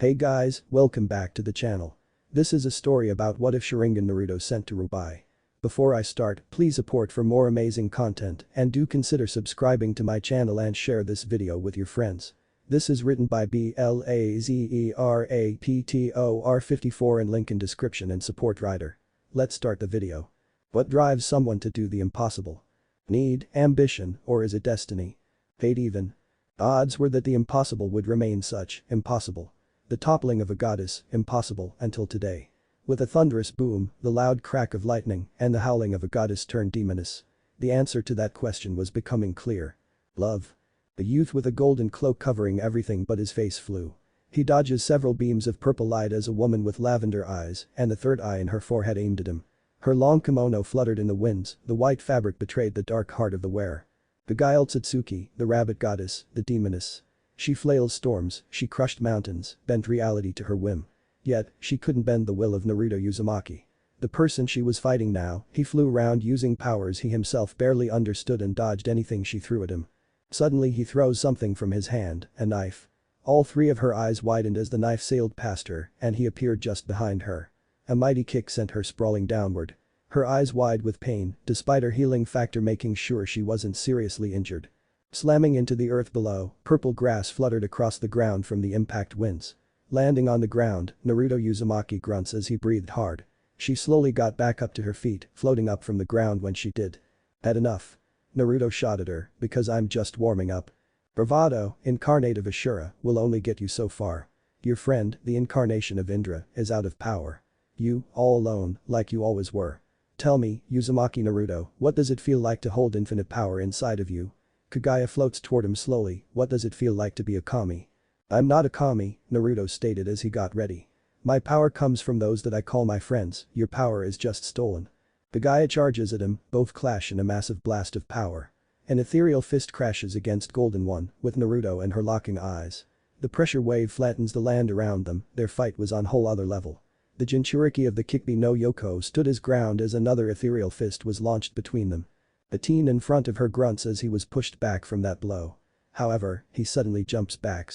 Hey guys, welcome back to the channel. This is a story about what if Sharingan Naruto sent to rwby. Before I start, please support for more amazing content and do consider subscribing to my channel and share this video with your friends. This is written by BLAZERAPTOR54 and link in description and support writer. Let's start the video. What drives someone to do the impossible? Need, ambition, or is it destiny? Fate even. Odds were that the impossible would remain such, impossible. The toppling of a goddess, impossible until today. With a thunderous boom, the loud crack of lightning, and the howling of a goddess turned demoness. The answer to that question was becoming clear. Love. The youth with a golden cloak covering everything but his face flew. He dodges several beams of purple light as a woman with lavender eyes and the third eye in her forehead aimed at him. Her long kimono fluttered in the winds, the white fabric betrayed the dark heart of the wearer. Beguiled Satsuki, the rabbit goddess, the demoness. She flailed storms, she crushed mountains, bent reality to her whim. Yet, she couldn't bend the will of Naruto Uzumaki. The person she was fighting now, he flew around using powers he himself barely understood and dodged anything she threw at him. Suddenly he throws something from his hand, a knife. All three of her eyes widened as the knife sailed past her and he appeared just behind her. A mighty kick sent her sprawling downward. Her eyes wide with pain, despite her healing factor making sure she wasn't seriously injured. Slamming into the earth below, purple grass fluttered across the ground from the impact winds. Landing on the ground, Naruto Uzumaki grunts as he breathed hard. She slowly got back up to her feet, floating up from the ground when she did. Had enough. Naruto shot at her, because I'm just warming up. Bravado, incarnate of Ashura, will only get you so far. Your friend, the incarnation of Indra, is out of power. You, all alone, like you always were. Tell me, Uzumaki Naruto, what does it feel like to hold infinite power inside of you? Kagaya floats toward him slowly, what does it feel like to be a kami? I'm not a kami, Naruto stated as he got ready. My power comes from those that I call my friends, your power is just stolen. Kagaya charges at him, both clash in a massive blast of power. An ethereal fist crashes against Golden One, with Naruto and her locking eyes. The pressure wave flattens the land around them, their fight was on whole other level. The Jinchuriki of the Kikbi no Yoko stood his ground as another ethereal fist was launched between them. The teen in front of her grunts as he was pushed back from that blow. However, he suddenly jumps back.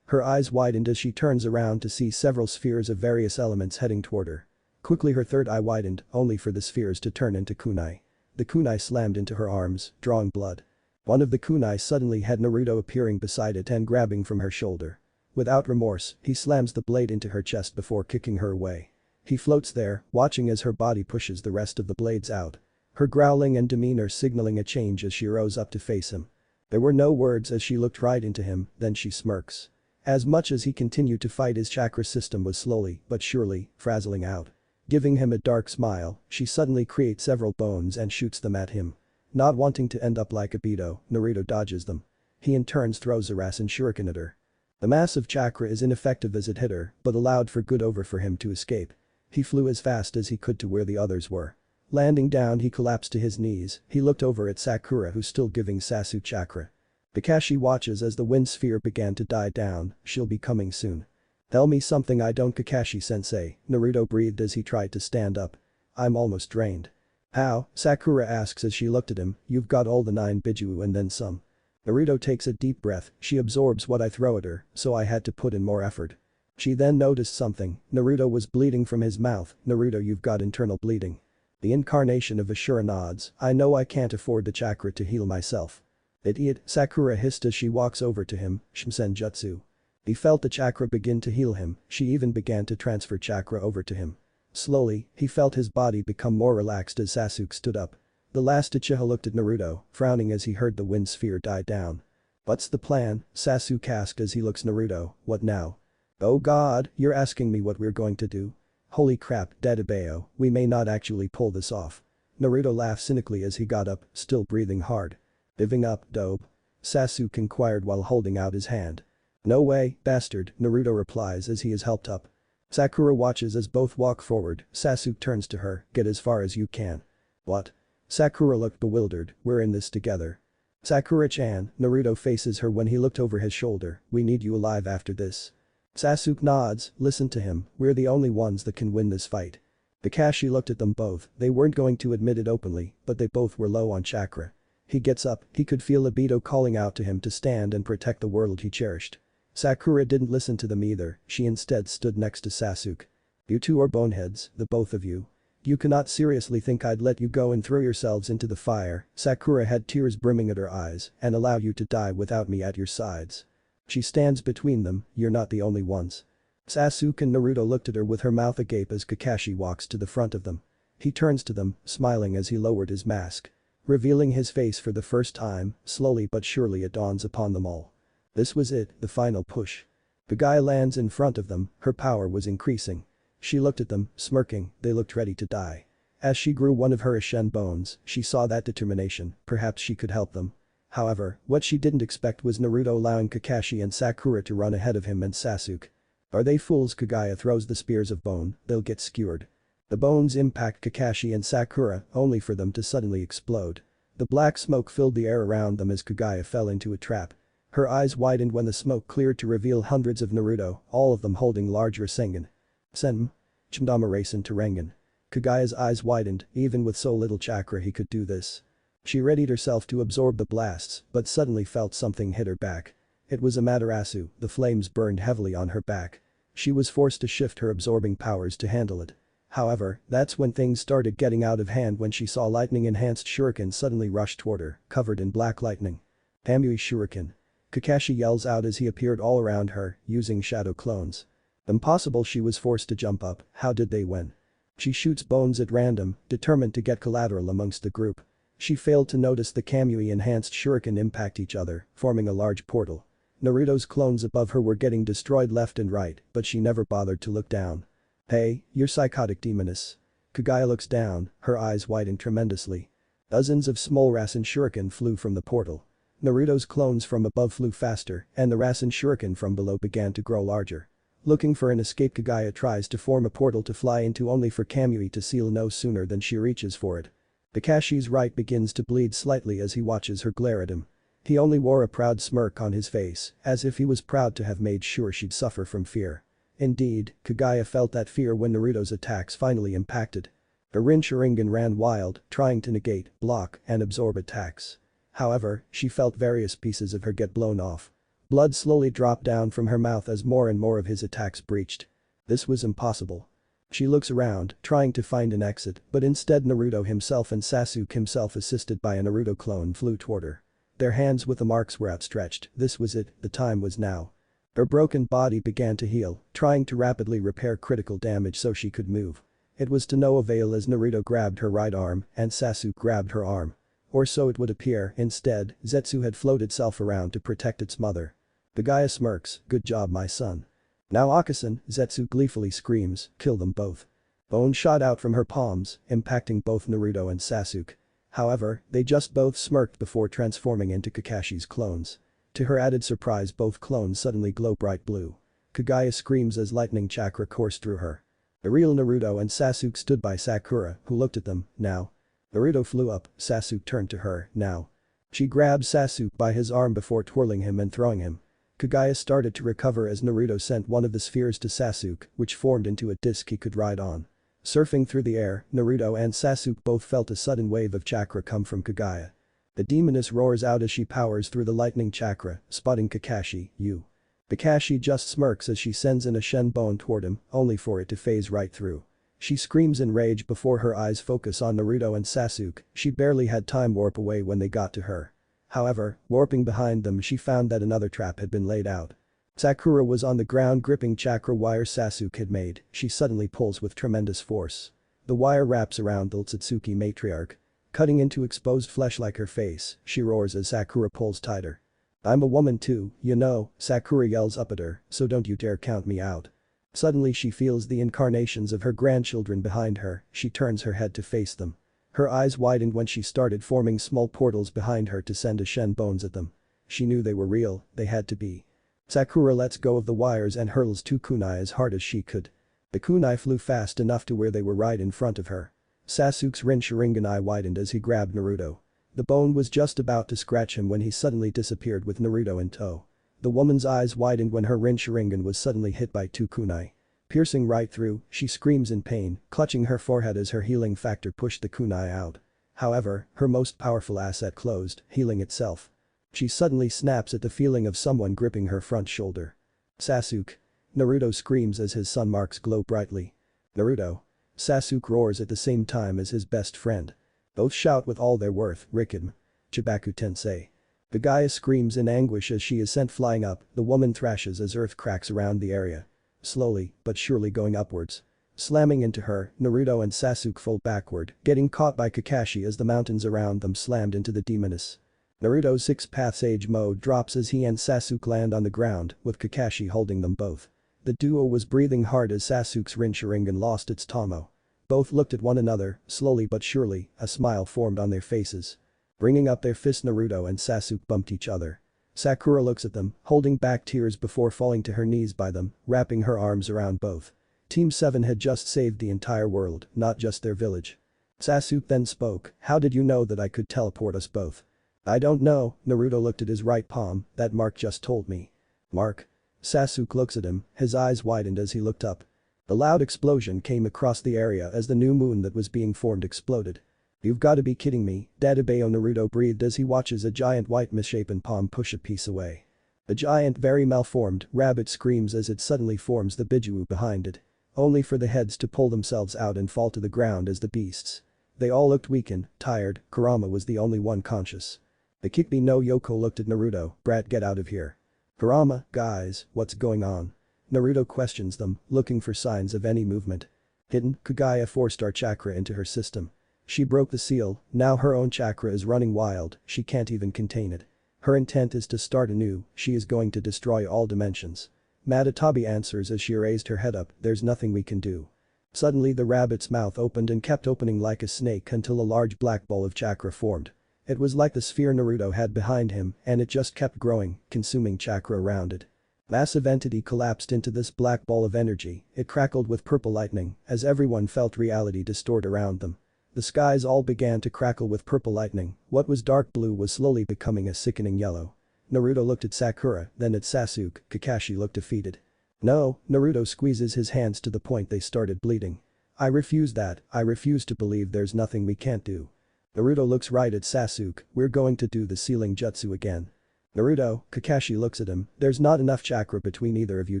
Her eyes widened as she turns around to see several spheres of various elements heading toward her. Quickly her third eye widened, only for the spheres to turn into kunai. The kunai slammed into her arms, drawing blood. One of the kunai suddenly had Naruto appearing beside it and grabbing from her shoulder. Without remorse, he slams the blade into her chest before kicking her away. He floats there, watching as her body pushes the rest of the blades out. Her growling and demeanor signaling a change as she rose up to face him. There were no words as she looked right into him, then she smirks. As much as he continued to fight, his chakra system was slowly, but surely, frazzling out. Giving him a dark smile, she suddenly creates several bones and shoots them at him. Not wanting to end up like Obito, Naruto dodges them. He in turn throws a Rasen Shuriken at her. The massive chakra is ineffective as it hit her, but allowed for good over for him to escape. He flew as fast as he could to where the others were. Landing down, he collapsed to his knees, he looked over at Sakura who's still giving Sasuke chakra. Kakashi watches as the wind sphere began to die down, she'll be coming soon. Tell me something I don't, Kakashi-sensei, Naruto breathed as he tried to stand up. I'm almost drained. How? Sakura asks as she looked at him, you've got all the 9 Biju and then some. Naruto takes a deep breath, she absorbs what I throw at her, so I had to put in more effort. She then noticed something, Naruto was bleeding from his mouth, Naruto you've got internal bleeding. The incarnation of Ashura nods, I know I can't afford the chakra to heal myself. Idiot, Sakura hissed as she walks over to him, Shinsenjutsu. He felt the chakra begin to heal him, she even began to transfer chakra over to him. Slowly, he felt his body become more relaxed as Sasuke stood up. The last Uchiha looked at Naruto, frowning as he heard the wind sphere die down. What's the plan? Sasuke asked as he looks Naruto, what now? Oh god, you're asking me what we're going to do? Holy crap, Dadabeo, we may not actually pull this off. Naruto laughed cynically as he got up, still breathing hard. Giving up, dope? Sasuke inquired while holding out his hand. No way, bastard, Naruto replies as he is helped up. Sakura watches as both walk forward, Sasuke turns to her, get as far as you can. What? Sakura looked bewildered, we're in this together. Sakura-chan, Naruto faces her when he looked over his shoulder, we need you alive after this. Sasuke nods, listen to him, we're the only ones that can win this fight. Kakashi looked at them both, they weren't going to admit it openly, but they both were low on chakra. He gets up, he could feel Obito calling out to him to stand and protect the world he cherished. Sakura didn't listen to them either, she instead stood next to Sasuke. You two are boneheads, the both of you. You cannot seriously think I'd let you go and throw yourselves into the fire. Sakura had tears brimming at her eyes and allow you to die without me at your sides. She stands between them, you're not the only ones. Sasuke and Naruto looked at her with her mouth agape as Kakashi walks to the front of them. He turns to them, smiling as he lowered his mask. Revealing his face for the first time, slowly but surely it dawns upon them all. This was it, the final push. Kagaya lands in front of them, her power was increasing. She looked at them, smirking, they looked ready to die. As she grew one of her Ishin bones, she saw that determination, perhaps she could help them. However, what she didn't expect was Naruto allowing Kakashi and Sakura to run ahead of him and Sasuke. Are they fools? Kagaya throws the spears of bone, they'll get skewered. The bones impact Kakashi and Sakura, only for them to suddenly explode. The black smoke filled the air around them as Kagaya fell into a trap. Her eyes widened when the smoke cleared to reveal hundreds of Naruto, all of them holding large Rasengan. Senm. Chimdama Rasen Terengan. Kagaya's eyes widened, even with so little chakra he could do this. She readied herself to absorb the blasts, but suddenly felt something hit her back. It was Amaterasu, the flames burned heavily on her back. She was forced to shift her absorbing powers to handle it. However, that's when things started getting out of hand when she saw lightning-enhanced shuriken suddenly rush toward her, covered in black lightning. Kamui Shuriken. Kakashi yells out as he appeared all around her, using shadow clones. Impossible, she was forced to jump up, how did they win? She shoots bones at random, determined to get collateral amongst the group. She failed to notice the Kamui-enhanced shuriken impact each other, forming a large portal. Naruto's clones above her were getting destroyed left and right, but she never bothered to look down. Hey, you're psychotic demoness. Kagaya looks down, her eyes widen tremendously. Dozens of small Rasen shuriken flew from the portal. Naruto's clones from above flew faster, and the Rasen shuriken from below began to grow larger. Looking for an escape, Kagaya tries to form a portal to fly into, only for Kamui to seal no sooner than she reaches for it. Kakashi's right begins to bleed slightly as he watches her glare at him. He only wore a proud smirk on his face, as if he was proud to have made sure she'd suffer from fear. Indeed, Kagaya felt that fear when Naruto's attacks finally impacted. Her Rin Sharingan ran wild, trying to negate, block, and absorb attacks. However, she felt various pieces of her get blown off. Blood slowly dropped down from her mouth as more and more of his attacks breached. This was impossible. She looks around, trying to find an exit, but instead Naruto himself and Sasuke himself, assisted by a Naruto clone, flew toward her. Their hands with the marks were outstretched, this was it, the time was now. Her broken body began to heal, trying to rapidly repair critical damage so she could move. It was to no avail as Naruto grabbed her right arm and Sasuke grabbed her arm. Or so it would appear, instead, Zetsu had floated itself around to protect its mother. Kagaya smirks, good job my son. Now Akasan, Zetsu gleefully screams, kill them both. Bone shot out from her palms, impacting both Naruto and Sasuke. However, they just both smirked before transforming into Kakashi's clones. To her added surprise, both clones suddenly glow bright blue. Kagaya screams as lightning chakra coursed through her. The real Naruto and Sasuke stood by Sakura, who looked at them, now. Naruto flew up, Sasuke turned to her, now. She grabbed Sasuke by his arm before twirling him and throwing him. Kagaya started to recover as Naruto sent one of the spheres to Sasuke, which formed into a disc he could ride on. Surfing through the air, Naruto and Sasuke both felt a sudden wave of chakra come from Kagaya. The demoness roars out as she powers through the lightning chakra, spotting Kakashi, you. Kakashi just smirks as she sends in a Shen bone toward him, only for it to phase right through. She screams in rage before her eyes focus on Naruto and Sasuke, she barely had time warp away when they got to her. However, warping behind them she found that another trap had been laid out. Sakura was on the ground gripping chakra wire Sasuke had made, she suddenly pulls with tremendous force. The wire wraps around the Otsutsuki matriarch. Cutting into exposed flesh like her face, she roars as Sakura pulls tighter. I'm a woman too, you know, Sakura yells up at her, so don't you dare count me out. Suddenly she feels the incarnations of her grandchildren behind her, she turns her head to face them. Her eyes widened when she started forming small portals behind her to send a Shen bones at them. She knew they were real, they had to be. Sakura lets go of the wires and hurls two kunai as hard as she could. The kunai flew fast enough to where they were right in front of her. Sasuke's Rin Sharingan eye widened as he grabbed Naruto. The bone was just about to scratch him when he suddenly disappeared with Naruto in tow. The woman's eyes widened when her Rin Sharingan was suddenly hit by two kunai. Piercing right through, she screams in pain, clutching her forehead as her healing factor pushed the kunai out. However, her most powerful asset closed, healing itself. She suddenly snaps at the feeling of someone gripping her front shoulder. Sasuke. Naruto screams as his sun marks glow brightly. Naruto. Sasuke roars at the same time as his best friend. Both shout with all their worth, Rikim. Chibaku Tensei. Kagaya screams in anguish as she is sent flying up, the woman thrashes as earth cracks around the area. Slowly, but surely going upwards. Slamming into her, Naruto and Sasuke fall backward, getting caught by Kakashi as the mountains around them slammed into the demoness. Naruto's Six Paths Age mode drops as he and Sasuke land on the ground, with Kakashi holding them both. The duo was breathing hard as Sasuke's Rin Sharingan lost its Tomo. Both looked at one another, slowly but surely, a smile formed on their faces. Bringing up their fists, Naruto and Sasuke bumped each other. Sakura looks at them, holding back tears before falling to her knees by them, wrapping her arms around both. Team 7 had just saved the entire world, not just their village. Sasuke then spoke, "How did you know that I could teleport us both?" "I don't know," Naruto looked at his right palm, "that mark just told me." "Mark?" Sasuke looks at him, his eyes widened as he looked up. A loud explosion came across the area as the new moon that was being formed exploded. "You've gotta be kidding me," Dadabeo Naruto breathed as he watches a giant white misshapen palm push a piece away. A giant, very malformed, rabbit screams as it suddenly forms the Biju behind it. Only for the heads to pull themselves out and fall to the ground as the beasts. They all looked weakened, tired, Kurama was the only one conscious. The Kikbi no Yoko looked at Naruto, "Brat, get out of here." "Kurama, guys, what's going on?" Naruto questions them, looking for signs of any movement. Hidden, Kagaya forced our chakra into her system. She broke the seal, now her own chakra is running wild, she can't even contain it. Her intent is to start anew, she is going to destroy all dimensions. Matatabi answers as she raised her head up, "There's nothing we can do." Suddenly the rabbit's mouth opened and kept opening like a snake until a large black ball of chakra formed. It was like the sphere Naruto had behind him and it just kept growing, consuming chakra around it. Massive entity collapsed into this black ball of energy, it crackled with purple lightning as everyone felt reality distort around them. The skies all began to crackle with purple lightning, what was dark blue was slowly becoming a sickening yellow. Naruto looked at Sakura, then at Sasuke, Kakashi looked defeated. "No," Naruto squeezes his hands to the point they started bleeding. "I refuse that, I refuse to believe there's nothing we can't do." Naruto looks right at Sasuke, "We're going to do the sealing jutsu again." "Naruto," Kakashi looks at him, "there's not enough chakra between either of you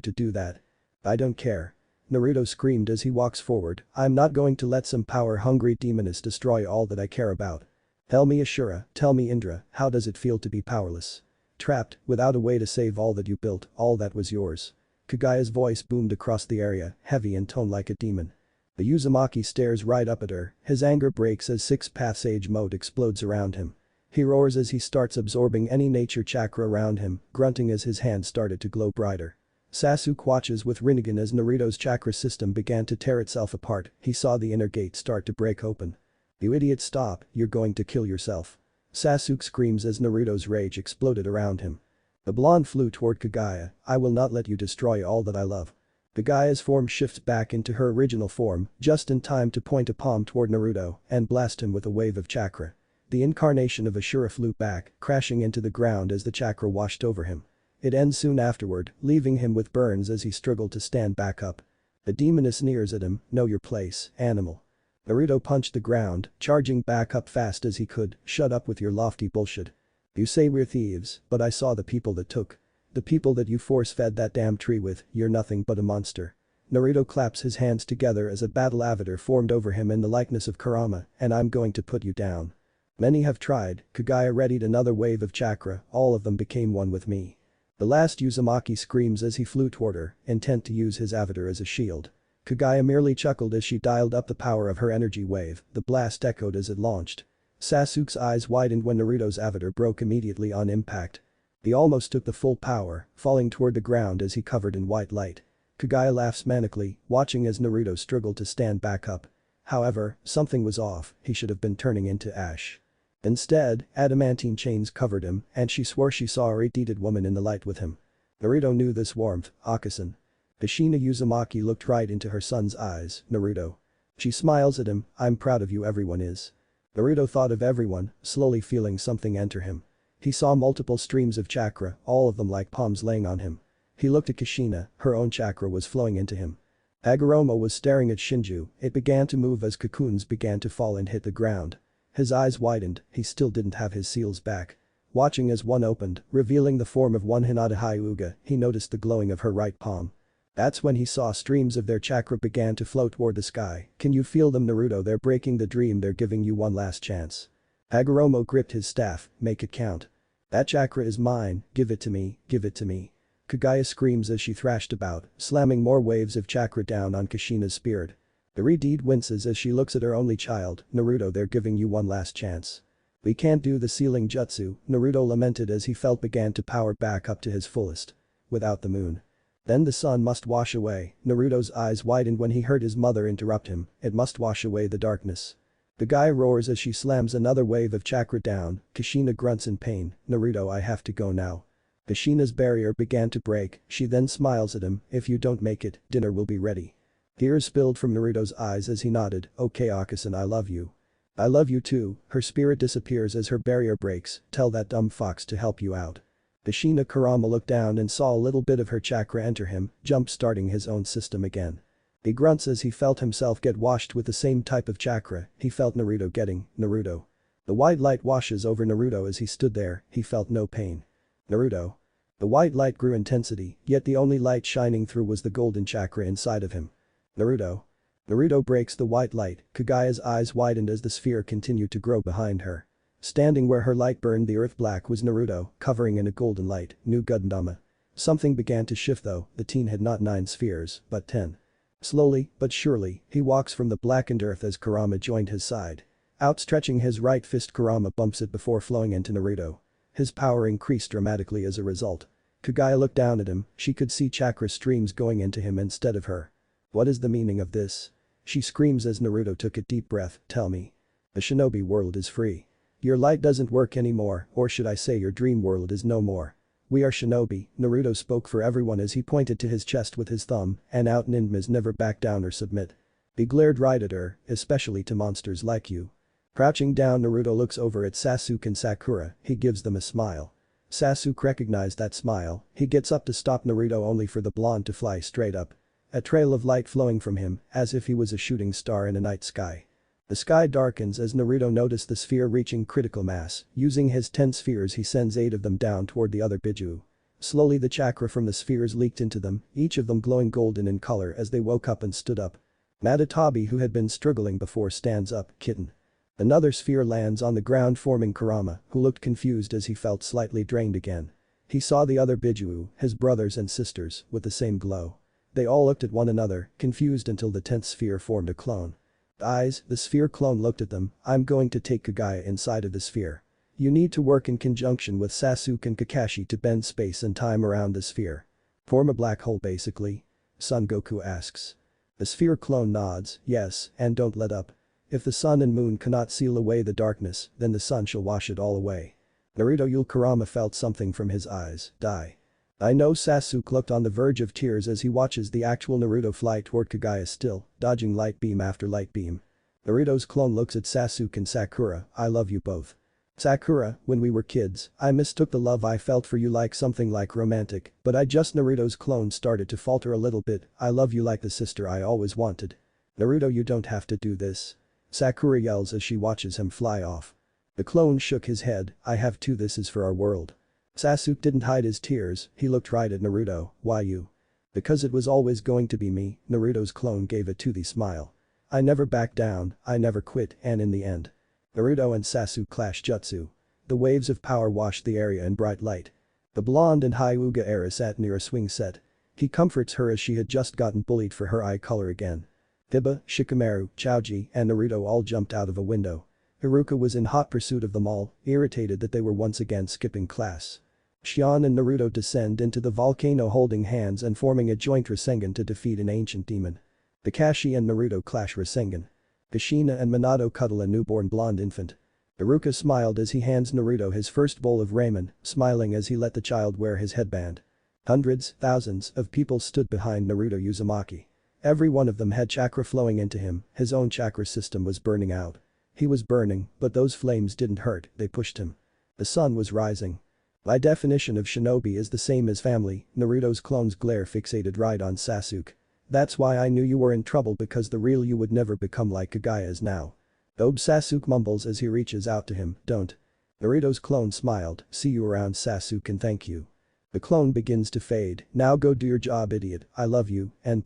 to do that." "I don't care." Naruto screamed as he walks forward, "I'm not going to let some power-hungry demoness destroy all that I care about." "Tell me Ashura, tell me Indra, how does it feel to be powerless? Trapped, without a way to save all that you built, all that was yours." Kagaya's voice boomed across the area, heavy in tone like a demon. The Uzumaki stares right up at her, his anger breaks as Six Paths Age mode explodes around him. He roars as he starts absorbing any nature chakra around him, grunting as his hand started to glow brighter. Sasuke watches with Rinnegan as Naruto's chakra system began to tear itself apart, he saw the inner gate start to break open. "You idiot, stop, you're going to kill yourself." Sasuke screams as Naruto's rage exploded around him. The blonde flew toward Kagaya, "I will not let you destroy all that I love." Kagaya's form shifts back into her original form, just in time to point a palm toward Naruto and blast him with a wave of chakra. The incarnation of Ashura flew back, crashing into the ground as the chakra washed over him. It ends soon afterward, leaving him with burns as he struggled to stand back up. The demoness sneers at him, "Know your place, animal." Naruto punched the ground, charging back up fast as he could, "Shut up with your lofty bullshit. You say we're thieves, but I saw the people that took. The people that you force-fed that damn tree with, you're nothing but a monster." Naruto claps his hands together as a battle avatar formed over him in the likeness of Kurama, "And I'm going to put you down." "Many have tried," Kagaya readied another wave of chakra, "all of them became one with me." The last Uzumaki screams as he flew toward her, intent to use his avatar as a shield. Kagaya merely chuckled as she dialed up the power of her energy wave, the blast echoed as it launched. Sasuke's eyes widened when Naruto's avatar broke immediately on impact. He almost took the full power, falling toward the ground as he covered in white light. Kagaya laughs manically, watching as Naruto struggled to stand back up. However, something was off, he should have been turning into ash. Instead, adamantine chains covered him and she swore she saw a radiated woman in the light with him. Naruto knew this warmth, Akasan. Hashina Uzumaki looked right into her son's eyes, "Naruto." She smiles at him, "I'm proud of you, everyone is." Naruto thought of everyone, slowly feeling something enter him. He saw multiple streams of chakra, all of them like palms laying on him. He looked at Kushina, her own chakra was flowing into him. Hagoromo was staring at Shinju, it began to move as cocoons began to fall and hit the ground. His eyes widened, he still didn't have his seals back. Watching as one opened, revealing the form of one Hinata Hyuga, he noticed the glowing of her right palm. That's when he saw streams of their chakra began to float toward the sky. Can you feel them, Naruto? They're breaking the dream, they're giving you one last chance. Hagoromo gripped his staff, make it count. That chakra is mine, give it to me, give it to me. Kagaya screams as she thrashed about, slamming more waves of chakra down on Kushina's spirit. The Redeed winces as she looks at her only child. Naruto, they're giving you one last chance. We can't do the sealing jutsu, Naruto lamented as he felt began to power back up to his fullest. Without the moon. Then the sun must wash away. Naruto's eyes widened when he heard his mother interrupt him, it must wash away the darkness. The guy roars as she slams another wave of chakra down. Kushina grunts in pain. Naruto, I have to go now. Kushina's barrier began to break, she then smiles at him, if you don't make it, dinner will be ready. Tears spilled from Naruto's eyes as he nodded, okay Akasan, I love you. I love you too. Her spirit disappears as her barrier breaks, tell that dumb fox to help you out. Kushina Kurama looked down and saw a little bit of her chakra enter him, jump-starting his own system again. He grunts as he felt himself get washed with the same type of chakra he felt Naruto getting. Naruto. The white light washes over Naruto as he stood there, he felt no pain. Naruto. The white light grew intensity, yet the only light shining through was the golden chakra inside of him. Naruto. Naruto breaks the white light, Kagaya's eyes widened as the sphere continued to grow behind her. Standing where her light burned the earth black was Naruto, covering in a golden light, new Gundama. Something began to shift though, the teen had not 9 spheres, but 10. Slowly, but surely, he walks from the blackened earth as Kurama joined his side. Outstretching his right fist, Kurama bumps it before flowing into Naruto. His power increased dramatically as a result. Kagaya looked down at him, she could see chakra streams going into him instead of her. What is the meaning of this? She screams as Naruto took a deep breath, tell me. The shinobi world is free. Your light doesn't work anymore, or should I say your dream world is no more. We are shinobi, Naruto spoke for everyone as he pointed to his chest with his thumb, and out ninjas never back down or submit. He glared right at her, especially to monsters like you. Crouching down, Naruto looks over at Sasuke and Sakura, he gives them a smile. Sasuke recognized that smile, he gets up to stop Naruto only for the blonde to fly straight up. A trail of light flowing from him, as if he was a shooting star in a night sky. The sky darkens as Naruto noticed the sphere reaching critical mass, using his 10 spheres he sends 8 of them down toward the other Biju. Slowly the chakra from the spheres leaked into them, each of them glowing golden in color as they woke up and stood up. Madatabi, who had been struggling before, stands up, kitten. Another sphere lands on the ground, forming Kurama, who looked confused as he felt slightly drained again. He saw the other Biju, his brothers and sisters, with the same glow. They all looked at one another, confused until the 10th sphere formed a clone. Eyes, the sphere clone looked at them, I'm going to take Kagaya inside of the sphere. You need to work in conjunction with Sasuke and Kakashi to bend space and time around the sphere. Form a black hole basically? Son Goku asks. The sphere clone nods, yes, and don't let up. If the sun and moon cannot seal away the darkness, then the sun shall wash it all away. Naruto Kurama felt something from his eyes, die. I know. Sasuke looked on the verge of tears as he watches the actual Naruto fly toward Kagaya, still, dodging light beam after light beam. Naruto's clone looks at Sasuke and Sakura, I love you both. Sakura, when we were kids, I mistook the love I felt for you like something like romantic, but Naruto's clone started to falter a little bit, I love you like the sister I always wanted. Naruto, you don't have to do this. Sakura yells as she watches him fly off. The clone shook his head, I have to, this is for our world. Sasuke didn't hide his tears, he looked right at Naruto, why you? Because it was always going to be me, Naruto's clone gave a toothy smile. I never backed down, I never quit, and in the end. Naruto and Sasuke clash jutsu. The waves of power washed the area in bright light. The blonde and Hyuga era sat near a swing set. He comforts her as she had just gotten bullied for her eye color again. Hiba, Shikamaru, Choji, and Naruto all jumped out of a window. Iruka was in hot pursuit of them all, irritated that they were once again skipping class. Shion and Naruto descend into the volcano holding hands and forming a joint Rasengan to defeat an ancient demon. Kakashi and Naruto clash Rasengan. Kushina and Minato cuddle a newborn blonde infant. Iruka smiled as he hands Naruto his first bowl of ramen, smiling as he let the child wear his headband. Hundreds, thousands of people stood behind Naruto Uzumaki. Every one of them had chakra flowing into him, his own chakra system was burning out. He was burning, but those flames didn't hurt, they pushed him. The sun was rising. My definition of shinobi is the same as family, Naruto's clone's glare fixated right on Sasuke. That's why I knew you were in trouble, because the real you would never become like Kagaya is now. Sasuke mumbles as he reaches out to him, don't. Naruto's clone smiled, see you around Sasuke and thank you. The clone begins to fade, now go do your job idiot, I love you, N+N.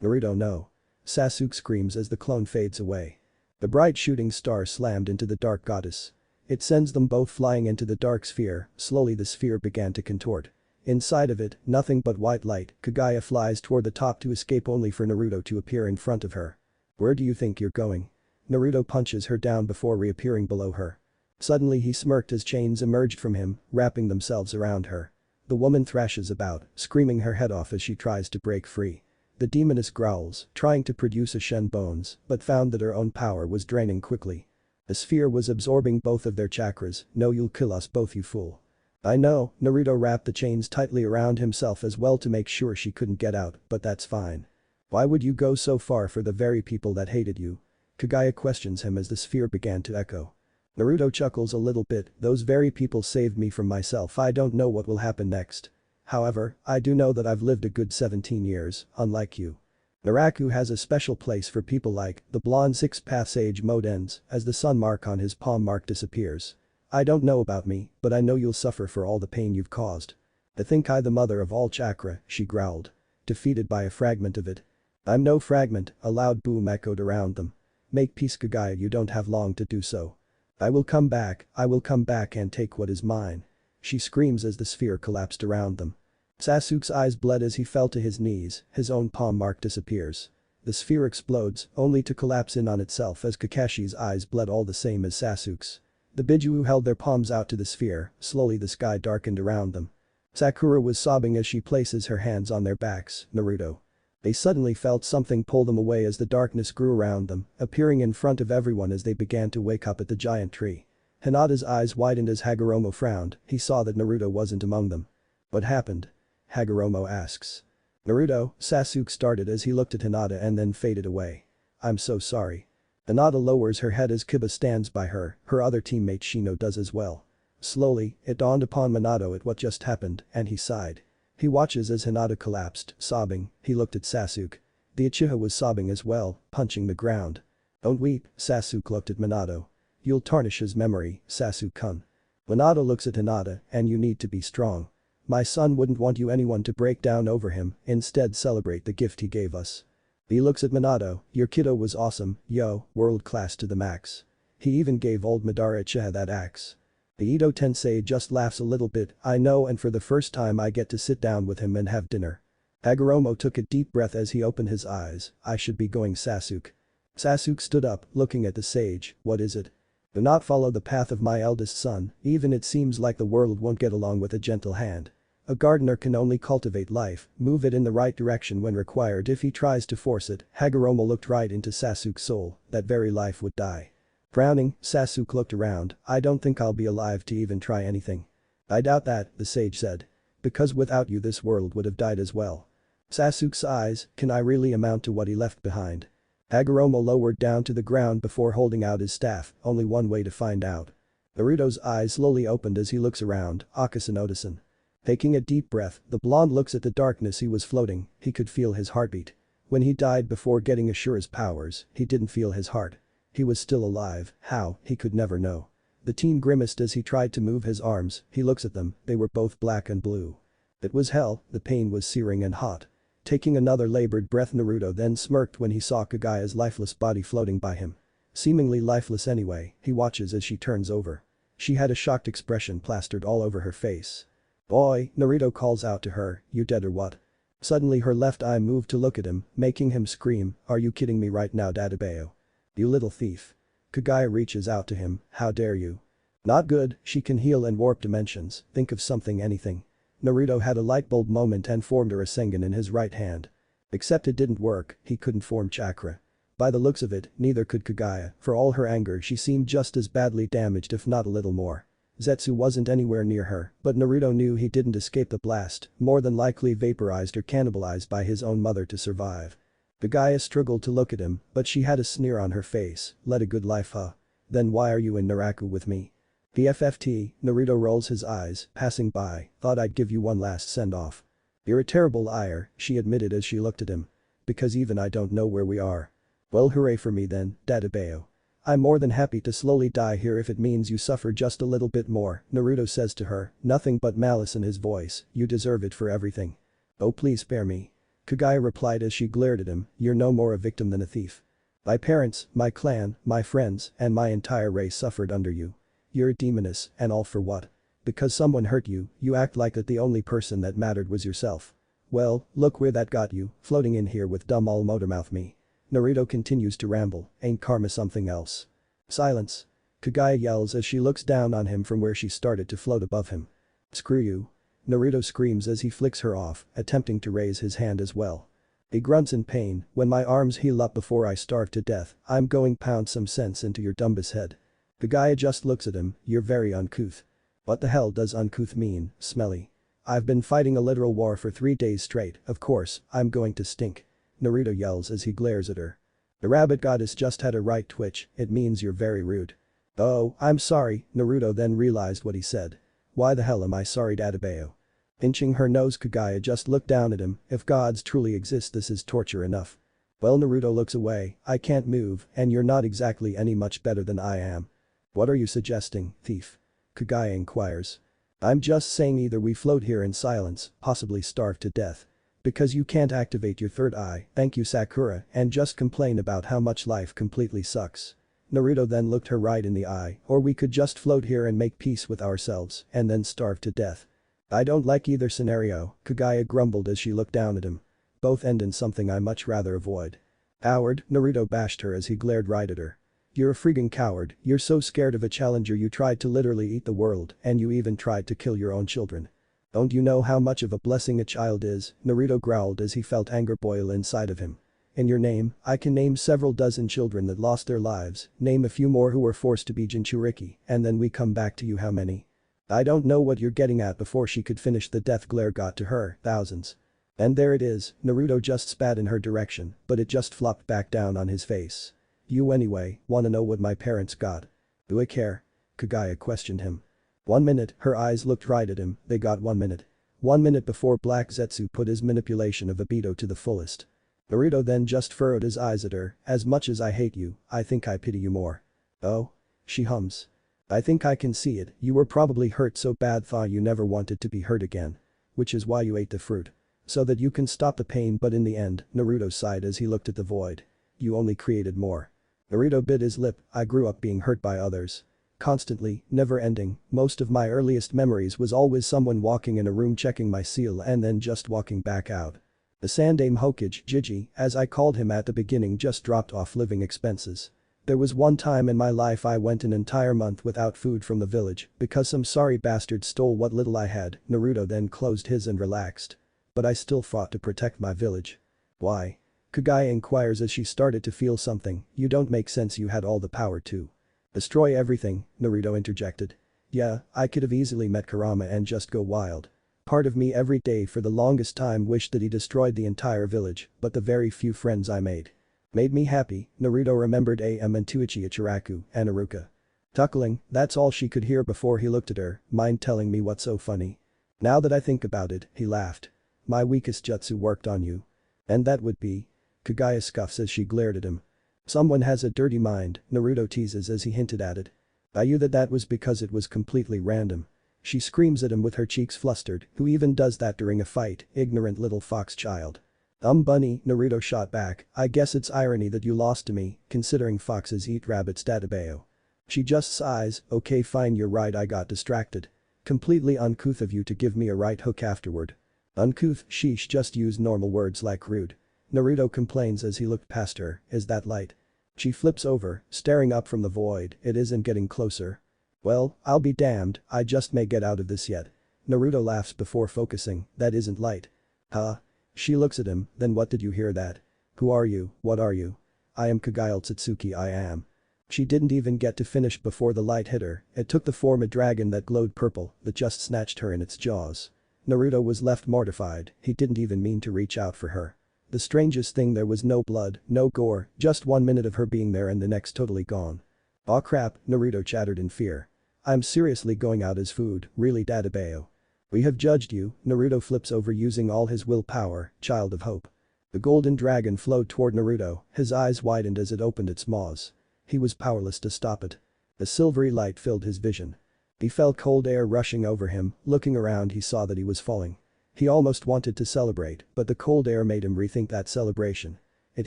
Naruto no. Sasuke screams as the clone fades away. The bright shooting star slammed into the dark goddess. It sends them both flying into the dark sphere, slowly the sphere began to contort. Inside of it, nothing but white light, Kagaya flies toward the top to escape only for Naruto to appear in front of her. Where do you think you're going? Naruto punches her down before reappearing below her. Suddenly he smirked as chains emerged from him, wrapping themselves around her. The woman thrashes about, screaming her head off as she tries to break free. The demoness growls, trying to produce a shen bones, but found that her own power was draining quickly. The sphere was absorbing both of their chakras, no you'll kill us both you fool. I know, Naruto wrapped the chains tightly around himself as well to make sure she couldn't get out, but that's fine. Why would you go so far for the very people that hated you? Kagaya questions him as the sphere began to echo. Naruto chuckles a little bit, those very people saved me from myself, I don't know what will happen next. However, I do know that I've lived a good 17 years, unlike you. Naraku has a special place for people like the blonde six-path sage mode ends as the sun mark on his palm mark disappears. I don't know about me, but I know you'll suffer for all the pain you've caused. To think I the mother of all chakra, she growled. Defeated by a fragment of it. I'm no fragment, a loud boom echoed around them. Make peace Kagaya, you don't have long to do so. I will come back and take what is mine. She screams as the sphere collapsed around them. Sasuke's eyes bled as he fell to his knees, his own palm mark disappears. The sphere explodes, only to collapse in on itself as Kakashi's eyes bled all the same as Sasuke's. The Biju held their palms out to the sphere, slowly the sky darkened around them. Sakura was sobbing as she places her hands on their backs, Naruto. They suddenly felt something pull them away as the darkness grew around them, appearing in front of everyone as they began to wake up at the giant tree. Hinata's eyes widened as Hagoromo frowned, he saw that Naruto wasn't among them. What happened? Hagoromo asks. Naruto, Sasuke started as he looked at Hinata and then faded away. I'm so sorry. Hinata lowers her head as Kiba stands by her other teammate Shino does as well. Slowly, it dawned upon Minato at what just happened, and he sighed. He watches as Hinata collapsed, sobbing, he looked at Sasuke. The Uchiha was sobbing as well, punching the ground. Don't weep, Sasuke looked at Minato. You'll tarnish his memory, Sasuke-kun. Minato looks at Hinata, and you need to be strong. My son wouldn't want you anyone to break down over him, instead celebrate the gift he gave us. He looks at Minato, your kiddo was awesome, yo, world class to the max. He even gave old Madara Uchiha that axe. The Ito Tensei just laughs a little bit, I know, and for the first time I get to sit down with him and have dinner. Hagoromo took a deep breath as he opened his eyes, I should be going Sasuke. Sasuke stood up, looking at the sage, what is it? Do not follow the path of my eldest son, even it seems like the world won't get along with a gentle hand. A gardener can only cultivate life, move it in the right direction when required. If he tries to force it, Hagoromo looked right into Sasuke's soul, that very life would die. Frowning, Sasuke looked around, I don't think I'll be alive to even try anything. I doubt that, the sage said. Because without you this world would have died as well. Sasuke's eyes, can I really amount to what he left behind? Hagoromo lowered down to the ground before holding out his staff, only one way to find out. Naruto's eyes slowly opened as he looks around, Akasan Otosan. Taking a deep breath, the blonde looks at the darkness he was floating, he could feel his heartbeat. When he died before getting Ashura's powers, he didn't feel his heart. He was still alive, how, he could never know. The teen grimaced as he tried to move his arms, he looks at them, they were both black and blue. It was hell, the pain was searing and hot. Taking another labored breath, Naruto then smirked when he saw Kagaya's lifeless body floating by him. Seemingly lifeless anyway, he watches as she turns over. She had a shocked expression plastered all over her face. Boy, Naruto calls out to her, you dead or what? Suddenly her left eye moved to look at him, making him scream, are you kidding me right now, Dadabeo? You little thief. Kagaya reaches out to him, how dare you? Not good, she can heal and warp dimensions, think of something anything. Naruto had a lightbulb moment and formed a Rasengan in his right hand. Except it didn't work, he couldn't form chakra. By the looks of it, neither could Kagaya, for all her anger she seemed just as badly damaged if not a little more. Zetsu wasn't anywhere near her, but Naruto knew he didn't escape the blast, more than likely vaporized or cannibalized by his own mother to survive. Kagaya struggled to look at him, but she had a sneer on her face, led a good life huh? Then why are you in Naraku with me? BFFT, Naruto rolls his eyes, passing by, thought I'd give you one last send-off. You're a terrible liar, she admitted as she looked at him. Because even I don't know where we are. Well hooray for me then, Dadabeo. I'm more than happy to slowly die here if it means you suffer just a little bit more, Naruto says to her, nothing but malice in his voice, you deserve it for everything. Oh please spare me. Kagaya replied as she glared at him, you're no more a victim than a thief. My parents, my clan, my friends, and my entire race suffered under you. You're a demoness, and all for what? Because someone hurt you, you act like that the only person that mattered was yourself. Well, look where that got you, floating in here with dumb all motormouth me. Naruto continues to ramble, ain't karma something else? Silence. Kagaya yells as she looks down on him from where she started to float above him. Screw you. Naruto screams as he flicks her off, attempting to raise his hand as well. He grunts in pain, when my arms heal up before I starve to death, I'm going pound some sense into your dumbass head. Kagaya just looks at him, you're very uncouth. What the hell does uncouth mean, smelly? I've been fighting a literal war for 3 days straight, of course, I'm going to stink. Naruto yells as he glares at her. The rabbit goddess just had a right twitch, it means you're very rude. Oh, I'm sorry, Naruto then realized what he said. Why the hell am I sorry, Dadabeo? Pinching her nose, Kagaya just looked down at him, if gods truly exist this is torture enough. Well, Naruto looks away, I can't move and you're not exactly any much better than I am. What are you suggesting, thief? Kagaya inquires. I'm just saying either we float here in silence, possibly starve to death. Because you can't activate your third eye, thank you Sakura, and just complain about how much life completely sucks. Naruto then looked her right in the eye, or we could just float here and make peace with ourselves and then starve to death. I don't like either scenario, Kagaya grumbled as she looked down at him. Both end in something I much rather avoid. Coward, Naruto bashed her as he glared right at her. You're a freaking coward, you're so scared of a challenger you tried to literally eat the world and you even tried to kill your own children. Don't you know how much of a blessing a child is, Naruto growled as he felt anger boil inside of him. In your name, I can name several dozen children that lost their lives, name a few more who were forced to be Jinchuriki, and then we come back to you how many? I don't know what you're getting at before she could finish the death glare got to her, thousands. And there it is, Naruto just spat in her direction, but it just flopped back down on his face. You anyway, wanna know what my parents got? Do I care? Kagaya questioned him. 1 minute, her eyes looked right at him, they got 1 minute. 1 minute before Black Zetsu put his manipulation of Obito to the fullest. Naruto then just furrowed his eyes at her, as much as I hate you, I think I pity you more. Oh? She hums. I think I can see it, you were probably hurt so bad thought you never wanted to be hurt again. Which is why you ate the fruit. So that you can stop the pain but in the end, Naruto sighed as he looked at the void. You only created more. Naruto bit his lip, I grew up being hurt by others. Constantly, never ending, most of my earliest memories was always someone walking in a room checking my seal and then just walking back out. The Sandame Hokage, Jiji, as I called him at the beginning just dropped off living expenses. There was one time in my life I went an entire month without food from the village because some sorry bastard stole what little I had, Naruto then closed his and relaxed. But I still fought to protect my village. Why? Kagaya inquires as she started to feel something, you don't make sense you had all the power to. Destroy everything, Naruto interjected. Yeah, I could have easily met Kurama and just go wild. Part of me every day for the longest time wished that he destroyed the entire village, but the very few friends I made me happy, Naruto remembered Am and Tuichi Ichiraku and Iruka. Tuckling, that's all she could hear before he looked at her, mind telling me what's so funny? Now that I think about it, he laughed. My weakest jutsu worked on you. And that would be? Kagaya scoffs as she glared at him. Someone has a dirty mind, Naruto teases as he hinted at it. I knew that was because it was completely random. She screams at him with her cheeks flustered, who even does that during a fight, ignorant little fox child. Bunny, Naruto shot back, I guess it's irony that you lost to me, considering foxes eat rabbits Dadabeo. She just sighs, okay fine you're right I got distracted. Completely uncouth of you to give me a right hook afterward. Uncouth, sheesh just use normal words like rude. Naruto complains as he looked past her, is that light? She flips over, staring up from the void, it isn't getting closer. Well, I'll be damned, I just may get out of this yet. Naruto laughs before focusing, that isn't light. Huh? She looks at him, then what did you hear that? Who are you, what are you? I am Kagaya Otsutsuki I am. She didn't even get to finish before the light hit her, it took the form a dragon that glowed purple that just snatched her in its jaws. Naruto was left mortified, he didn't even mean to reach out for her. The strangest thing there was no blood, no gore, just 1 minute of her being there and the next totally gone. Aw crap, Naruto chattered in fear. I'm seriously going out as food, really Dadabeo. We have judged you, Naruto flips over using all his willpower, child of hope. The golden dragon flowed toward Naruto, his eyes widened as it opened its maws. He was powerless to stop it. A silvery light filled his vision. He felt cold air rushing over him. Looking around he saw that he was falling. He almost wanted to celebrate, but the cold air made him rethink that celebration. It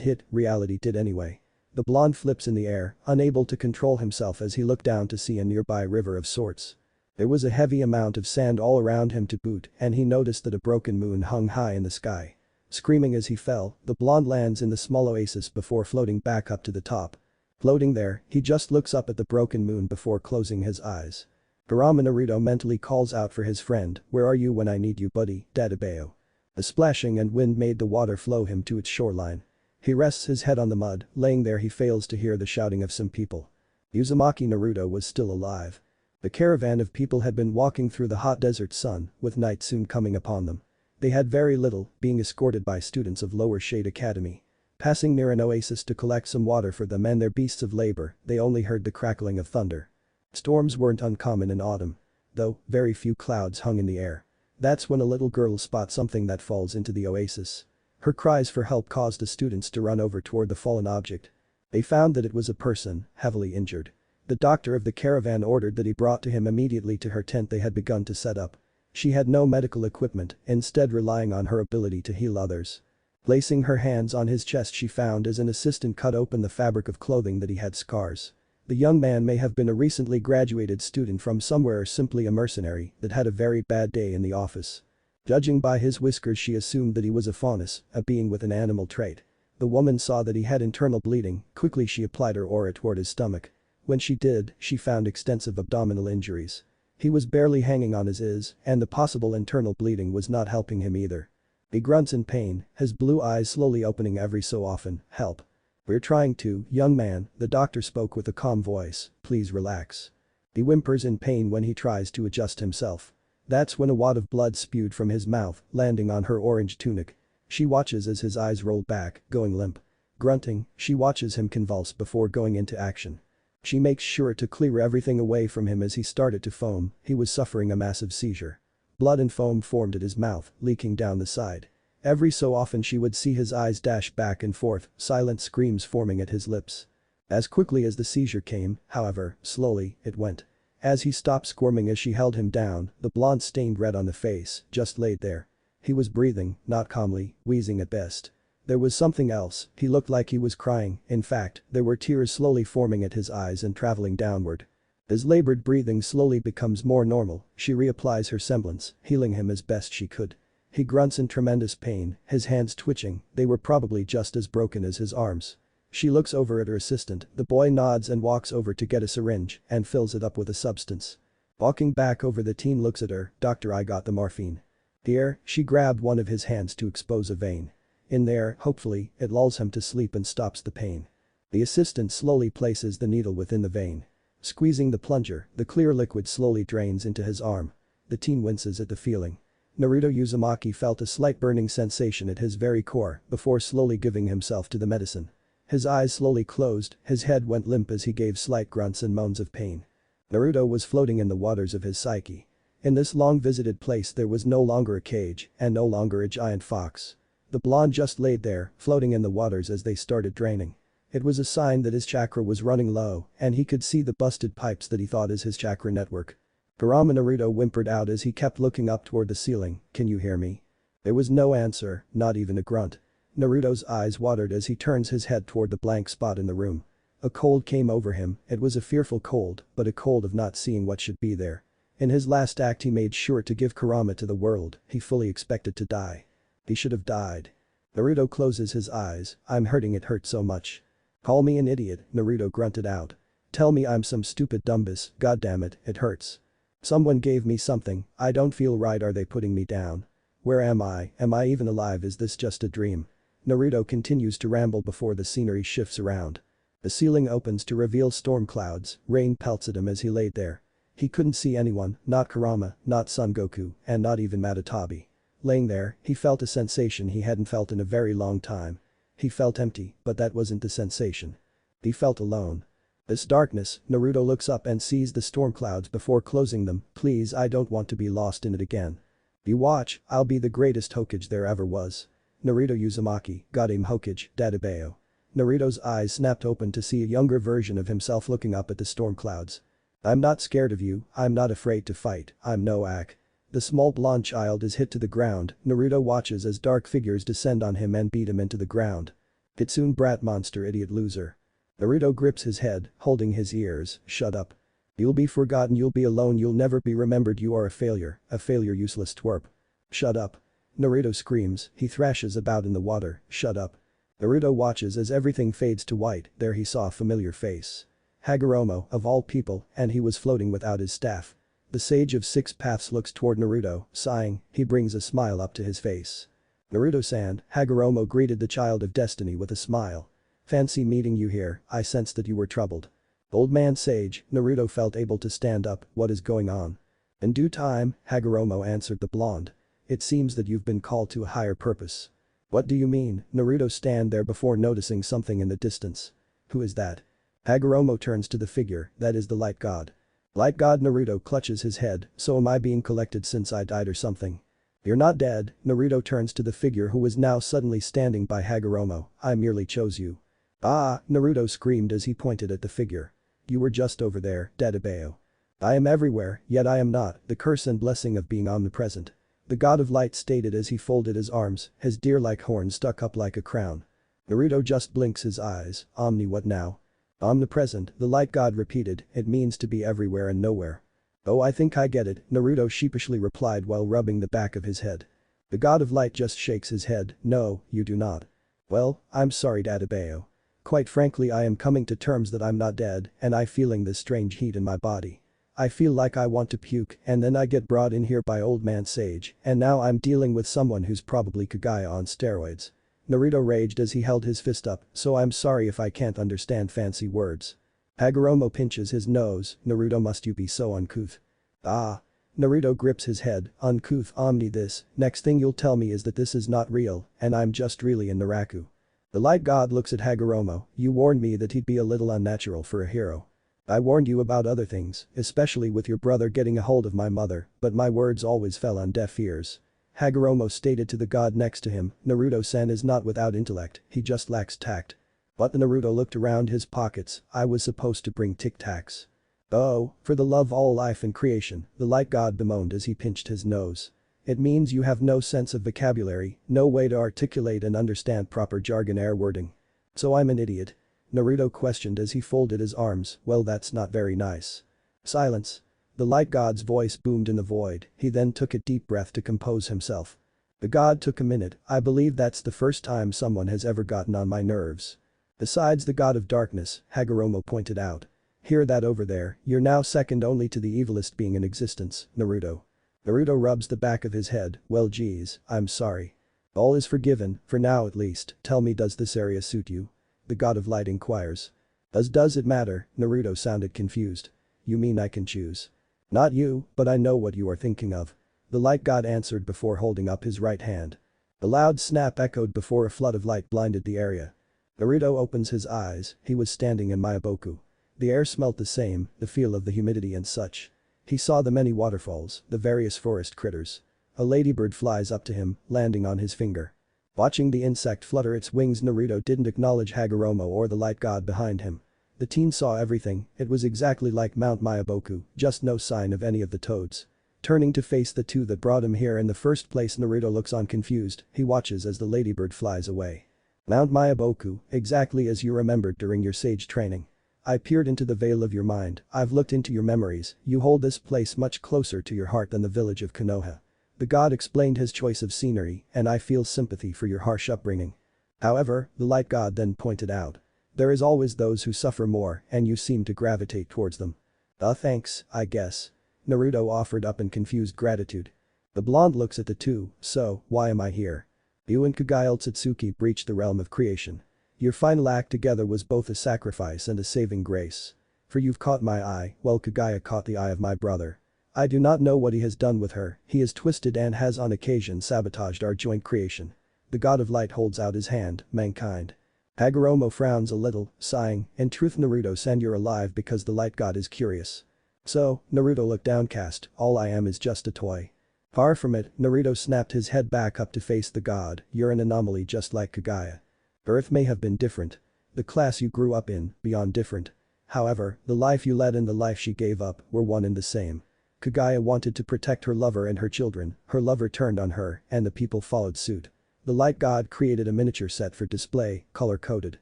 hit, reality did anyway. The blonde flips in the air, unable to control himself as he looked down to see a nearby river of sorts. There was a heavy amount of sand all around him to boot, and he noticed that a broken moon hung high in the sky. Screaming as he fell, the blonde lands in the small oasis before floating back up to the top. Floating there, he just looks up at the broken moon before closing his eyes. Kurama Naruto mentally calls out for his friend, "Where are you when I need you, buddy, Dadabeo?" The splashing and wind made the water flow him to its shoreline. He rests his head on the mud, laying there he fails to hear the shouting of some people. Uzumaki Naruto was still alive. The caravan of people had been walking through the hot desert sun, with night soon coming upon them. They had very little, being escorted by students of Lower Shade Academy. Passing near an oasis to collect some water for them and their beasts of labor, they only heard the crackling of thunder. Storms weren't uncommon in autumn. Though, very few clouds hung in the air. That's when a little girl spots something that falls into the oasis. Her cries for help caused the students to run over toward the fallen object. They found that it was a person, heavily injured. The doctor of the caravan ordered that he brought to him immediately to her tent they had begun to set up. She had no medical equipment, instead relying on her ability to heal others. Placing her hands on his chest she found as an assistant cut open the fabric of clothing that he had scars. The young man may have been a recently graduated student from somewhere or simply a mercenary that had a very bad day in the office. Judging by his whiskers she assumed that he was a faunus, a being with an animal trait. The woman saw that he had internal bleeding, quickly she applied her aura toward his stomach. When she did, she found extensive abdominal injuries. He was barely hanging on his is, and the possible internal bleeding was not helping him either. He grunts in pain, his blue eyes slowly opening every so often, "Help. We're trying to, young man," the doctor spoke with a calm voice, "please relax." He whimpers in pain when he tries to adjust himself. That's when a wad of blood spewed from his mouth, landing on her orange tunic. She watches as his eyes roll back, going limp. Grunting, she watches him convulse before going into action. She makes sure to clear everything away from him as he started to foam, he was suffering a massive seizure. Blood and foam formed at his mouth, leaking down the side. Every so often she would see his eyes dash back and forth, silent screams forming at his lips. As quickly as the seizure came, however, slowly, it went. As he stopped squirming as she held him down, the blonde stained red on the face, just laid there. He was breathing, not calmly, wheezing at best. There was something else, he looked like he was crying, in fact, there were tears slowly forming at his eyes and traveling downward. His labored breathing slowly becomes more normal, she reapplies her semblance, healing him as best she could. He grunts in tremendous pain, his hands twitching, they were probably just as broken as his arms. She looks over at her assistant, the boy nods and walks over to get a syringe and fills it up with a substance. Walking back over the teen looks at her, "Doctor, I got the morphine." Here, she grabbed one of his hands to expose a vein. In there, hopefully, it lulls him to sleep and stops the pain. The assistant slowly places the needle within the vein. Squeezing the plunger, the clear liquid slowly drains into his arm. The teen winces at the feeling. Naruto Uzumaki felt a slight burning sensation at his very core before slowly giving himself to the medicine. His eyes slowly closed, his head went limp as he gave slight grunts and moans of pain. Naruto was floating in the waters of his psyche. In this long-visited place there was no longer a cage and no longer a giant fox. The blonde just laid there, floating in the waters as they started draining. It was a sign that his chakra was running low and he could see the busted pipes that he thought is his chakra network. Kurama Naruto whimpered out as he kept looking up toward the ceiling, "Can you hear me?" There was no answer, not even a grunt. Naruto's eyes watered as he turns his head toward the blank spot in the room. A cold came over him, it was a fearful cold, but a cold of not seeing what should be there. In his last act he made sure to give Kurama to the world, he fully expected to die. He should have died. Naruto closes his eyes, "I'm hurting, it hurts so much." "Call me an idiot," Naruto grunted out. "Tell me I'm some stupid dumbus, goddammit, it hurts. Someone gave me something, I don't feel right, are they putting me down? Where am I even alive, is this just a dream?" Naruto continues to ramble before the scenery shifts around. The ceiling opens to reveal storm clouds, rain pelts at him as he laid there. He couldn't see anyone, not Kurama, not Son Goku, and not even Matatabi. Laying there, he felt a sensation he hadn't felt in a very long time. He felt empty, but that wasn't the sensation. He felt alone. This darkness, Naruto looks up and sees the storm clouds before closing them, "Please, I don't want to be lost in it again. You watch, I'll be the greatest Hokage there ever was." Naruto Uzumaki, got him Hokage, Dadabeo. Naruto's eyes snapped open to see a younger version of himself looking up at the storm clouds. I'm not scared of you, I'm not afraid to fight, I'm no Ak. The small blonde child is hit to the ground, Naruto watches as dark figures descend on him and beat him into the ground. Kitsune brat monster idiot loser. Naruto grips his head, holding his ears, shut up. You'll be forgotten, you'll be alone, you'll never be remembered, you are a failure useless twerp. Shut up. Naruto screams, he thrashes about in the water, shut up. Naruto watches as everything fades to white, there he saw a familiar face. Hagoromo, of all people, and he was floating without his staff. The sage of six paths looks toward Naruto, sighing, he brings a smile up to his face. Naruto-san, Hagoromo greeted the child of destiny with a smile. Fancy meeting you here, I sensed that you were troubled. Old man sage, Naruto felt able to stand up, what is going on? In due time, Hagoromo answered the blonde. It seems that you've been called to a higher purpose. What do you mean? Naruto stand there before noticing something in the distance. Who is that? Hagoromo turns to the figure, that is the light god. Light god Naruto clutches his head, so am I being collected since I died or something? You're not dead, Naruto turns to the figure who is now suddenly standing by Hagoromo, I merely chose you. Ah, Naruto screamed as he pointed at the figure. You were just over there, Dadabeo. I am everywhere, yet I am not, the curse and blessing of being omnipresent. The god of light stated as he folded his arms, his deer-like horn stuck up like a crown. Naruto just blinks his eyes, Omni what now? Omnipresent, the light god repeated, it means to be everywhere and nowhere. Oh I think I get it, Naruto sheepishly replied while rubbing the back of his head. The god of light just shakes his head, no, you do not. Well, I'm sorry Dadabeo. Quite frankly I am coming to terms that I'm not dead and I feeling this strange heat in my body. I feel like I want to puke and then I get brought in here by old man sage and now I'm dealing with someone who's probably Kagaya on steroids. Naruto raged as he held his fist up, so I'm sorry if I can't understand fancy words. Hagoromo pinches his nose, Naruto must you be so uncouth. Ah. Naruto grips his head, uncouth Omni this, next thing you'll tell me is that this is not real and I'm just really in Naraku. The light god looks at Hagoromo, you warned me that he'd be a little unnatural for a hero. I warned you about other things, especially with your brother getting a hold of my mother, but my words always fell on deaf ears. Hagoromo stated to the god next to him, Naruto-san is not without intellect, he just lacks tact. But Naruto looked around his pockets, I was supposed to bring tic-tacs. Oh, for the love of all life and creation, the light god bemoaned as he pinched his nose. It means you have no sense of vocabulary, no way to articulate and understand proper jargon air wording. So I'm an idiot? Naruto questioned as he folded his arms, well that's not very nice. Silence. The light god's voice boomed in the void, he then took a deep breath to compose himself. The god took a minute, I believe that's the first time someone has ever gotten on my nerves. Besides the god of darkness, Hagoromo pointed out. Hear that over there, you're now second only to the evilest being in existence, Naruto. Naruto rubs the back of his head, well geez, I'm sorry. All is forgiven, for now at least, tell me does this area suit you? The god of light inquires. Does it matter? Naruto sounded confused. You mean I can choose? Not you, but I know what you are thinking of. The light god answered before holding up his right hand. A loud snap echoed before a flood of light blinded the area. Naruto opens his eyes, he was standing in Mayaboku. The air smelt the same, the feel of the humidity and such. He saw the many waterfalls, the various forest critters. A ladybird flies up to him, landing on his finger. Watching the insect flutter its wings Naruto didn't acknowledge Hagoromo or the light god behind him. The teen saw everything, it was exactly like Mount Mayaboku, just no sign of any of the toads. Turning to face the two that brought him here in the first place Naruto looks on confused, he watches as the ladybird flies away. Mount Mayaboku, exactly as you remembered during your sage training. I peered into the veil of your mind, I've looked into your memories, you hold this place much closer to your heart than the village of Konoha. The god explained his choice of scenery, and I feel sympathy for your harsh upbringing. However, the light god then pointed out. There is always those who suffer more, and you seem to gravitate towards them. Thanks, I guess. Naruto offered up in confused gratitude. The blonde looks at the two, so, why am I here? You and Kagaya Otsutsuki breached the realm of creation. Your final act together was both a sacrifice and a saving grace. For you've caught my eye, while Kagaya caught the eye of my brother. I do not know what he has done with her, he is twisted and has on occasion sabotaged our joint creation. The god of light holds out his hand, mankind. Hagoromo frowns a little, sighing, in truth Naruto-san you're alive because the light god is curious. So, Naruto looked downcast, all I am is just a toy. Far from it, Naruto snapped his head back up to face the god, you're an anomaly just like Kagaya. Earth may have been different. The class you grew up in, beyond different. However, the life you led and the life she gave up were one and the same. Kaguya wanted to protect her lover and her children, her lover turned on her, and the people followed suit. The light god created a miniature set for display, color-coded.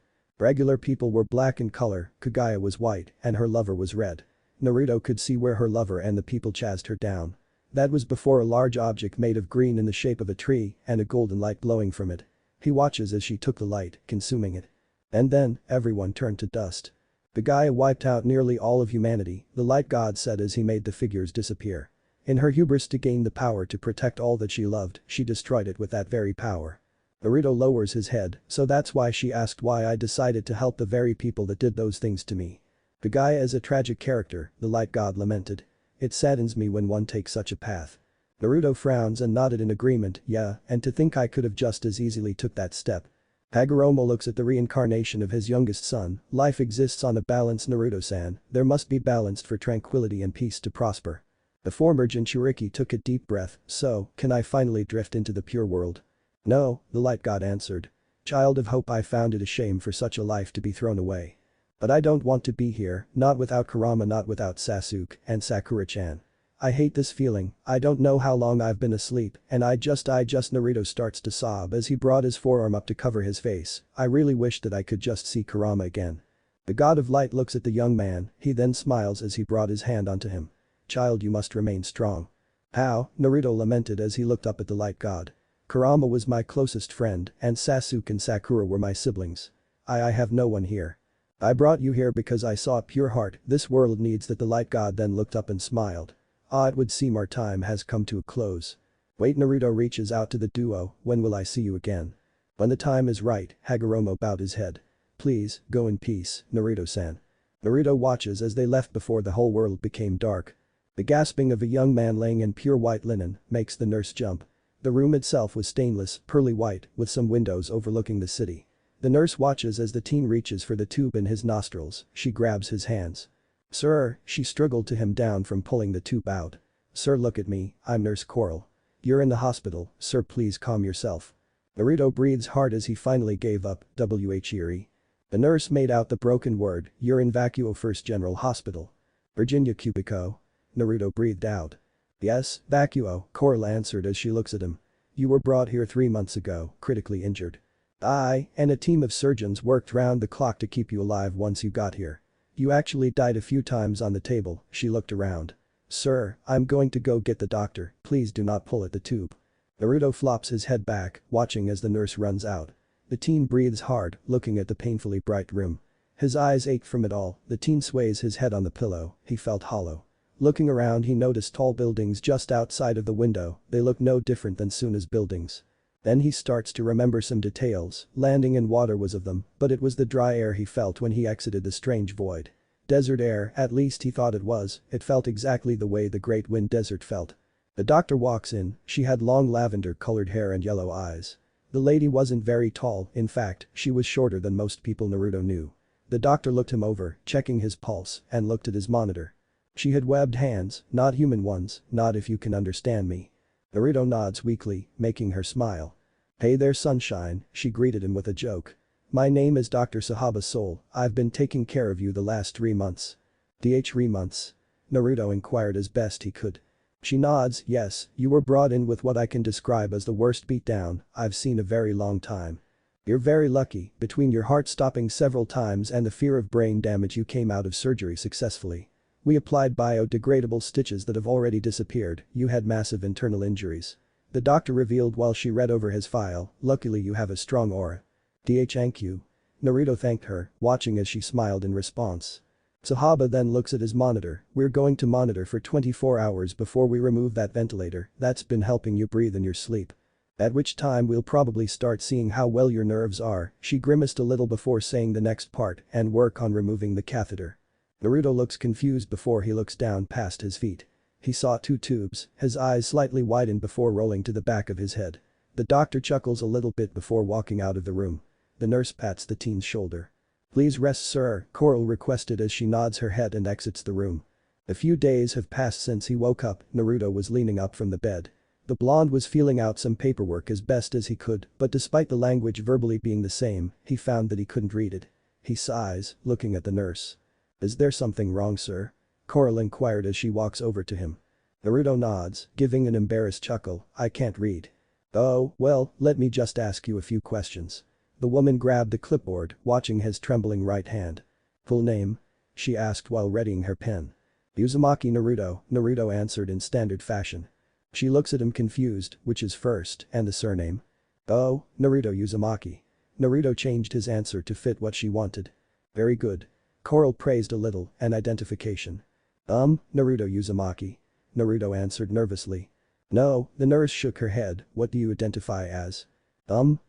Regular people were black in color, Kaguya was white, and her lover was red. Naruto could see where her lover and the people chased her down. That was before a large object made of green in the shape of a tree and a golden light glowing from it. He watches as she took the light, consuming it. And then, everyone turned to dust. Kaguya wiped out nearly all of humanity, the light god said as he made the figures disappear. In her hubris to gain the power to protect all that she loved, she destroyed it with that very power. Naruto lowers his head, so that's why she asked why I decided to help the very people that did those things to me. Kaguya is a tragic character, the light god lamented. It saddens me when one takes such a path. Naruto frowns and nodded in agreement, yeah, and to think I could have just as easily took that step. Hagoromo looks at the reincarnation of his youngest son, life exists on a balance Naruto-san, there must be balanced for tranquility and peace to prosper. The former Jinchuriki took a deep breath, so, can I finally drift into the pure world? No, the light god answered. Child of hope, I found it a shame for such a life to be thrown away. But I don't want to be here, not without Kurama, not without Sasuke and Sakura-chan. I hate this feeling, I don't know how long I've been asleep, and I just Naruto starts to sob as he brought his forearm up to cover his face, I really wish that I could just see Kurama again. The god of light looks at the young man, he then smiles as he brought his hand onto him. Child, you must remain strong. How? Naruto lamented as he looked up at the light god. Kurama was my closest friend, and Sasuke and Sakura were my siblings. I have no one here. I brought you here because I saw a pure heart, this world needs that. The light god then looked up and smiled. It would seem our time has come to a close. Wait, Naruto reaches out to the duo, when will I see you again? When the time is right, Hagoromo bowed his head. Please, go in peace, Naruto-san. Naruto watches as they left before the whole world became dark. The gasping of a young man laying in pure white linen makes the nurse jump. The room itself was stainless, pearly white, with some windows overlooking the city. The nurse watches as the teen reaches for the tube in his nostrils, she grabs his hands. Sir, she struggled to him down from pulling the tube out. Sir, look at me, I'm Nurse Coral. You're in the hospital, sir, please calm yourself. Naruto breathes hard as he finally gave up, Eerie. The nurse made out the broken word, you're in Vacuo First General Hospital. Virginia Cubico. Naruto breathed out. Yes, Vacuo, Coral answered as she looks at him. You were brought here 3 months ago, critically injured. And a team of surgeons worked round the clock to keep you alive once you got here. You actually died a few times on the table, she looked around. Sir, I'm going to go get the doctor, please do not pull at the tube. Naruto flops his head back, watching as the nurse runs out. The teen breathes hard, looking at the painfully bright room. His eyes ached from it all, the teen sways his head on the pillow, he felt hollow. Looking around, he noticed tall buildings just outside of the window, they look no different than Suna's buildings. Then he starts to remember some details, landing in water was of them, but it was the dry air he felt when he exited the strange void. Desert air, at least he thought it was, it felt exactly the way the Great Wind Desert felt. The doctor walks in, she had long lavender-colored hair and yellow eyes. The lady wasn't very tall, in fact, she was shorter than most people Naruto knew. The doctor looked him over, checking his pulse, and looked at his monitor. She had webbed hands, not human ones, not if you can understand me. Naruto nods weakly, making her smile. Hey there sunshine, she greeted him with a joke. My name is Dr. Sahaba Soul, I've been taking care of you the last 3 months. 3 months? Naruto inquired as best he could. She nods, yes, you were brought in with what I can describe as the worst beatdown I've seen a very long time. You're very lucky, between your heart stopping several times and the fear of brain damage you came out of surgery successfully. We applied biodegradable stitches that have already disappeared, you had massive internal injuries. The doctor revealed while she read over his file, luckily you have a strong aura. Thank you. Naruto thanked her, watching as she smiled in response. Sahaba then looks at his monitor, we're going to monitor for 24 hours before we remove that ventilator that's been helping you breathe in your sleep. At which time we'll probably start seeing how well your nerves are, she grimaced a little before saying the next part, and work on removing the catheter. Naruto looks confused before he looks down past his feet. He saw 2 tubes, his eyes slightly widened before rolling to the back of his head. The doctor chuckles a little bit before walking out of the room. The nurse pats the teen's shoulder. Please rest sir, Coral requested as she nods her head and exits the room. A few days have passed since he woke up, Naruto was leaning up from the bed. The blonde was feeling out some paperwork as best as he could, but despite the language verbally being the same, he found that he couldn't read it. He sighs, looking at the nurse. Is there something wrong, sir? Coral inquired as she walks over to him. Naruto nods, giving an embarrassed chuckle. I can't read. Oh, well, let me just ask you a few questions. The woman grabbed the clipboard, watching his trembling right hand. Full name? She asked while readying her pen. Uzumaki Naruto, Naruto answered in standard fashion. She looks at him confused, which is first, and the surname? Oh, Naruto Uzumaki. Naruto changed his answer to fit what she wanted. Very good. Coral praised a little, an identification. Naruto Uzumaki. Naruto answered nervously. No, the nurse shook her head. What do you identify as?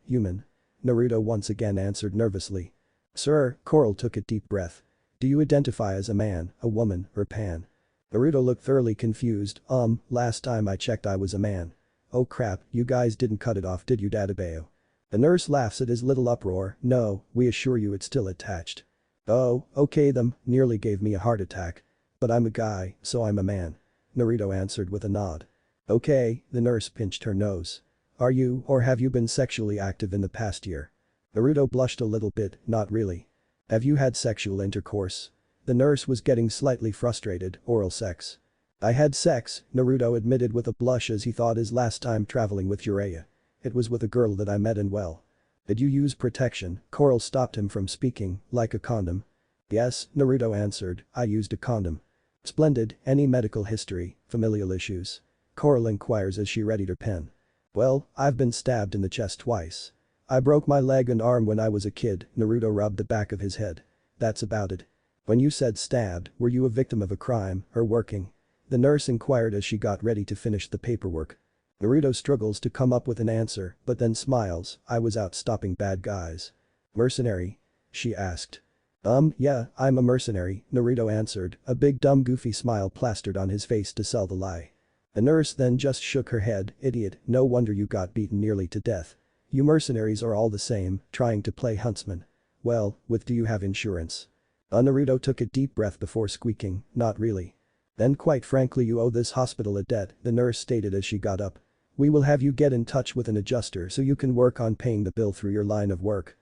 Human. Naruto once again answered nervously. Sir, Coral took a deep breath. Do you identify as a man, a woman, or pan? Naruto looked thoroughly confused. Last time I checked I was a man. Oh crap, you guys didn't cut it off, did you, Databeo? The nurse laughs at his little uproar. No, we assure you it's still attached. Oh, okay them, nearly gave me a heart attack. But I'm a guy, so I'm a man. Naruto answered with a nod. Okay, the nurse pinched her nose. Are you or have you been sexually active in the past year? Naruto blushed a little bit, not really. Have you had sexual intercourse? The nurse was getting slightly frustrated. Oral sex. I had sex, Naruto admitted with a blush as he thought his last time traveling with Jiraiya. It was with a girl that I met and well. Did you use protection? Coral stopped him from speaking, like a condom. Yes, Naruto answered, I used a condom. Splendid, any medical history, familial issues? Coral inquires as she readied her pen. Well, I've been stabbed in the chest twice. I broke my leg and arm when I was a kid, Naruto rubbed the back of his head. That's about it. When you said stabbed, were you a victim of a crime, or working? The nurse inquired as she got ready to finish the paperwork. Naruto struggles to come up with an answer, but then smiles. I was out stopping bad guys. Mercenary? She asked. Yeah, I'm a mercenary, Naruto answered, a big dumb goofy smile plastered on his face to sell the lie. The nurse then just shook her head. Idiot, no wonder you got beaten nearly to death. You mercenaries are all the same, trying to play huntsman. Well, do you have insurance? Naruto took a deep breath before squeaking, not really. Then quite frankly you owe this hospital a debt, the nurse stated as she got up. We will have you get in touch with an adjuster so you can work on paying the bill through your line of work.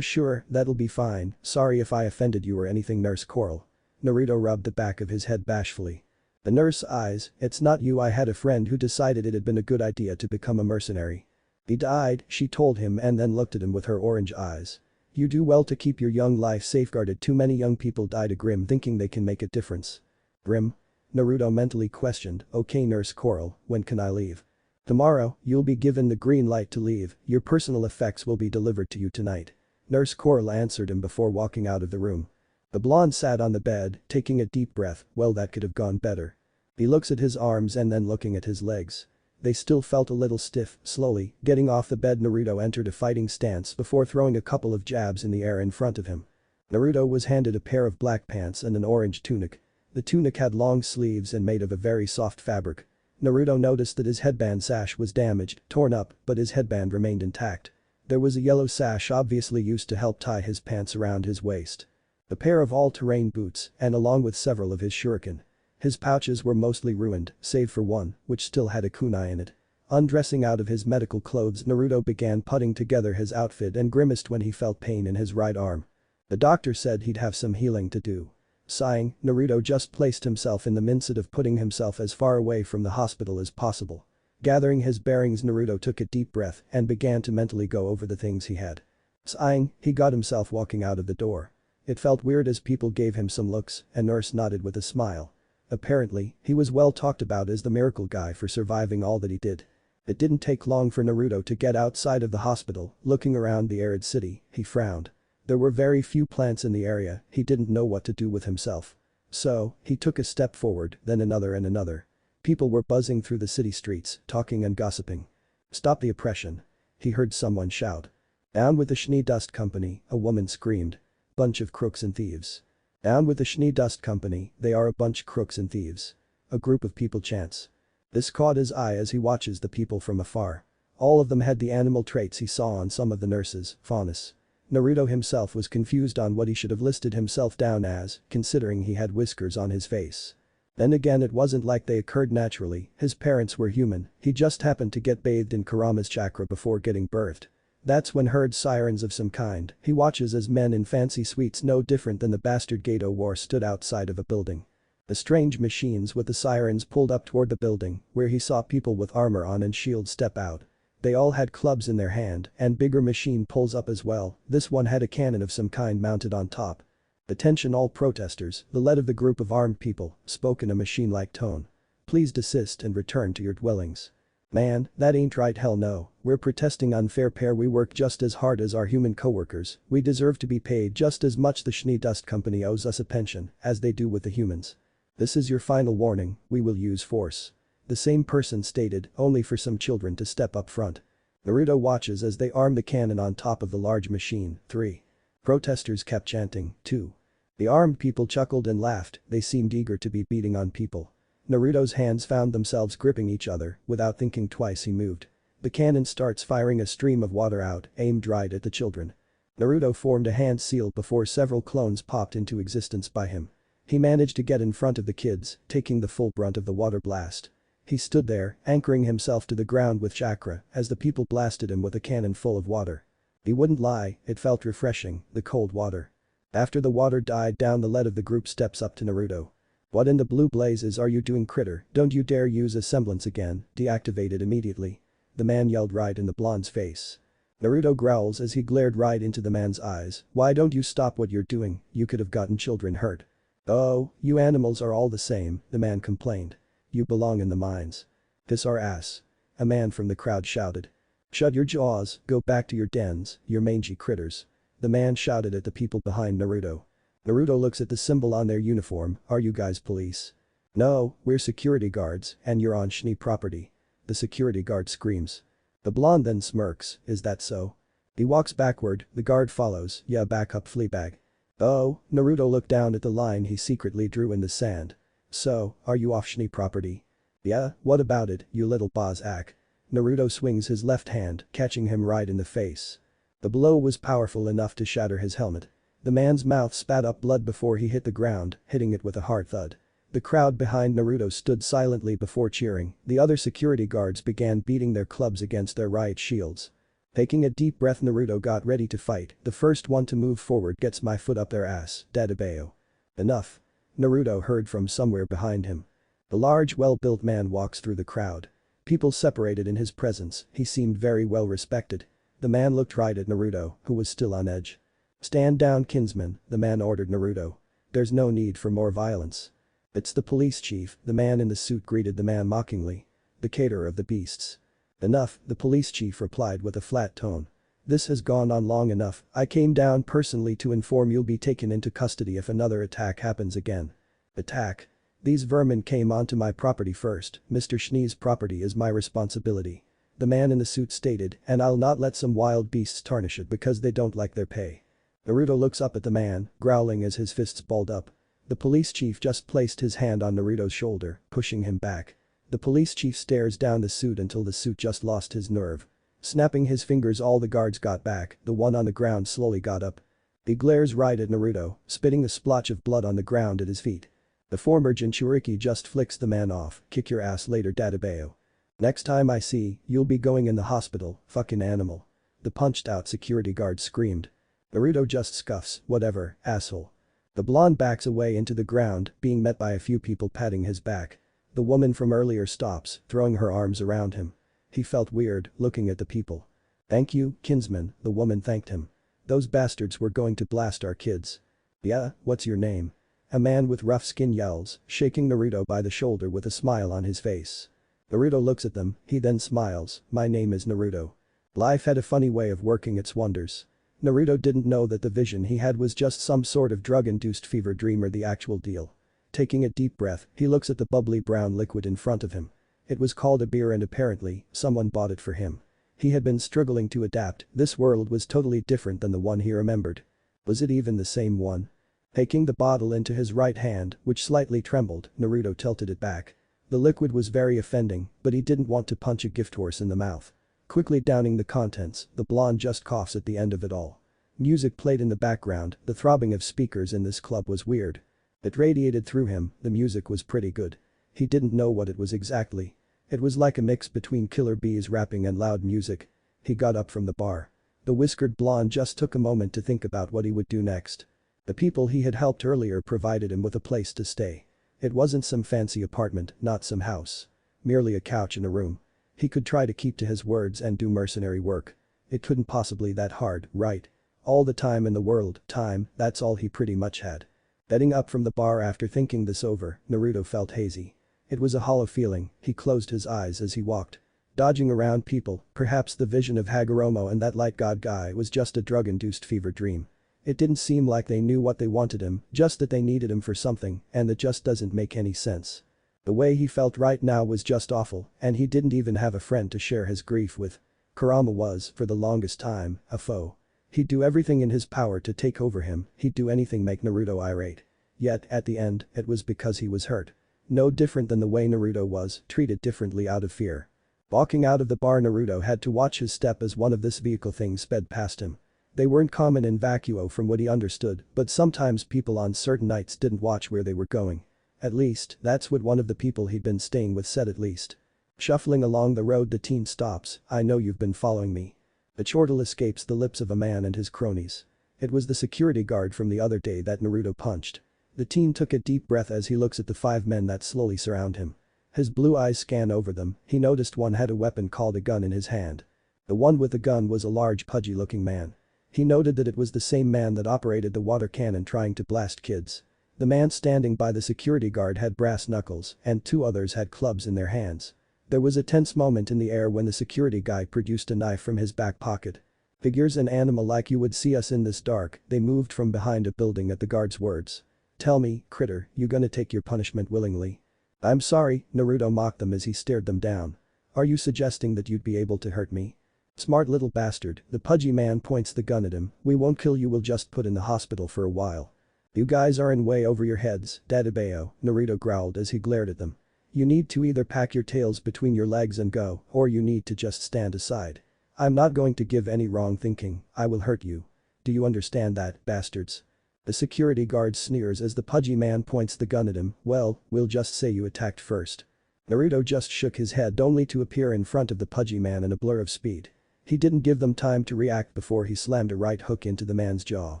Sure, that'll be fine, sorry if I offended you or anything, Nurse Coral. Naruto rubbed the back of his head bashfully. The nurse eyes, it's not you, I had a friend who decided it had been a good idea to become a mercenary. He died, she told him and then looked at him with her orange eyes. You do well to keep your young life safeguarded, too many young people die to Grim thinking they can make a difference. Grim? Naruto mentally questioned, okay Nurse Coral, when can I leave? Tomorrow, you'll be given the green light to leave, your personal effects will be delivered to you tonight. Nurse Coral answered him before walking out of the room. The blonde sat on the bed, taking a deep breath, well that could have gone better. He looks at his arms and then looking at his legs. They still felt a little stiff. Slowly, getting off the bed, Naruto entered a fighting stance before throwing a couple of jabs in the air in front of him. Naruto was handed a pair of black pants and an orange tunic. The tunic had long sleeves and made of a very soft fabric. Naruto noticed that his headband sash was damaged, torn up, but his headband remained intact. There was a yellow sash obviously used to help tie his pants around his waist. A pair of all-terrain boots, and along with several of his shuriken. His pouches were mostly ruined, save for one, which still had a kunai in it. Undressing out of his medical clothes, Naruto began putting together his outfit and grimaced when he felt pain in his right arm. The doctor said he'd have some healing to do. Sighing, Naruto just placed himself in the mindset of putting himself as far away from the hospital as possible. Gathering his bearings, Naruto took a deep breath and began to mentally go over the things he had. Sighing, he got himself walking out of the door. It felt weird as people gave him some looks, and Nurse nodded with a smile. Apparently, he was well talked about as the miracle guy for surviving all that he did. It didn't take long for Naruto to get outside of the hospital. Looking around the arid city, he frowned. There were very few plants in the area, he didn't know what to do with himself. So, he took a step forward, then another and another. People were buzzing through the city streets, talking and gossiping. Stop the oppression. He heard someone shout. Down with the Schnee Dust Company, a woman screamed. Bunch of crooks and thieves. Down with the Schnee Dust Company, they are a bunch of crooks and thieves. A group of people chants. This caught his eye as he watches the people from afar. All of them had the animal traits he saw on some of the nurses, faunus. Naruto himself was confused on what he should have listed himself down as, considering he had whiskers on his face. Then again, it wasn't like they occurred naturally, his parents were human, he just happened to get bathed in Kurama's chakra before getting birthed. That's when heard sirens of some kind. He watches as men in fancy suites no different than the bastard Gato wore stood outside of a building. The strange machines with the sirens pulled up toward the building, where he saw people with armor on and shields step out. They all had clubs in their hand, and bigger machine pulls up as well. This one had a cannon of some kind mounted on top. Attention all protesters, the lead of the group of armed people, spoke in a machine-like tone. Please desist and return to your dwellings. Man, that ain't right, hell no, we're protesting unfair pay. We work just as hard as our human coworkers, we deserve to be paid just as much. The Schnee Dust Company owes us a pension, as they do with the humans. This is your final warning, we will use force. The same person stated, only for some children to step up front. Naruto watches as they arm the cannon on top of the large machine. 3. Protesters kept chanting, 2. The armed people chuckled and laughed, they seemed eager to be beating on people. Naruto's hands found themselves gripping each other, without thinking twice he moved. The cannon starts firing a stream of water out, aimed right at the children. Naruto formed a hand seal before several clones popped into existence by him. He managed to get in front of the kids, taking the full brunt of the water blast. He stood there, anchoring himself to the ground with chakra, as the people blasted him with a cannon full of water. He wouldn't lie, it felt refreshing, the cold water. After the water died down, the lead of the group steps up to Naruto. What in the blue blazes are you doing, critter? Don't you dare use a semblance again, deactivate it immediately. The man yelled right in the blonde's face. Naruto growls as he glared right into the man's eyes. Why don't you stop what you're doing, you could have gotten children hurt. Oh, you animals are all the same, the man complained. You belong in the mines. Kiss our ass. A man from the crowd shouted. Shut your jaws, go back to your dens, you mangy critters. The man shouted at the people behind Naruto. Naruto looks at the symbol on their uniform, are you guys police? No, we're security guards, and you're on Schnee property. The security guard screams. The blonde then smirks, is that so? He walks backward, the guard follows, yeah, back up Fleabag. Oh, Naruto looked down at the line he secretly drew in the sand. So, are you off Schnee property? Yeah, what about it, you little boss-ack? Naruto swings his left hand, catching him right in the face. The blow was powerful enough to shatter his helmet. The man's mouth spat up blood before he hit the ground, hitting it with a hard thud. The crowd behind Naruto stood silently before cheering, the other security guards began beating their clubs against their riot shields. Taking a deep breath, Naruto got ready to fight. The first one to move forward gets my foot up their ass, Dadabeo. Enough. Naruto heard from somewhere behind him. The large, well-built man walks through the crowd. People separated in his presence, he seemed very well respected. The man looked right at Naruto, who was still on edge. Stand down, kinsman, the man ordered Naruto. There's no need for more violence. It's the police chief, the man in the suit greeted the man mockingly. The caterer of the beasts. Enough, the police chief replied with a flat tone. This has gone on long enough, I came down personally to inform you'll be taken into custody if another attack happens again. Attack? These vermin came onto my property first, Mr. Schnee's property is my responsibility. The man in the suit stated, and I'll not let some wild beasts tarnish it because they don't like their pay. Naruto looks up at the man, growling as his fists balled up. The police chief just placed his hand on Naruto's shoulder, pushing him back. The police chief stares down the suit until the suit just lost his nerve. Snapping his fingers, all the guards got back, the one on the ground slowly got up. He glares right at Naruto, spitting a splotch of blood on the ground at his feet. The former Jinchuriki just flicks the man off, kick your ass later, Dadabeo. Next time I see, you'll be going in the hospital, fucking animal. The punched out security guard screamed. Naruto just scuffs, whatever, asshole. The blonde backs away into the ground, being met by a few people patting his back. The woman from earlier stops, throwing her arms around him. He felt weird, looking at the people. Thank you, kinsman, the woman thanked him. Those bastards were going to blast our kids. Yeah, what's your name? A man with rough skin yells, shaking Naruto by the shoulder with a smile on his face. Naruto looks at them, he then smiles, my name is Naruto. Life had a funny way of working its wonders. Naruto didn't know that the vision he had was just some sort of drug-induced fever dream or the actual deal. Taking a deep breath, he looks at the bubbly brown liquid in front of him. It was called a beer and apparently, someone bought it for him. He had been struggling to adapt, this world was totally different than the one he remembered. Was it even the same one? Taking the bottle into his right hand, which slightly trembled, Naruto tilted it back. The liquid was very offending, but he didn't want to punch a gift horse in the mouth. Quickly downing the contents, the blonde just coughs at the end of it all. Music played in the background, the throbbing of speakers in this club was weird. It radiated through him, the music was pretty good. He didn't know what it was exactly. It was like a mix between killer bees rapping and loud music. He got up from the bar. The whiskered blonde just took a moment to think about what he would do next. The people he had helped earlier provided him with a place to stay. It wasn't some fancy apartment, not some house. Merely a couch and a room. He could try to keep to his words and do mercenary work. It couldn't possibly that hard, right? All the time in the world, time, that's all he pretty much had. Getting up from the bar after thinking this over, Naruto felt hazy. It was a hollow feeling, he closed his eyes as he walked. Dodging around people, perhaps the vision of Hagoromo and that light god guy was just a drug-induced fever dream. It didn't seem like they knew what they wanted him, just that they needed him for something, and that just doesn't make any sense. The way he felt right now was just awful, and he didn't even have a friend to share his grief with. Kurama was, for the longest time, a foe. He'd do everything in his power to take over him, he'd do anything make Naruto irate. Yet, at the end, it was because he was hurt. No different than the way Naruto was, treated differently out of fear. Walking out of the bar, Naruto had to watch his step as one of this vehicle things sped past him. They weren't common in vacuo from what he understood, but sometimes people on certain nights didn't watch where they were going. At least, that's what one of the people he'd been staying with said at least. Shuffling along the road, the teen stops. "I know you've been following me." A chortle escapes the lips of a man and his cronies. It was the security guard from the other day that Naruto punched. The teen took a deep breath as he looks at the 5 men that slowly surround him. His blue eyes scan over them, he noticed one had a weapon called a gun in his hand. The one with the gun was a large pudgy-looking man. He noted that it was the same man that operated the water cannon trying to blast kids. The man standing by the security guard had brass knuckles, and 2 others had clubs in their hands. There was a tense moment in the air when the security guy produced a knife from his back pocket. "Figures an animal like you would see us in this dark," they moved from behind a building at the guard's words. "Tell me, critter, you gonna take your punishment willingly?" "I'm sorry," Naruto mocked them as he stared them down. "Are you suggesting that you'd be able to hurt me?" "Smart little bastard," the pudgy man points the gun at him, "we won't kill you, we'll just put in the hospital for a while." "You guys are in way over your heads, Dadabeo," Naruto growled as he glared at them. "You need to either pack your tails between your legs and go, or you need to just stand aside. I'm not going to give any wrong thinking, I will hurt you. Do you understand that, bastards?" The security guard sneers as the pudgy man points the gun at him. "Well, we'll just say you attacked first." Naruto just shook his head only to appear in front of the pudgy man in a blur of speed. He didn't give them time to react before he slammed a right hook into the man's jaw.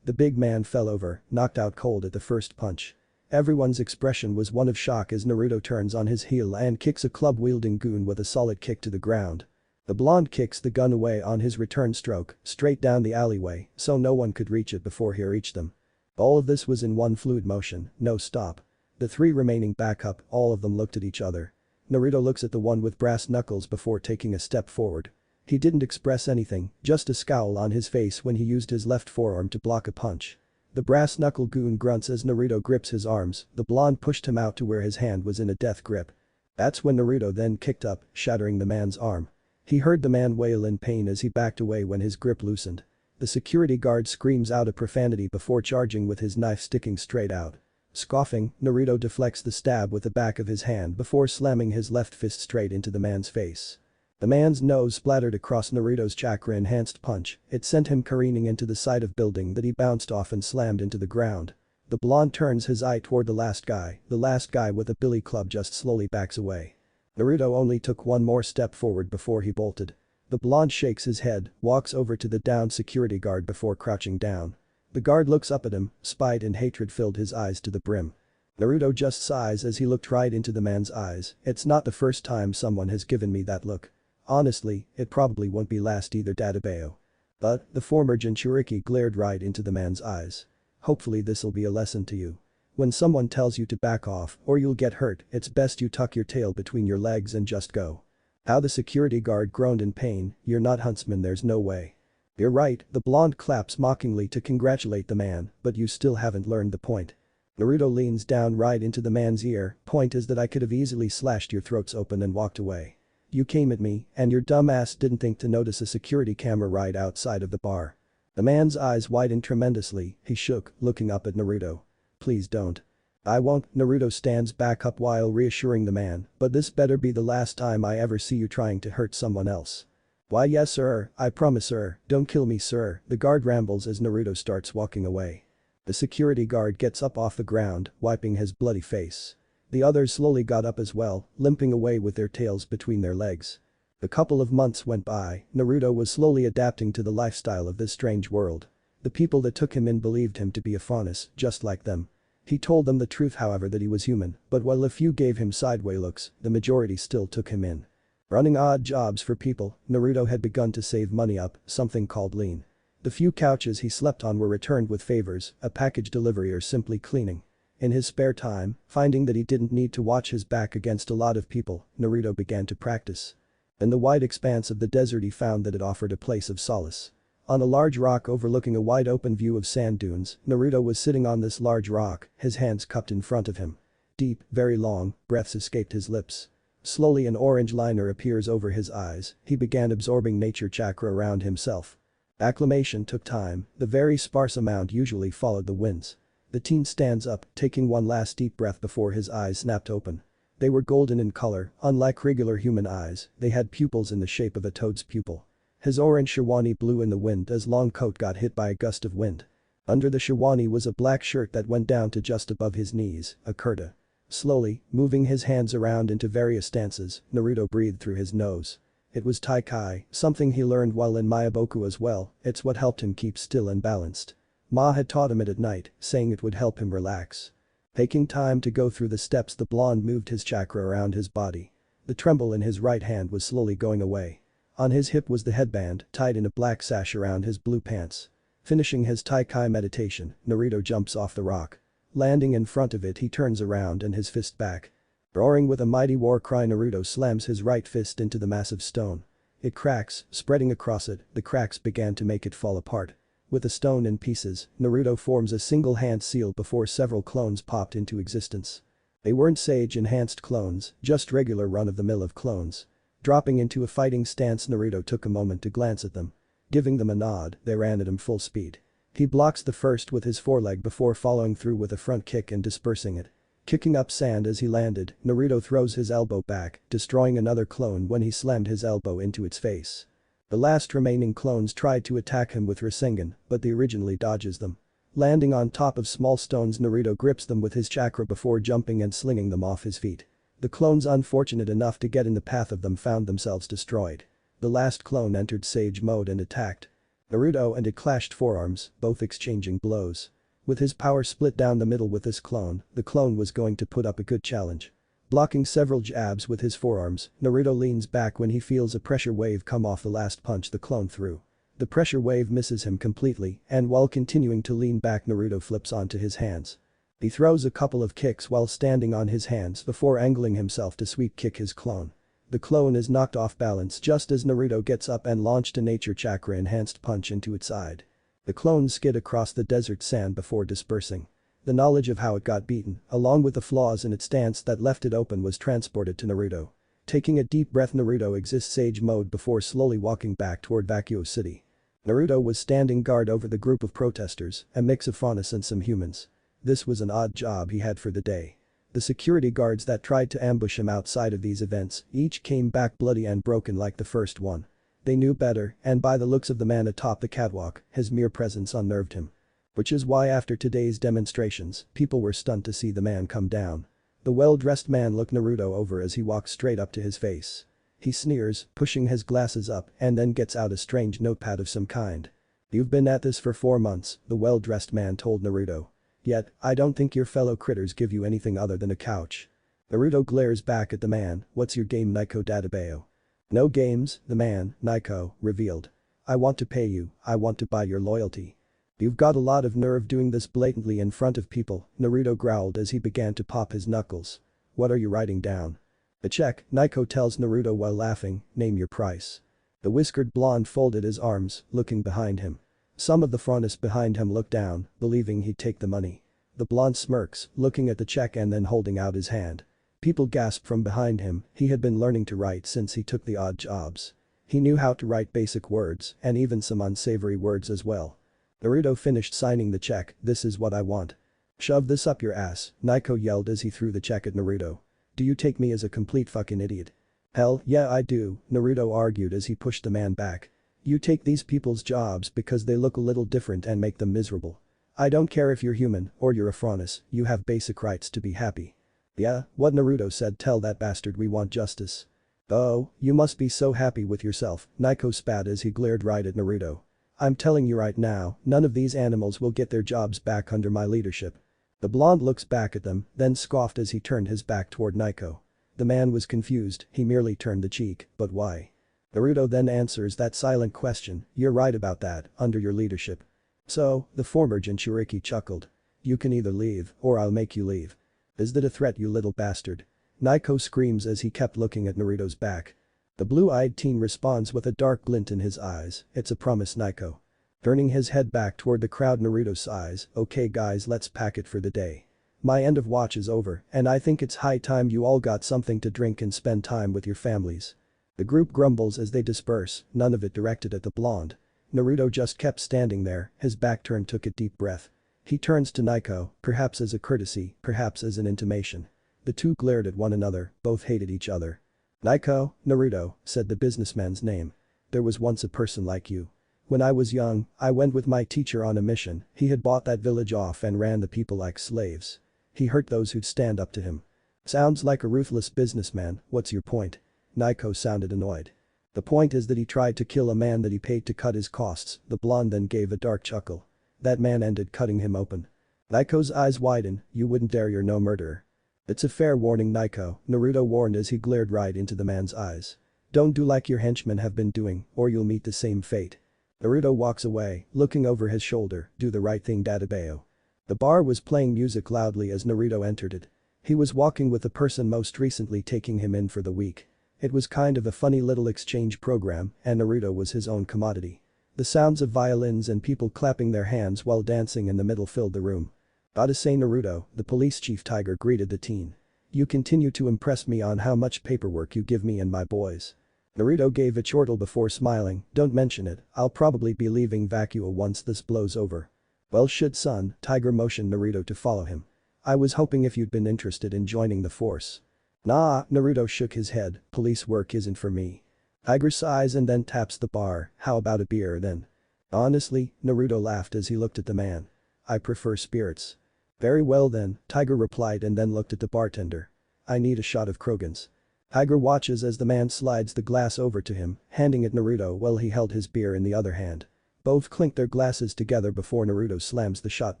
The big man fell over, knocked out cold at the first punch. Everyone's expression was one of shock as Naruto turns on his heel and kicks a club-wielding goon with a solid kick to the ground. The blonde kicks the gun away on his return stroke, straight down the alleyway, so no one could reach it before he reached them. All of this was in one fluid motion, no stop. The 3 remaining back up, all of them looked at each other. Naruto looks at the one with brass knuckles before taking a step forward. He didn't express anything, just a scowl on his face when he used his left forearm to block a punch. The brass knuckle goon grunts as Naruto grips his arms, the blonde pushed him out to where his hand was in a death grip. That's when Naruto then kicked up, shattering the man's arm. He heard the man wail in pain as he backed away when his grip loosened. The security guard screams out a profanity before charging with his knife sticking straight out. Scoffing, Naruto deflects the stab with the back of his hand before slamming his left fist straight into the man's face. The man's nose splattered across Naruto's chakra-enhanced punch, it sent him careening into the side of building that he bounced off and slammed into the ground. The blonde turns his eye toward the last guy with a billy club just slowly backs away. Naruto only took one more step forward before he bolted. The blonde shakes his head, walks over to the downed security guard before crouching down. The guard looks up at him, spite and hatred filled his eyes to the brim. Naruto just sighs as he looked right into the man's eyes. "It's not the first time someone has given me that look. Honestly, it probably won't be last either, Dadabeo." But, the former Jinchuriki glared right into the man's eyes. "Hopefully this'll be a lesson to you. When someone tells you to back off or you'll get hurt, it's best you tuck your tail between your legs and just go." How the security guard groaned in pain. "You're not Huntsman, there's no way." "You're right," the blonde claps mockingly to congratulate the man, "but you still haven't learned the point." Naruto leans down right into the man's ear. "Point is that I could have easily slashed your throats open and walked away. You came at me, and your dumb ass didn't think to notice a security camera right outside of the bar." The man's eyes widened tremendously, he shook, looking up at Naruto. "Please don't." "I won't." Naruto stands back up while reassuring the man, "but this better be the last time I ever see you trying to hurt someone else." "Why yes sir, I promise sir, don't kill me sir," the guard rambles as Naruto starts walking away. The security guard gets up off the ground, wiping his bloody face. The others slowly got up as well, limping away with their tails between their legs. A couple of months went by, Naruto was slowly adapting to the lifestyle of this strange world. The people that took him in believed him to be a faunus, just like them. He told them the truth however that he was human, but while a few gave him sideway looks, the majority still took him in. Running odd jobs for people, Naruto had begun to save money up, something called lean. The few couches he slept on were returned with favors, a package delivery or simply cleaning. In his spare time, finding that he didn't need to watch his back against a lot of people, Naruto began to practice. In the wide expanse of the desert he found that it offered a place of solace. On a large rock overlooking a wide open view of sand dunes, Naruto was sitting on this large rock, his hands cupped in front of him. Deep, very long, breaths escaped his lips. Slowly an orange liner appears over his eyes, he began absorbing nature chakra around himself. Acclimation took time, the very sparse amount usually followed the winds. The teen stands up, taking one last deep breath before his eyes snapped open. They were golden in color, unlike regular human eyes, they had pupils in the shape of a toad's pupil. His orange sherwani blew in the wind as long coat got hit by a gust of wind. Under the sherwani was a black shirt that went down to just above his knees, a kurta. Slowly, moving his hands around into various stances, Naruto breathed through his nose. It was Tai-Kai, something he learned while in Mayaboku as well, it's what helped him keep still and balanced. Ma had taught him it at night, saying it would help him relax. Taking time to go through the steps the blonde moved his chakra around his body. The tremble in his right hand was slowly going away. On his hip was the headband, tied in a black sash around his blue pants. Finishing his Tai-Kai meditation, Naruto jumps off the rock. Landing in front of it he turns around and his fist back. Roaring with a mighty war cry Naruto slams his right fist into the massive stone. It cracks, spreading across it, the cracks began to make it fall apart. With the stone in pieces, Naruto forms a single hand seal before several clones popped into existence. They weren't sage-enhanced clones, just regular run-of-the-mill of clones. Dropping into a fighting stance Naruto took a moment to glance at them. Giving them a nod, they ran at him full speed. He blocks the first with his foreleg before following through with a front kick and dispersing it. Kicking up sand as he landed, Naruto throws his elbow back, destroying another clone when he slammed his elbow into its face. The last remaining clones tried to attack him with Rasengan, but he originally dodges them. Landing on top of small stones Naruto grips them with his chakra before jumping and slinging them off his feet. The clones unfortunate enough to get in the path of them found themselves destroyed. The last clone entered Sage mode and attacked. Naruto and it clashed forearms, both exchanging blows. With his power split down the middle with this clone, the clone was going to put up a good challenge. Blocking several jabs with his forearms, Naruto leans back when he feels a pressure wave come off the last punch the clone threw. The pressure wave misses him completely, and while continuing to lean back Naruto flips onto his hands. He throws a couple of kicks while standing on his hands before angling himself to sweep kick his clone. The clone is knocked off balance just as Naruto gets up and launched a nature chakra enhanced punch into its side. The clone skid across the desert sand before dispersing. The knowledge of how it got beaten, along with the flaws in its stance that left it open was transported to Naruto. Taking a deep breath Naruto exits Sage mode before slowly walking back toward Vacuo City. Naruto was standing guard over the group of protesters, a mix of faunus and some humans. This was an odd job he had for the day. The security guards that tried to ambush him outside of these events each came back bloody and broken like the first one. They knew better, and by the looks of the man atop the catwalk, his mere presence unnerved him. Which is why after today's demonstrations, people were stunned to see the man come down. The well-dressed man looked Naruto over as he walks straight up to his face. He sneers, pushing his glasses up, and then gets out a strange notepad of some kind. "You've been at this for 4 months," the well-dressed man told Naruto. "Yet, I don't think your fellow critters give you anything other than a couch." Naruto glares back at the man, "What's your game Nico Dadabayo?" "No games," the man, Nico, revealed. "I want to pay you, I want to buy your loyalty." "You've got a lot of nerve doing this blatantly in front of people," Naruto growled as he began to pop his knuckles. "What are you writing down?" "A check," Nico tells Naruto while laughing, "Name your price." The whiskered blonde folded his arms, looking behind him. Some of the faunus behind him looked down, believing he'd take the money. The blonde smirks, looking at the check and then holding out his hand. People gasped from behind him, he had been learning to write since he took the odd jobs. He knew how to write basic words, and even some unsavory words as well. Naruto finished signing the check, "This is what I want." "Shove this up your ass," Nico yelled as he threw the check at Naruto. "Do you take me as a complete fucking idiot?" "Hell, yeah I do," Naruto argued as he pushed the man back. "You take these people's jobs because they look a little different and make them miserable. I don't care if you're human or you're a faunus, you have basic rights to be happy." "Yeah, what Naruto said, tell that bastard we want justice." "Oh, you must be so happy with yourself," Naiko spat as he glared right at Naruto. "I'm telling you right now, none of these animals will get their jobs back under my leadership." The blonde looks back at them, then scoffed as he turned his back toward Naiko. The man was confused, he merely turned the cheek, but why? Naruto then answers that silent question, "You're right about that, under your leadership." "So," the former Jinchuriki chuckled. "You can either leave, or I'll make you leave." "Is that a threat, you little bastard?" Naiko screams as he kept looking at Naruto's back. The blue-eyed teen responds with a dark glint in his eyes, "It's a promise, Naiko." Turning his head back toward the crowd, Naruto sighs, "Okay guys, let's pack it for the day. My end of watch is over, and I think it's high time you all got something to drink and spend time with your families." The group grumbles as they disperse, none of it directed at the blonde. Naruto just kept standing there, his back turned, took a deep breath. He turns to Naiko, perhaps as a courtesy, perhaps as an intimation. The two glared at one another, both hated each other. "Naiko, Naruto," said the businessman's name. "There was once a person like you. When I was young, I went with my teacher on a mission, he had bought that village off and ran the people like slaves. He hurt those who'd stand up to him." "Sounds like a ruthless businessman, what's your point?" Naiko sounded annoyed. "The point is that he tried to kill a man that he paid to cut his costs," the blonde then gave a dark chuckle. "That man ended cutting him open." Naiko's eyes widen, "You wouldn't dare, you're no murderer." "It's a fair warning, Naiko," Naruto warned as he glared right into the man's eyes. "Don't do like your henchmen have been doing, or you'll meet the same fate." Naruto walks away, looking over his shoulder, "Do the right thing, Databeo." The bar was playing music loudly as Naruto entered it. He was walking with the person most recently taking him in for the week. It was kind of a funny little exchange program, and Naruto was his own commodity. The sounds of violins and people clapping their hands while dancing in the middle filled the room. "Gotta say, Naruto," the police chief Tiger greeted the teen. "You continue to impress me on how much paperwork you give me and my boys." Naruto gave a chortle before smiling, "Don't mention it, I'll probably be leaving Vacuo once this blows over." "Well shit son," Tiger motioned Naruto to follow him. "I was hoping if you'd been interested in joining the force." "Nah," Naruto shook his head, "police work isn't for me." Tiger sighs and then taps the bar, "How about a beer then?" "Honestly," Naruto laughed as he looked at the man. "I prefer spirits." "Very well then," Tiger replied and then looked at the bartender. "I need a shot of Krogan's." Tiger watches as the man slides the glass over to him, handing it Naruto while he held his beer in the other hand. Both clink their glasses together before Naruto slams the shot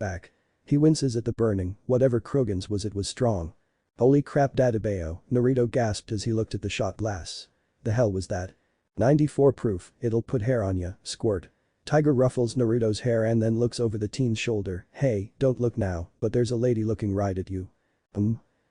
back. He winces at the burning, whatever Krogan's was, it was strong. "Holy crap, Databeo," Naruto gasped as he looked at the shot glass. "The hell was that?" 94 proof, it'll put hair on ya, squirt. Tiger ruffles Naruto's hair and then looks over the teen's shoulder, "Hey, don't look now, but there's a lady looking right at you."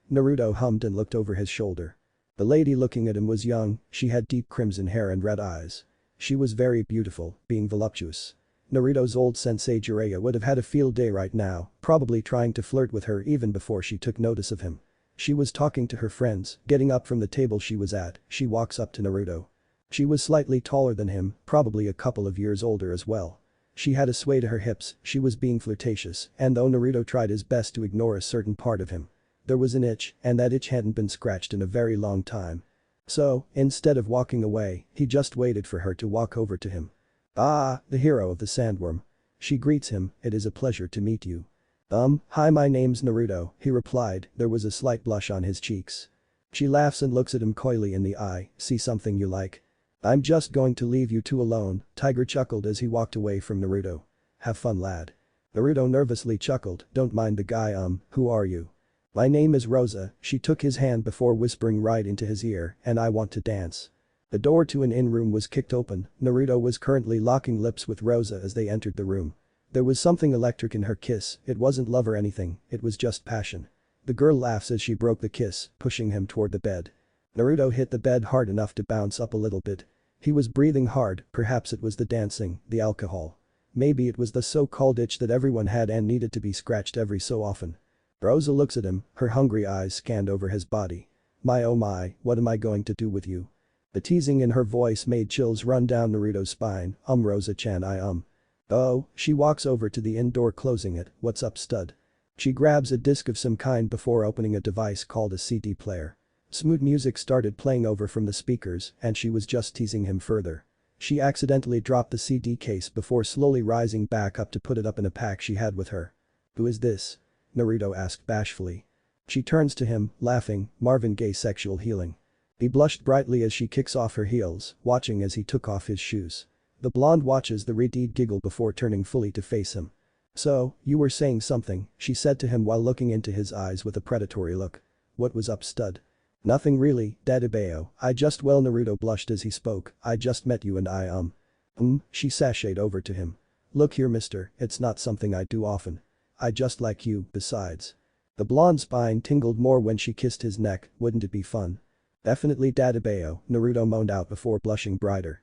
Naruto hummed and looked over his shoulder. The lady looking at him was young, she had deep crimson hair and red eyes. She was very beautiful, being voluptuous. Naruto's old sensei Jiraiya would have had a field day right now, probably trying to flirt with her even before she took notice of him. She was talking to her friends, getting up from the table she was at, she walks up to Naruto. She was slightly taller than him, probably a couple of years older as well. She had a sway to her hips, she was being flirtatious, and though Naruto tried his best to ignore a certain part of him, there was an itch, and that itch hadn't been scratched in a very long time. So, instead of walking away, he just waited for her to walk over to him. "Ah, the hero of the sandworm." She greets him, "It is a pleasure to meet you." Hi, my name's Naruto," he replied, there was a slight blush on his cheeks. She laughs and looks at him coyly in the eye, "See something you like?" "I'm just going to leave you two alone," Tiger chuckled as he walked away from Naruto. "Have fun, lad." Naruto nervously chuckled, "Don't mind the guy, who are you?" "My name is Rosa," she took his hand before whispering right into his ear, "and I want to dance." The door to an inn room was kicked open, Naruto was currently locking lips with Rosa as they entered the room. There was something electric in her kiss, it wasn't love or anything, it was just passion. The girl laughs as she broke the kiss, pushing him toward the bed. Naruto hit the bed hard enough to bounce up a little bit. He was breathing hard, perhaps it was the dancing, the alcohol. Maybe it was the so-called itch that everyone had and needed to be scratched every so often. Rosa looks at him, her hungry eyes scanned over his body. "My oh my, what am I going to do with you?" The teasing in her voice made chills run down Naruto's spine, Rosa-chan Oh, she walks over to the inn door closing it, "What's up stud?" She grabs a disc of some kind before opening a device called a CD player. Smooth music started playing over from the speakers and she was just teasing him further. She accidentally dropped the CD case before slowly rising back up to put it up in a pack she had with her. "Who is this?" Naruto asked bashfully. She turns to him, laughing, "Marvin Gaye sexual healing." He blushed brightly as she kicks off her heels, watching as he took off his shoes. The blonde watches the redhead giggle before turning fully to face him. "So, you were saying something," she said to him while looking into his eyes with a predatory look. "What was up, stud?" "Nothing really, Dadabeo, I just well," Naruto blushed as he spoke, "I just met you and she sashayed over to him. "Look here mister, it's not something I do often. I just like you, besides." The blonde's spine tingled more when she kissed his neck, "Wouldn't it be fun?" "Definitely Dadabeo," Naruto moaned out before blushing brighter.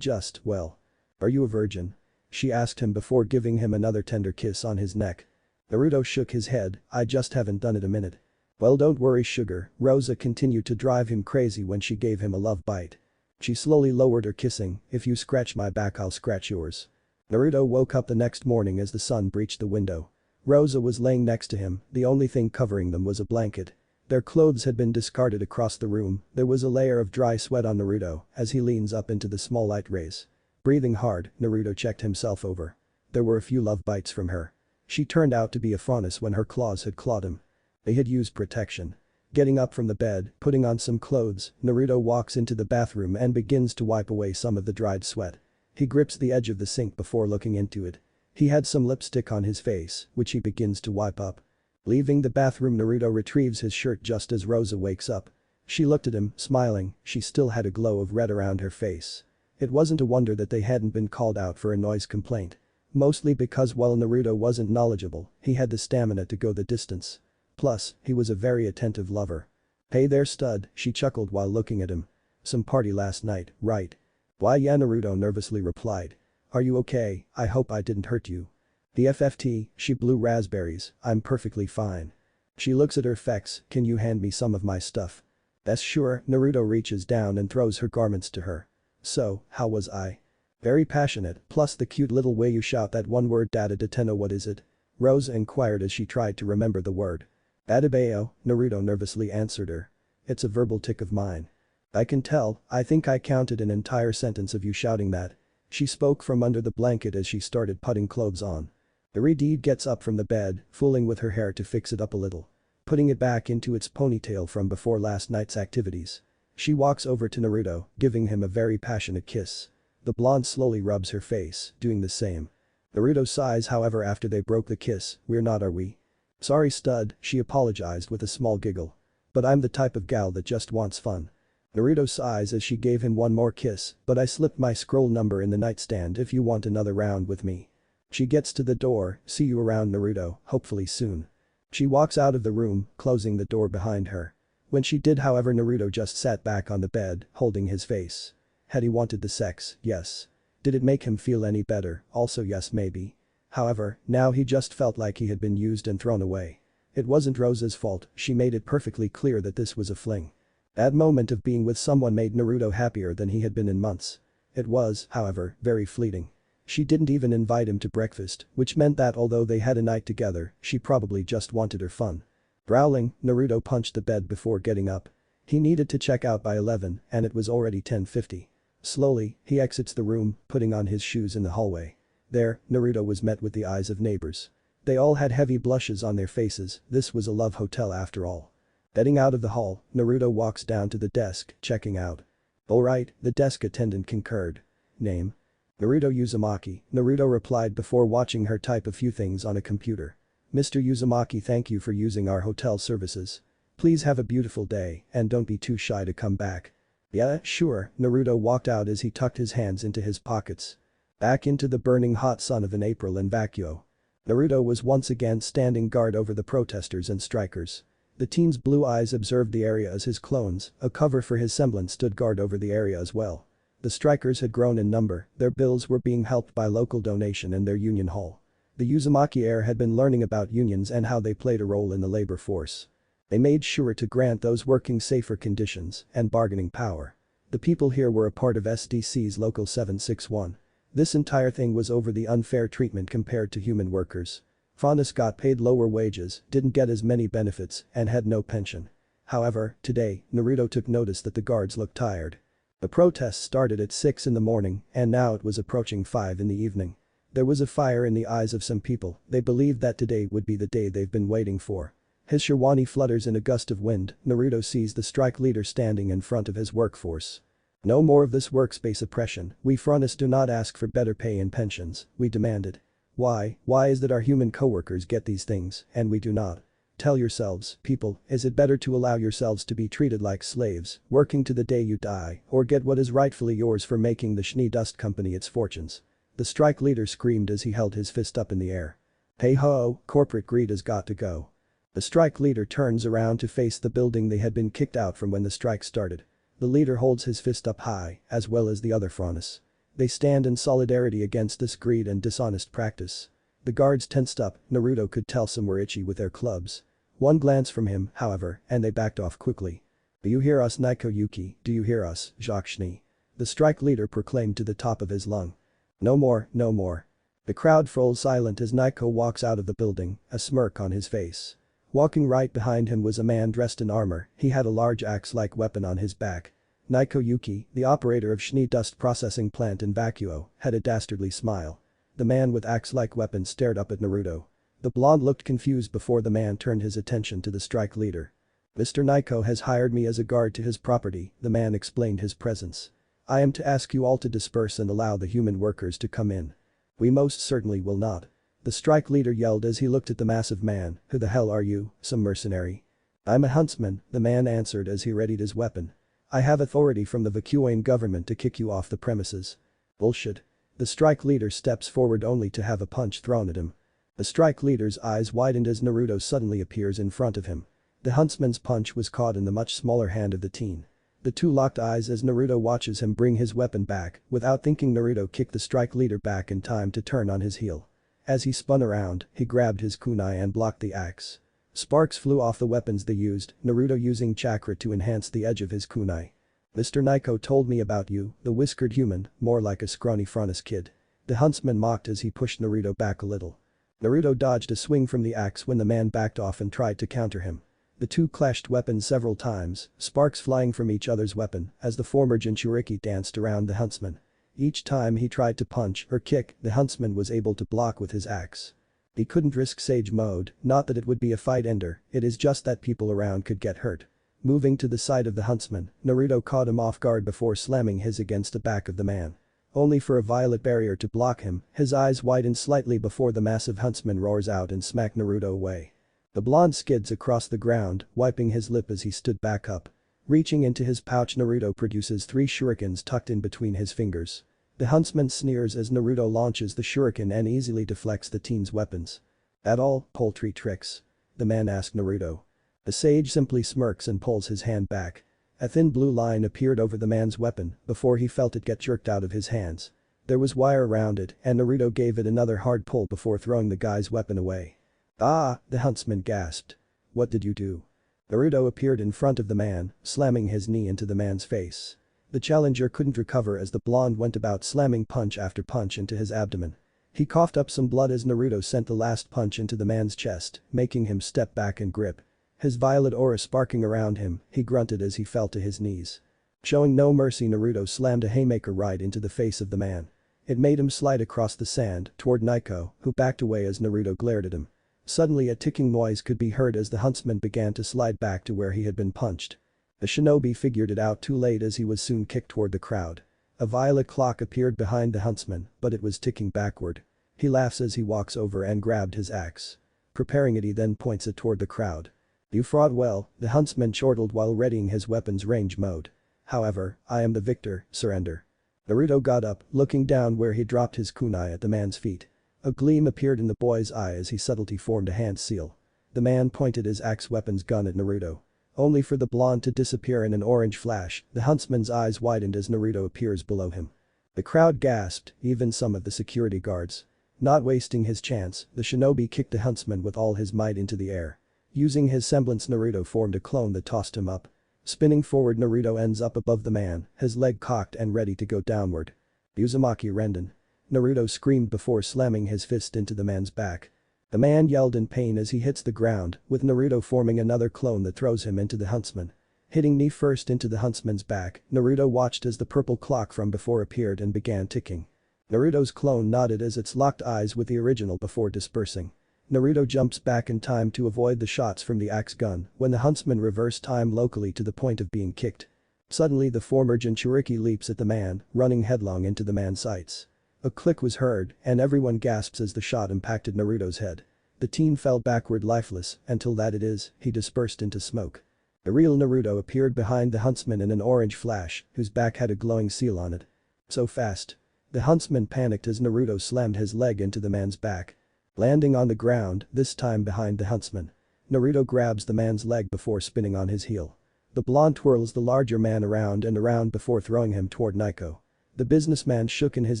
Well. Are you a virgin?" she asked him before giving him another tender kiss on his neck. Naruto shook his head, "I just haven't done it a minute." "Well don't worry sugar," Rosa continued to drive him crazy when she gave him a love bite. She slowly lowered her kissing, "If you scratch my back I'll scratch yours." Naruto woke up the next morning as the sun breached the window. Rosa was laying next to him, the only thing covering them was a blanket. Their clothes had been discarded across the room, there was a layer of dry sweat on Naruto as he leans up into the small light rays. Breathing hard, Naruto checked himself over. There were a few love bites from her. She turned out to be a faunus when her claws had clawed him. They had used protection. Getting up from the bed, putting on some clothes, Naruto walks into the bathroom and begins to wipe away some of the dried sweat. He grips the edge of the sink before looking into it. He had some lipstick on his face, which he begins to wipe up. Leaving the bathroom, Naruto retrieves his shirt just as Rosa wakes up. She looked at him, smiling, she still had a glow of red around her face. It wasn't a wonder that they hadn't been called out for a noise complaint. Mostly because while Naruto wasn't knowledgeable, he had the stamina to go the distance. Plus, he was a very attentive lover. "Hey there stud," she chuckled while looking at him. "Some party last night, right?" "Why yeah," Naruto nervously replied. "Are you okay? I hope I didn't hurt you." "The FFT, she blew raspberries, I'm perfectly fine." She looks at her effects, "Can you hand me some of my stuff?" "That's sure," Naruto reaches down and throws her garments to her. "So, how was I?" "Very passionate, plus the cute little way you shout that one word data deteno what is it?" Rosa inquired as she tried to remember the word. "Dadabeo," Naruto nervously answered her. "It's a verbal tick of mine." "I can tell, I think I counted an entire sentence of you shouting that." She spoke from under the blanket as she started putting clothes on. The redhead gets up from the bed, fooling with her hair to fix it up a little. Putting it back into its ponytail from before last night's activities. She walks over to Naruto, giving him a very passionate kiss. The blonde slowly rubs her face, doing the same. Naruto sighs however after they broke the kiss, "We're not are we?" "Sorry stud," she apologized with a small giggle. "But I'm the type of gal that just wants fun." Naruto sighs as she gave him one more kiss, "But I slipped my scroll number in the nightstand if you want another round with me." She gets to the door, "See you around Naruto, hopefully soon." She walks out of the room, closing the door behind her. When she did however Naruto just sat back on the bed, holding his face. Had he wanted the sex? Yes. Did it make him feel any better? Also yes maybe. However, now he just felt like he had been used and thrown away. It wasn't Rosa's fault, she made it perfectly clear that this was a fling. That moment of being with someone made Naruto happier than he had been in months. It was, however, very fleeting. She didn't even invite him to breakfast, which meant that although they had a night together, she probably just wanted her fun. Growling, Naruto punched the bed before getting up. He needed to check out by 11 and it was already 10:50. Slowly, he exits the room, putting on his shoes in the hallway. There, Naruto was met with the eyes of neighbors. They all had heavy blushes on their faces, this was a love hotel after all. Heading out of the hall, Naruto walks down to the desk, checking out. "Alright," the desk attendant concurred. "Name?" "Naruto Uzumaki," Naruto replied before watching her type a few things on a computer. "Mr. Uzumaki, thank you for using our hotel services. Please have a beautiful day and don't be too shy to come back." "Yeah, sure," Naruto walked out as he tucked his hands into his pockets. Back into the burning hot sun of an April in vacuo. Naruto was once again standing guard over the protesters and strikers. The teen's blue eyes observed the area as his clones, a cover for his semblance stood guard over the area as well. The strikers had grown in number, their bills were being helped by local donation and their union hall. The Uzumaki heir had been learning about unions and how they played a role in the labor force. They made sure to grant those working safer conditions and bargaining power. The people here were a part of SDC's Local 761. This entire thing was over the unfair treatment compared to human workers. Faunus got paid lower wages, didn't get as many benefits, and had no pension. However, today, Naruto took notice that the guards looked tired. The protests started at 6 in the morning and now it was approaching 5 in the evening. There was a fire in the eyes of some people, they believed that today would be the day they've been waiting for. His sherwani flutters in a gust of wind. Naruto sees the strike leader standing in front of his workforce. No more of this workspace oppression. We Frontists do not ask for better pay and pensions, we demanded. Why is that our human coworkers get these things and we do not? Tell yourselves, people, is it better to allow yourselves to be treated like slaves, working to the day you die, or get what is rightfully yours for making the Schnee Dust Company its fortunes? The strike leader screamed as he held his fist up in the air. Hey ho, corporate greed has got to go. The strike leader turns around to face the building they had been kicked out from when the strike started. The leader holds his fist up high, as well as the other Frontists. They stand in solidarity against this greed and dishonest practice. The guards tensed up. Naruto could tell some were itchy with their clubs. One glance from him, however, and they backed off quickly. Do you hear us, Naiko Yuki? Do you hear us, Jacques Schnee? The strike leader proclaimed to the top of his lung. No more, no more. The crowd falls silent as Naiko walks out of the building, a smirk on his face. Walking right behind him was a man dressed in armor. He had a large axe-like weapon on his back. Naiko Yuki, the operator of Schnee Dust Processing Plant in Vacuo, had a dastardly smile. The man with axe-like weapon stared up at Naruto. The blonde looked confused before the man turned his attention to the strike leader. Mr. Naiko has hired me as a guard to his property, the man explained his presence. I am to ask you all to disperse and allow the human workers to come in. We most certainly will not. The strike leader yelled as he looked at the massive man. Who the hell are you, some mercenary? I'm a huntsman, the man answered as he readied his weapon. I have authority from the Vacuoan government to kick you off the premises. Bullshit. The strike leader steps forward only to have a punch thrown at him. The strike leader's eyes widened as Naruto suddenly appears in front of him. The huntsman's punch was caught in the much smaller hand of the teen. The two locked eyes as Naruto watches him bring his weapon back. Without thinking, Naruto kicked the strike leader back in time to turn on his heel. As he spun around, he grabbed his kunai and blocked the axe. Sparks flew off the weapons they used, Naruto using chakra to enhance the edge of his kunai. Mr. Naiko told me about you, the whiskered human, more like a scrawny Frontis kid. The huntsman mocked as he pushed Naruto back a little. Naruto dodged a swing from the axe when the man backed off and tried to counter him. The two clashed weapons several times, sparks flying from each other's weapon as the former Jinchuriki danced around the huntsman. Each time he tried to punch or kick, the huntsman was able to block with his axe. He couldn't risk Sage Mode, not that it would be a fight ender, it is just that people around could get hurt. Moving to the side of the huntsman, Naruto caught him off guard before slamming his against the back of the man. Only for a violet barrier to block him, his eyes widen slightly before the massive huntsman roars out and smacks Naruto away. The blonde skids across the ground, wiping his lip as he stood back up. Reaching into his pouch, Naruto produces 3 shurikens tucked in between his fingers. The huntsman sneers as Naruto launches the shuriken and easily deflects the teen's weapons. At all poultry tricks? The man asked Naruto. The sage simply smirks and pulls his hand back. A thin blue line appeared over the man's weapon before he felt it get jerked out of his hands. There was wire around it and Naruto gave it another hard pull before throwing the guy's weapon away. Ah, the huntsman gasped. What did you do? Naruto appeared in front of the man, slamming his knee into the man's face. The challenger couldn't recover as the blonde went about slamming punch after punch into his abdomen. He coughed up some blood as Naruto sent the last punch into the man's chest, making him step back and grip. His violet aura sparking around him, he grunted as he fell to his knees. Showing no mercy, Naruto slammed a haymaker right into the face of the man. It made him slide across the sand toward Naiko, who backed away as Naruto glared at him. Suddenly a ticking noise could be heard as the huntsman began to slide back to where he had been punched. The shinobi figured it out too late as he was soon kicked toward the crowd. A violet clock appeared behind the huntsman, but it was ticking backward. He laughs as he walks over and grabbed his axe. Preparing it, he then points it toward the crowd. You fought well, the huntsman chortled while readying his weapon's range mode. However, I am the victor, surrender. Naruto got up, looking down where he dropped his kunai at the man's feet. A gleam appeared in the boy's eye as he subtly formed a hand seal. The man pointed his axe weapon's gun at Naruto. Only for the blonde to disappear in an orange flash, the huntsman's eyes widened as Naruto appears below him. The crowd gasped, even some of the security guards. Not wasting his chance, the shinobi kicked the huntsman with all his might into the air. Using his semblance, Naruto formed a clone that tossed him up. Spinning forward, Naruto ends up above the man, his leg cocked and ready to go downward. Uzumaki Renden. Naruto screamed before slamming his fist into the man's back. The man yelled in pain as he hits the ground, with Naruto forming another clone that throws him into the huntsman. Hitting knee first into the huntsman's back, Naruto watched as the purple clock from before appeared and began ticking. Naruto's clone nodded as its locked eyes with the original before dispersing. Naruto jumps back in time to avoid the shots from the axe gun when the huntsman reverse time locally to the point of being kicked. Suddenly the former Jinchuriki leaps at the man, running headlong into the man's sights. A click was heard and everyone gasps as the shot impacted Naruto's head. The teen fell backward lifeless until that it is, he dispersed into smoke. The real Naruto appeared behind the huntsman in an orange flash, whose back had a glowing seal on it. So fast. The huntsman panicked as Naruto slammed his leg into the man's back. Landing on the ground, this time behind the huntsman. Naruto grabs the man's leg before spinning on his heel. The blonde twirls the larger man around and around before throwing him toward Naiko. The businessman shook in his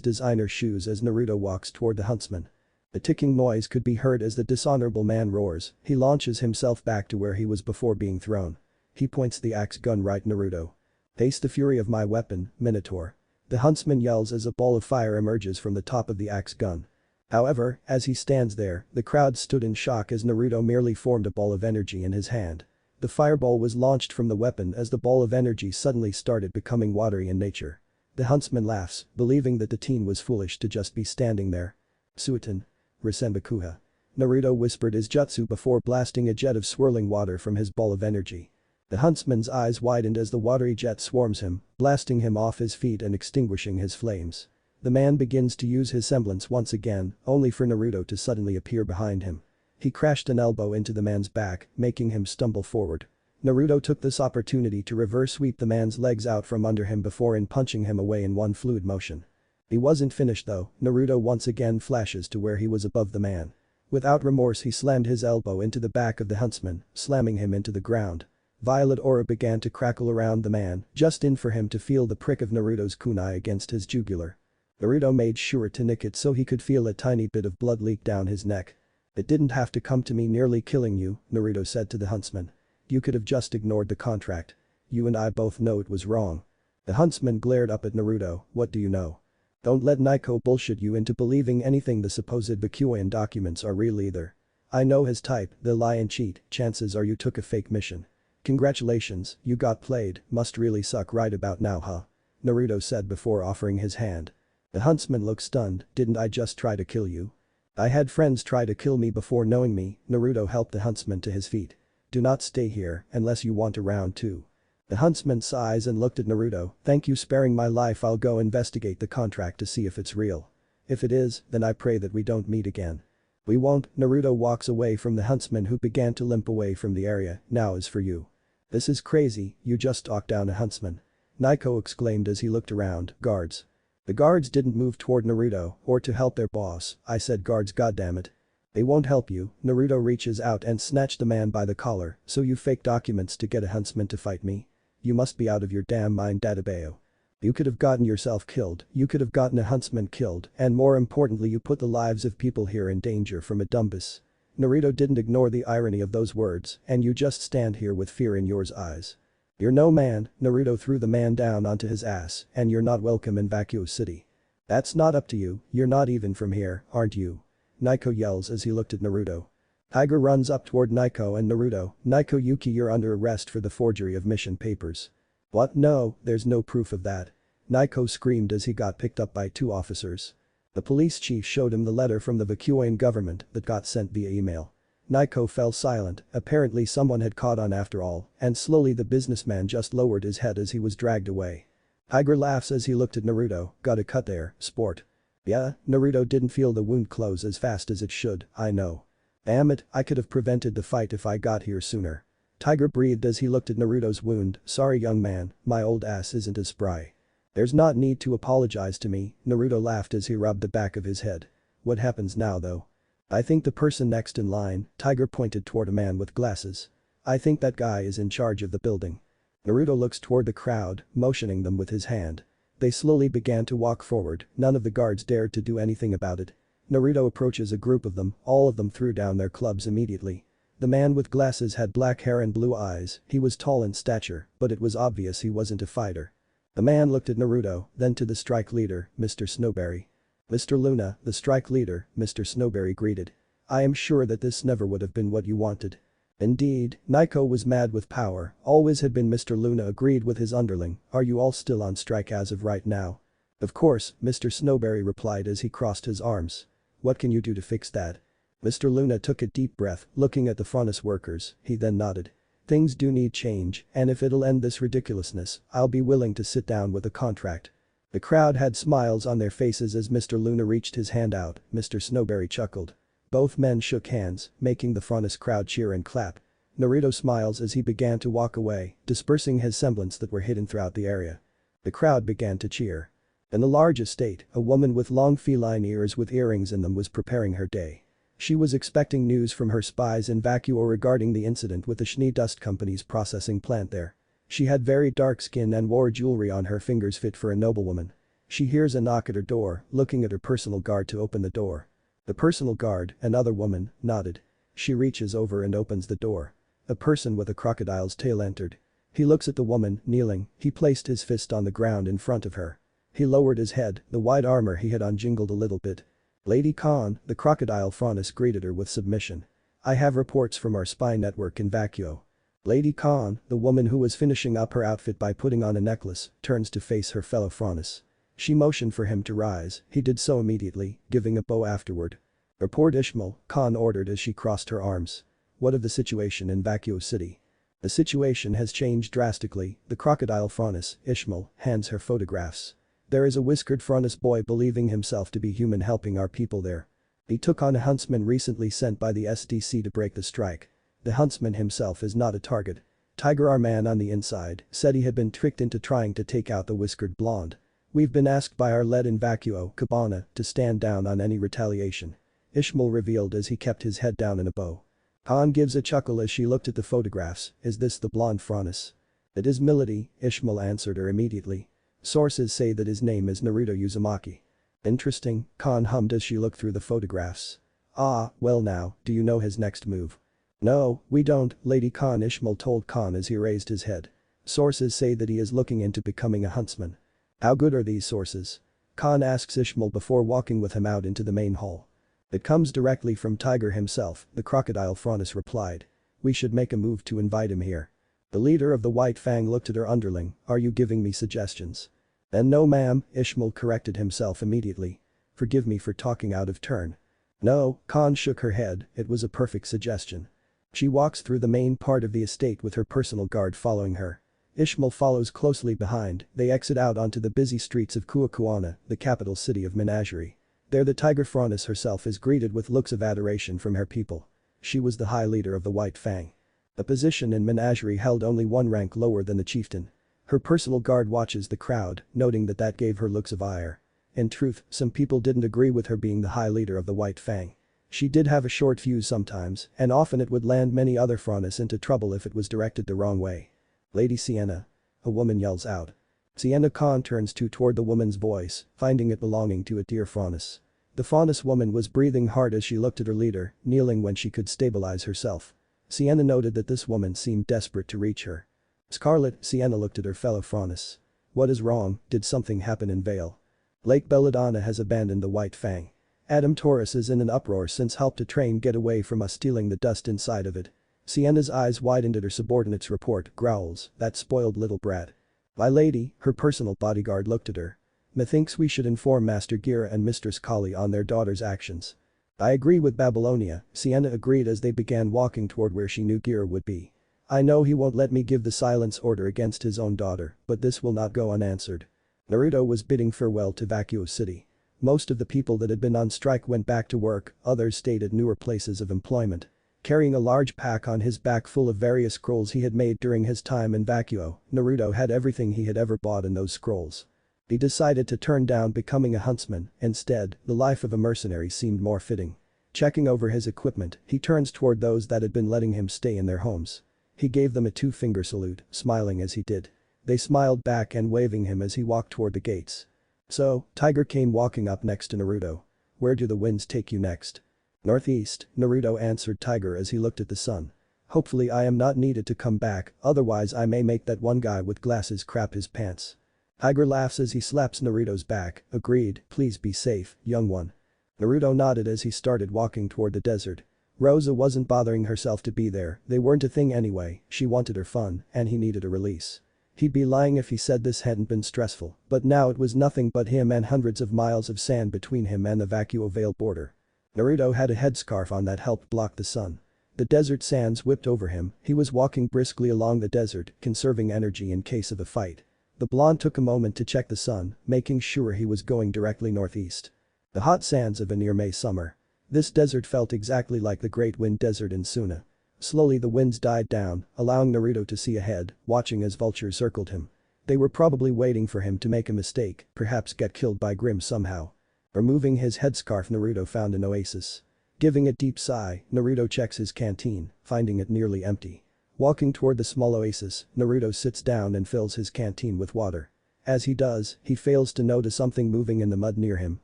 designer shoes as Naruto walks toward the huntsman. A ticking noise could be heard as the dishonorable man roars. He launches himself back to where he was before being thrown. He points the axe gun right at Naruto. "Taste the fury of my weapon, Minotaur." The huntsman yells as a ball of fire emerges from the top of the axe gun. However, as he stands there, the crowd stood in shock as Naruto merely formed a ball of energy in his hand. The fireball was launched from the weapon as the ball of energy suddenly started becoming watery in nature. The huntsman laughs, believing that the teen was foolish to just be standing there. "Suiton. Risenbakuha." Naruto whispered his jutsu before blasting a jet of swirling water from his ball of energy. The huntsman's eyes widened as the watery jet swarms him, blasting him off his feet and extinguishing his flames. The man begins to use his semblance once again, only for Naruto to suddenly appear behind him. He crashed an elbow into the man's back, making him stumble forward. Naruto took this opportunity to reverse sweep the man's legs out from under him before punching him away in one fluid motion. He wasn't finished though. Naruto once again flashes to where he was above the man. Without remorse he slammed his elbow into the back of the huntsman, slamming him into the ground. Violet aura began to crackle around the man, just in for him to feel the prick of Naruto's kunai against his jugular. Naruto made sure to nick it so he could feel a tiny bit of blood leak down his neck. "It didn't have to come to me nearly killing you," Naruto said to the huntsman. "You could have just ignored the contract. You and I both know it was wrong." The huntsman glared up at Naruto. "What do you know? Don't let Naiko bullshit you into believing anything the supposed Bakuyan documents are real either. I know his type, they'll lie and cheat, chances are you took a fake mission. Congratulations, you got played, must really suck right about now huh?" Naruto said before offering his hand. The huntsman looked stunned. "Didn't I just try to kill you? I had friends try to kill me before knowing me." Naruto helped the huntsman to his feet. "Do not stay here unless you want a round 2. The huntsman sighs and looked at Naruto. "Thank you sparing my life, I'll go investigate the contract to see if it's real. If it is, then I pray that we don't meet again." "We won't." Naruto walks away from the huntsman who began to limp away from the area. "Now is for you." "This is crazy, you just talked down a huntsman." Naiko exclaimed as he looked around. "Guards." The guards didn't move toward Naruto or to help their boss. "I said guards, goddammit. They won't help you." Naruto reaches out and snatched the man by the collar. "So you fake documents to get a huntsman to fight me? You must be out of your damn mind, Databeo. You could have gotten yourself killed, you could have gotten a huntsman killed, and more importantly you put the lives of people here in danger from a dumbus." Naruto didn't ignore the irony of those words. "And you just stand here with fear in your eyes. You're no man." Naruto threw the man down onto his ass. "And you're not welcome in Vacuo City. That's not up to you, you're not even from here, aren't you?" Naiko yells as he looked at Naruto. Tiger runs up toward Naiko and Naruto. "Naiko Yuki, you're under arrest for the forgery of mission papers." "What? No, there's no proof of that." Naiko screamed as he got picked up by 2 officers. The police chief showed him the letter from the Vacuoan government that got sent via email. Naiko fell silent. Apparently someone had caught on after all, and slowly the businessman just lowered his head as he was dragged away. Tiger laughs as he looked at Naruto. "Got a cut there, sport." "Yeah." Naruto didn't feel the wound close as fast as it should. "I know. Damn it, I could have prevented the fight if I got here sooner." Tiger breathed as he looked at Naruto's wound. "Sorry young man, my old ass isn't as spry." "There's not need to apologize to me." Naruto laughed as he rubbed the back of his head. "What happens now though?" "I think the person next in line." Tiger pointed toward a man with glasses. "I think that guy is in charge of the building." Naruto looks toward the crowd, motioning them with his hand. They slowly began to walk forward. None of the guards dared to do anything about it. Naruto approaches a group of them. All of them threw down their clubs immediately. The man with glasses had black hair and blue eyes. He was tall in stature, but it was obvious he wasn't a fighter. The man looked at Naruto, then to the strike leader, Mr. Snowberry. "Mr. Luna, the strike leader," Mr. Snowberry greeted. "I am sure that this never would have been what you wanted." Indeed, Naiko was mad with power, always had been. Mr. Luna agreed with his underling. "Are you all still on strike as of right now?" "Of course," Mr. Snowberry replied as he crossed his arms. "What can you do to fix that?" Mr. Luna took a deep breath, looking at the furnace workers, he then nodded. Things do need change, and if it'll end this ridiculousness, I'll be willing to sit down with a contract. The crowd had smiles on their faces as Mr. Luna reached his hand out. Mr. Snowberry chuckled. Both men shook hands, making the furnace crowd cheer and clap. Naruto smiles as he began to walk away, dispersing his semblance that were hidden throughout the area. The crowd began to cheer. In the large estate, a woman with long feline ears with earrings in them was preparing her day. She was expecting news from her spies in Vacuo regarding the incident with the Schnee Dust Company's processing plant there. She had very dark skin and wore jewelry on her fingers fit for a noblewoman. She hears a knock at her door, looking at her personal guard to open the door. The personal guard, another woman, nodded. She reaches over and opens the door. A person with a crocodile's tail entered. He looks at the woman, kneeling, he placed his fist on the ground in front of her. He lowered his head, the white armor he had on jingled a little bit. Lady Khan, the crocodile furnace greeted her with submission. I have reports from our spy network in Vacuo. Lady Khan, the woman who was finishing up her outfit by putting on a necklace, turns to face her fellow furnace. She motioned for him to rise, he did so immediately, giving a bow afterward. Report Ishmael, Khan ordered as she crossed her arms. What of the situation in Vacuo City? The situation has changed drastically, the crocodile furnace, Ishmael, hands her photographs. There is a whiskered furnace boy believing himself to be human helping our people there. He took on a huntsman recently sent by the SDC to break the strike. The huntsman himself is not a target. Tiger, our man on the inside, said he had been tricked into trying to take out the whiskered blonde. We've been asked by our lead in Vacuo, Cabana, to stand down on any retaliation. Ishmael revealed as he kept his head down in a bow. Khan gives a chuckle as she looked at the photographs. Is this the blonde furnace? It is Milady, Ishmael answered her immediately. Sources say that his name is Naruto Uzumaki. Interesting, Khan hummed as she looked through the photographs. Ah, well now, do you know his next move? No, we don't, Lady Khan, Ishmael told Khan as he raised his head. Sources say that he is looking into becoming a huntsman. How good are these sources? Khan asks Ishmael before walking with him out into the main hall. It comes directly from Tiger himself, the crocodile furnace replied. We should make a move to invite him here. The leader of the White Fang looked at her underling. Are you giving me suggestions? And no ma'am, Ishmael corrected himself immediately. Forgive me for talking out of turn. No, Khan shook her head, it was a perfect suggestion. She walks through the main part of the estate with her personal guard following her. Ishmael follows closely behind, they exit out onto the busy streets of Kuakuana, the capital city of Menagerie. There the tiger furnace herself is greeted with looks of adoration from her people. She was the high leader of the White Fang. A position in Menagerie held only one rank lower than the chieftain. Her personal guard watches the crowd, noting that gave her looks of ire. In truth, some people didn't agree with her being the high leader of the White Fang. She did have a short fuse sometimes, and often it would land many other furnace into trouble if it was directed the wrong way. Lady Sienna. A woman yells out. Sienna Khan turns toward the woman's voice, finding it belonging to a dear furnace. The furnace woman was breathing hard as she looked at her leader, kneeling when she could stabilize herself. Sienna noted that this woman seemed desperate to reach her. Scarlet, Sienna looked at her fellow furnace. What is wrong, did something happen in Vale? Lake Belladonna has abandoned the White Fang. Adam Taurus is in an uproar since helped a train get away from us stealing the dust inside of it. Sienna's eyes widened at her subordinate's report, growls, that spoiled little brat. My lady, her personal bodyguard looked at her. Methinks we should inform Master Gira and Mistress Kali on their daughter's actions. I agree with Babylonia, Sienna agreed as they began walking toward where she knew Gira would be. I know he won't let me give the silence order against his own daughter, but this will not go unanswered. Naruto was bidding farewell to Vacuo City. Most of the people that had been on strike went back to work, others stayed at newer places of employment. Carrying a large pack on his back full of various scrolls he had made during his time in Vacuo, Naruto had everything he had ever bought in those scrolls. He decided to turn down becoming a huntsman, instead, the life of a mercenary seemed more fitting. Checking over his equipment, he turns toward those that had been letting him stay in their homes. He gave them a two-finger salute, smiling as he did. They smiled back and waving him as he walked toward the gates. So, Tiger came walking up next to Naruto. Where do the winds take you next? Northeast, Naruto answered Tiger as he looked at the sun. Hopefully I am not needed to come back, otherwise I may make that one guy with glasses crap his pants. Tiger laughs as he slaps Naruto's back, agreed, please be safe, young one. Naruto nodded as he started walking toward the desert. Rosa wasn't bothering herself to be there, they weren't a thing anyway, she wanted her fun, and he needed a release. He'd be lying if he said this hadn't been stressful, but now it was nothing but him and hundreds of miles of sand between him and the Vacuo Vale border. Naruto had a headscarf on that helped block the sun. The desert sands whipped over him, he was walking briskly along the desert, conserving energy in case of a fight. The blonde took a moment to check the sun, making sure he was going directly northeast. The hot sands of a near May summer. This desert felt exactly like the Great Wind Desert in Suna. Slowly the winds died down, allowing Naruto to see ahead, watching as vultures circled him. They were probably waiting for him to make a mistake, perhaps get killed by Grim somehow. Removing his headscarf, Naruto found an oasis. Giving a deep sigh, Naruto checks his canteen, finding it nearly empty. Walking toward the small oasis, Naruto sits down and fills his canteen with water. As he does, he fails to notice something moving in the mud near him,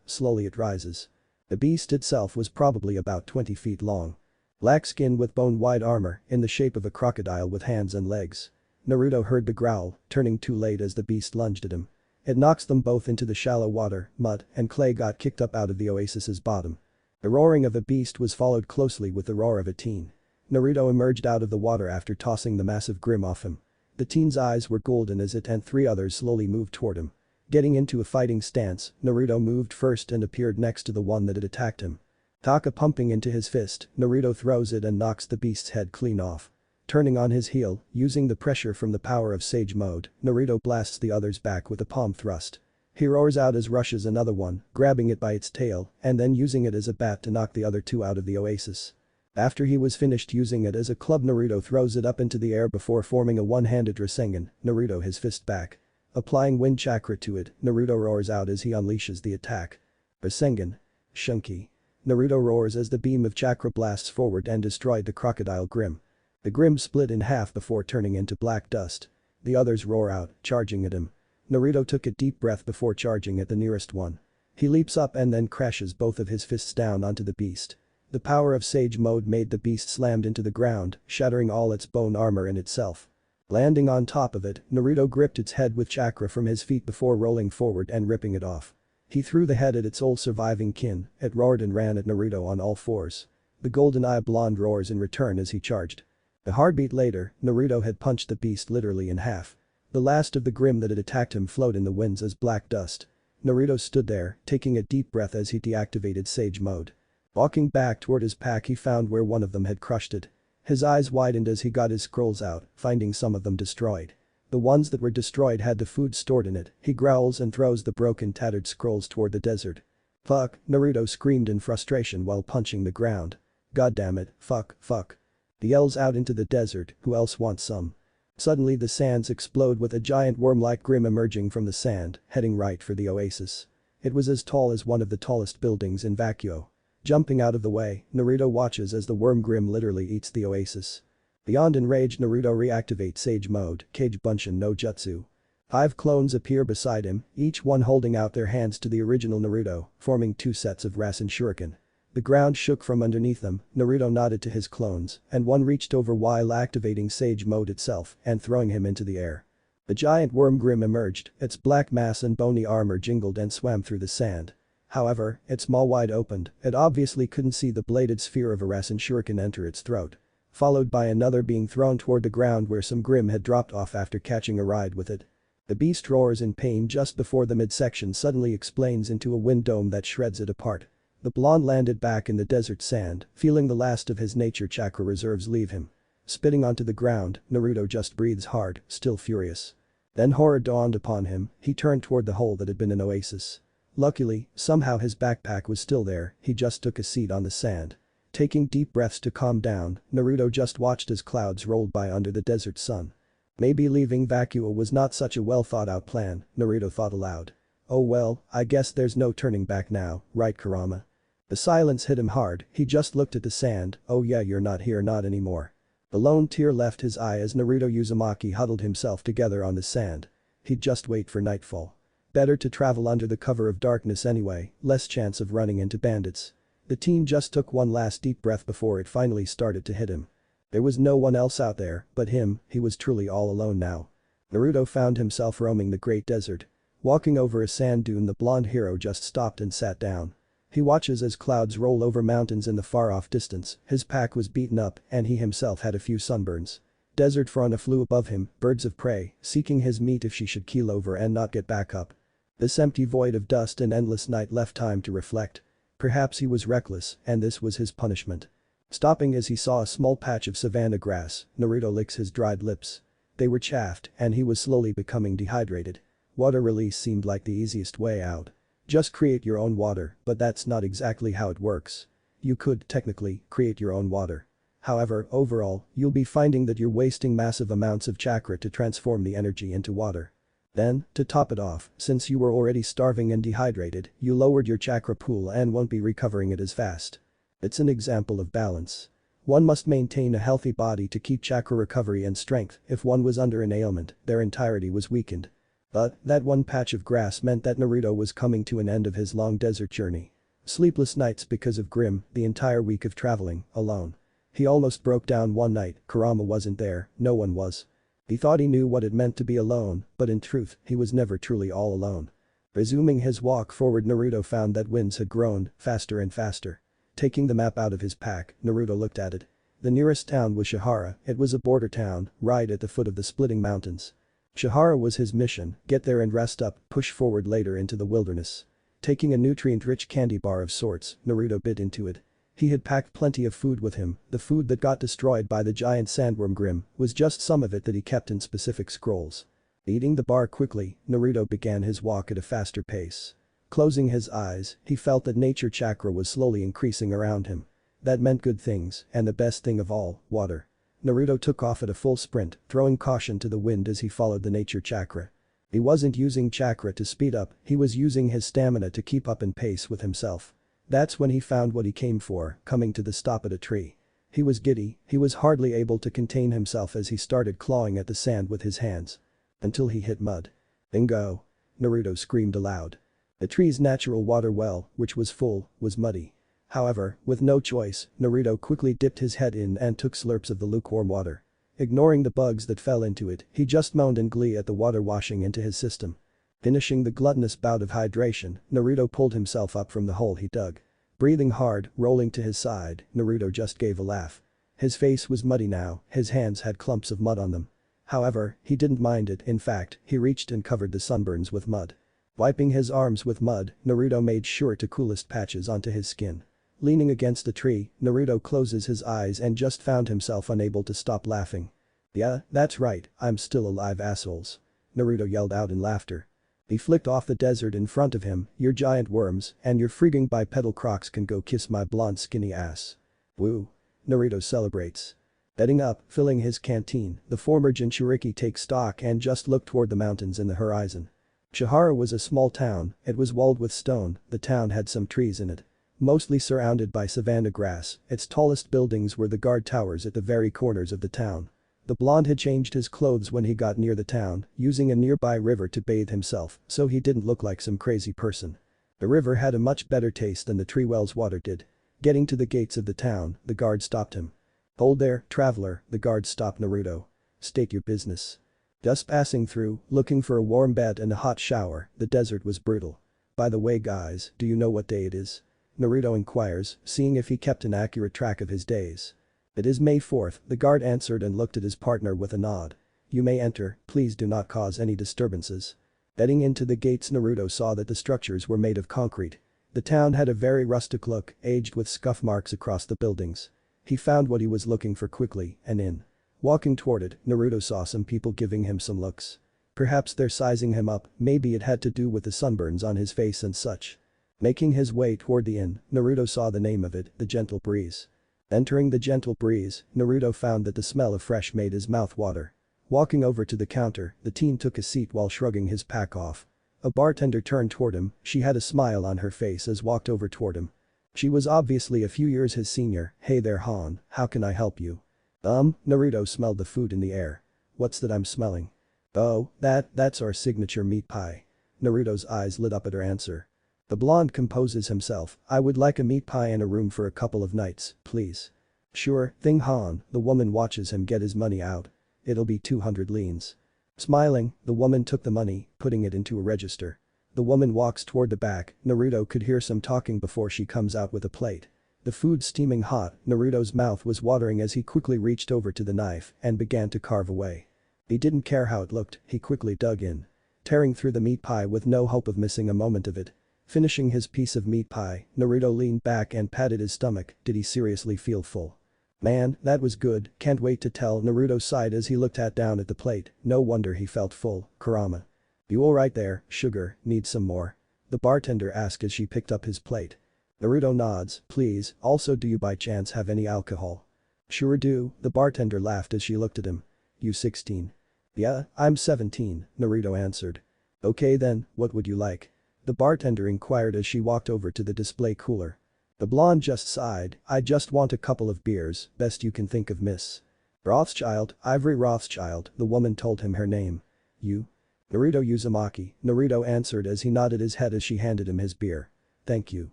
slowly it rises. The beast itself was probably about 20 feet long. Black skin with bone-wide armor, in the shape of a crocodile with hands and legs. Naruto heard the growl, turning too late as the beast lunged at him. It knocks them both into the shallow water, mud, and clay got kicked up out of the oasis's bottom. The roaring of a beast was followed closely with the roar of a teen. Naruto emerged out of the water after tossing the massive Grim off him. The teen's eyes were golden as it and 3 others slowly moved toward him. Getting into a fighting stance, Naruto moved first and appeared next to the one that had attacked him. Taka pumping into his fist, Naruto throws it and knocks the beast's head clean off. Turning on his heel, using the pressure from the power of Sage Mode, Naruto blasts the others back with a palm thrust. He roars out as rushes another one, grabbing it by its tail, and then using it as a bat to knock the other 2 out of the oasis. After he was finished using it as a club, Naruto throws it up into the air before forming a one-handed Rasengan, Naruto his fist back. Applying wind chakra to it, Naruto roars out as he unleashes the attack. Rasengan. Shunki. Naruto roars as the beam of chakra blasts forward and destroyed the crocodile Grim. The Grim split in half before turning into black dust. The others roar out, charging at him. Naruto took a deep breath before charging at the nearest one. He leaps up and then crashes both of his fists down onto the beast. The power of Sage Mode made the beast slammed into the ground, shattering all its bone armor in itself. Landing on top of it, Naruto gripped its head with chakra from his feet before rolling forward and ripping it off. He threw the head at its old surviving kin, it roared and ran at Naruto on all fours. The golden-eye blonde roars in return as he charged. A heartbeat later, Naruto had punched the beast literally in half. The last of the Grim that had attacked him floated in the winds as black dust. Naruto stood there, taking a deep breath as he deactivated Sage Mode. Walking back toward his pack, he found where one of them had crushed it. His eyes widened as he got his scrolls out, finding some of them destroyed. The ones that were destroyed had the food stored in it. He growls and throws the broken, tattered scrolls toward the desert. Fuck, Naruto screamed in frustration while punching the ground. God damn it, fuck. He yells out into the desert, who else wants some? Suddenly the sands explode with a giant worm-like Grim emerging from the sand, heading right for the oasis. It was as tall as one of the tallest buildings in Vacuo. Jumping out of the way, Naruto watches as the worm Grim literally eats the oasis. Beyond enraged, Naruto reactivates Sage Mode, Kage Bunshin no Jutsu. 5 clones appear beside him, each one holding out their hands to the original Naruto, forming 2 sets of Rasen Shuriken. The ground shook from underneath them, Naruto nodded to his clones, and one reached over while activating Sage Mode itself and throwing him into the air. The giant worm Grim emerged, its black mass and bony armor jingled and swam through the sand. However, its maw wide opened, it obviously couldn't see the bladed sphere of a Rasen Shuriken enter its throat. Followed by another being thrown toward the ground where some Grim had dropped off after catching a ride with it. The beast roars in pain just before the midsection suddenly explains into a wind dome that shreds it apart. The blonde landed back in the desert sand, feeling the last of his nature chakra reserves leave him. Spitting onto the ground, Naruto just breathes hard, still furious. Then horror dawned upon him, he turned toward the hole that had been an oasis. Luckily, somehow his backpack was still there, he just took a seat on the sand. Taking deep breaths to calm down, Naruto just watched as clouds rolled by under the desert sun. Maybe leaving Vacuo was not such a well thought out plan, Naruto thought aloud. Oh well, I guess there's no turning back now, right Kurama? The silence hit him hard, he just looked at the sand, oh yeah, you're not here, not anymore. The lone tear left his eye as Naruto Uzumaki huddled himself together on the sand. He'd just wait for nightfall. Better to travel under the cover of darkness anyway, less chance of running into bandits. The teen just took one last deep breath before it finally started to hit him. There was no one else out there but him, he was truly all alone now. Naruto found himself roaming the great desert. Walking over a sand dune, the blonde hero just stopped and sat down. He watches as clouds roll over mountains in the far-off distance, his pack was beaten up and he himself had a few sunburns. Desert fauna flew above him, birds of prey, seeking his meat if she should keel over and not get back up. This empty void of dust and endless night left time to reflect. Perhaps he was reckless and this was his punishment. Stopping as he saw a small patch of savanna grass, Naruto licks his dried lips. They were chaffed and he was slowly becoming dehydrated. Water release seemed like the easiest way out. Just create your own water, but that's not exactly how it works. You could, technically, create your own water. However, overall, you'll be finding that you're wasting massive amounts of chakra to transform the energy into water. Then, to top it off, since you were already starving and dehydrated, you lowered your chakra pool and won't be recovering it as fast. It's an example of balance. One must maintain a healthy body to keep chakra recovery and strength. If one was under an ailment, their entirety was weakened. But, that one patch of grass meant that Naruto was coming to an end of his long desert journey. Sleepless nights because of Grim, the entire week of traveling, alone. He almost broke down one night. Kurama wasn't there, no one was. He thought he knew what it meant to be alone, but in truth, he was never truly all alone. Resuming his walk forward, Naruto found that winds had grown faster and faster. Taking the map out of his pack, Naruto looked at it. The nearest town was Shihara. It was a border town, right at the foot of the splitting mountains. Shihara was his mission, get there and rest up, push forward later into the wilderness. Taking a nutrient-rich candy bar of sorts, Naruto bit into it. He had packed plenty of food with him. The food that got destroyed by the giant sandworm Grim was just some of it that he kept in specific scrolls. Eating the bar quickly, Naruto began his walk at a faster pace. Closing his eyes, he felt that nature chakra was slowly increasing around him. That meant good things, and the best thing of all, water. Naruto took off at a full sprint, throwing caution to the wind as he followed the nature chakra. He wasn't using chakra to speed up, he was using his stamina to keep up in pace with himself. That's when he found what he came for, coming to the stop at a tree. He was giddy, he was hardly able to contain himself as he started clawing at the sand with his hands. Until he hit mud. Bingo! Naruto screamed aloud. The tree's natural water well, which was full, was muddy. However, with no choice, Naruto quickly dipped his head in and took slurps of the lukewarm water. Ignoring the bugs that fell into it, he just moaned in glee at the water washing into his system. Finishing the gluttonous bout of hydration, Naruto pulled himself up from the hole he dug. Breathing hard, rolling to his side, Naruto just gave a laugh. His face was muddy now, his hands had clumps of mud on them. However, he didn't mind it, in fact, he reached and covered the sunburns with mud. Wiping his arms with mud, Naruto made sure to coolest patches onto his skin. Leaning against the tree, Naruto closes his eyes and just found himself unable to stop laughing. Yeah, that's right, I'm still alive assholes. Naruto yelled out in laughter. He flicked off the desert in front of him, your giant worms and your freaking bipedal crocs can go kiss my blonde skinny ass. Woo. Naruto celebrates. Heading up, filling his canteen, the former Jinchuriki takes stock and just looked toward the mountains in the horizon. Shihara was a small town, it was walled with stone, the town had some trees in it. Mostly surrounded by savanna grass, its tallest buildings were the guard towers at the very corners of the town. The blonde had changed his clothes when he got near the town, using a nearby river to bathe himself, so he didn't look like some crazy person. The river had a much better taste than the tree well's water did. Getting to the gates of the town, the guard stopped him. Hold there, traveler, the guard stopped Naruto. State your business. Just passing through, looking for a warm bed and a hot shower, the desert was brutal. By the way guys, do you know what day it is? Naruto inquires, seeing if he kept an accurate track of his days. It is May 4th, the guard answered and looked at his partner with a nod. You may enter, please do not cause any disturbances. Heading into the gates, Naruto saw that the structures were made of concrete. The town had a very rustic look, aged with scuff marks across the buildings. He found what he was looking for quickly and in. Walking toward it, Naruto saw some people giving him some looks. Perhaps they're sizing him up, maybe it had to do with the sunburns on his face and such. Making his way toward the inn, Naruto saw the name of it, the Gentle Breeze. Entering the Gentle Breeze, Naruto found that the smell of fresh made his mouth water. Walking over to the counter, the teen took a seat while shrugging his pack off. A bartender turned toward him, she had a smile on her face as walked over toward him. She was obviously a few years his senior. Hey there Han, how can I help you? Naruto smelled the food in the air. What's that I'm smelling? Oh, that's our signature meat pie. Naruto's eyes lit up at her answer. The blonde composes himself, I would like a meat pie and a room for a couple of nights, please. Sure thing Han, the woman watches him get his money out. It'll be 200 leans. Smiling, the woman took the money, putting it into a register. The woman walks toward the back, Naruto could hear some talking before she comes out with a plate. The food steaming hot, Naruto's mouth was watering as he quickly reached over to the knife and began to carve away. He didn't care how it looked, he quickly dug in. Tearing through the meat pie with no hope of missing a moment of it. Finishing his piece of meat pie, Naruto leaned back and patted his stomach. Did he seriously feel full? Man, that was good, can't wait to tell. Naruto sighed as he looked down at the plate. No wonder he felt full. Kurama. You alright there, sugar, need some more? The bartender asked as she picked up his plate. Naruto nods, please, also do you by chance have any alcohol? Sure do, the bartender laughed as she looked at him. You 16? Yeah, I'm 17, Naruto answered. Okay then, what would you like? The bartender inquired as she walked over to the display cooler. The blonde just sighed, I just want a couple of beers, best you can think of miss. Rothschild, Ivory Rothschild, the woman told him her name. You? Naruto Uzumaki, Naruto answered as he nodded his head as she handed him his beer. Thank you.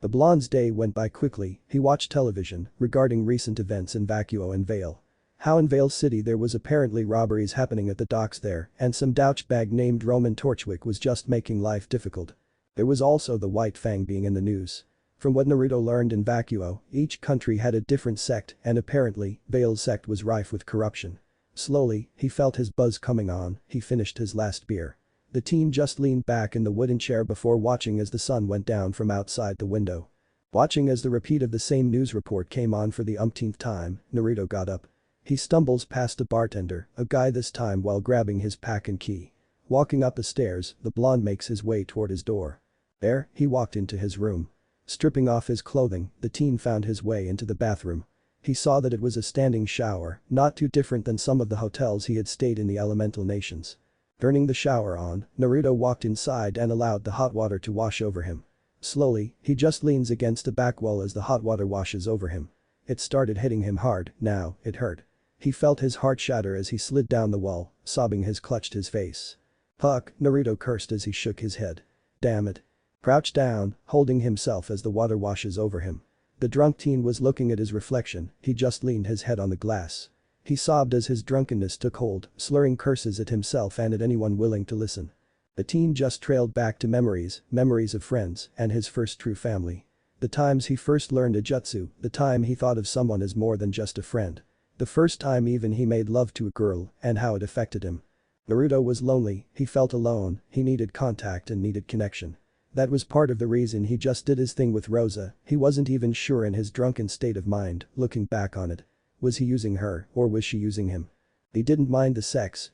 The blonde's day went by quickly. He watched television regarding recent events in Vacuo and Vale. How in Vale City there was apparently robberies happening at the docks there and some douchebag named Roman Torchwick was just making life difficult. There was also the White Fang being in the news. From what Naruto learned in Vacuo, each country had a different sect and apparently, Vale's sect was rife with corruption. Slowly, he felt his buzz coming on, he finished his last beer. The team just leaned back in the wooden chair before watching as the sun went down from outside the window. Watching as the repeat of the same news report came on for the umpteenth time, Naruto got up. He stumbles past the bartender, a guy this time while grabbing his pack and key. Walking up the stairs, the blonde makes his way toward his door. There, he walked into his room. Stripping off his clothing, the teen found his way into the bathroom. He saw that it was a standing shower, not too different than some of the hotels he had stayed in the elemental nations. Turning the shower on, Naruto walked inside and allowed the hot water to wash over him. Slowly, he just leans against the back wall as the hot water washes over him. It started hitting him hard, now, it hurt. He felt his heart shatter as he slid down the wall, sobbing as clutched his face. Fuck, Naruto cursed as he shook his head. Damn it. Crouched down, holding himself as the water washes over him. The drunk teen was looking at his reflection, he just leaned his head on the glass. He sobbed as his drunkenness took hold, slurring curses at himself and at anyone willing to listen. The teen just trailed back to memories of friends and his first true family. The times he first learned a jutsu, the time he thought of someone as more than just a friend. The first time even he made love to a girl and how it affected him. Naruto was lonely, he felt alone, he needed contact and needed connection. That was part of the reason he just did his thing with Rosa, he wasn't even sure in his drunken state of mind, looking back on it. Was he using her, or was she using him? He didn't mind the sex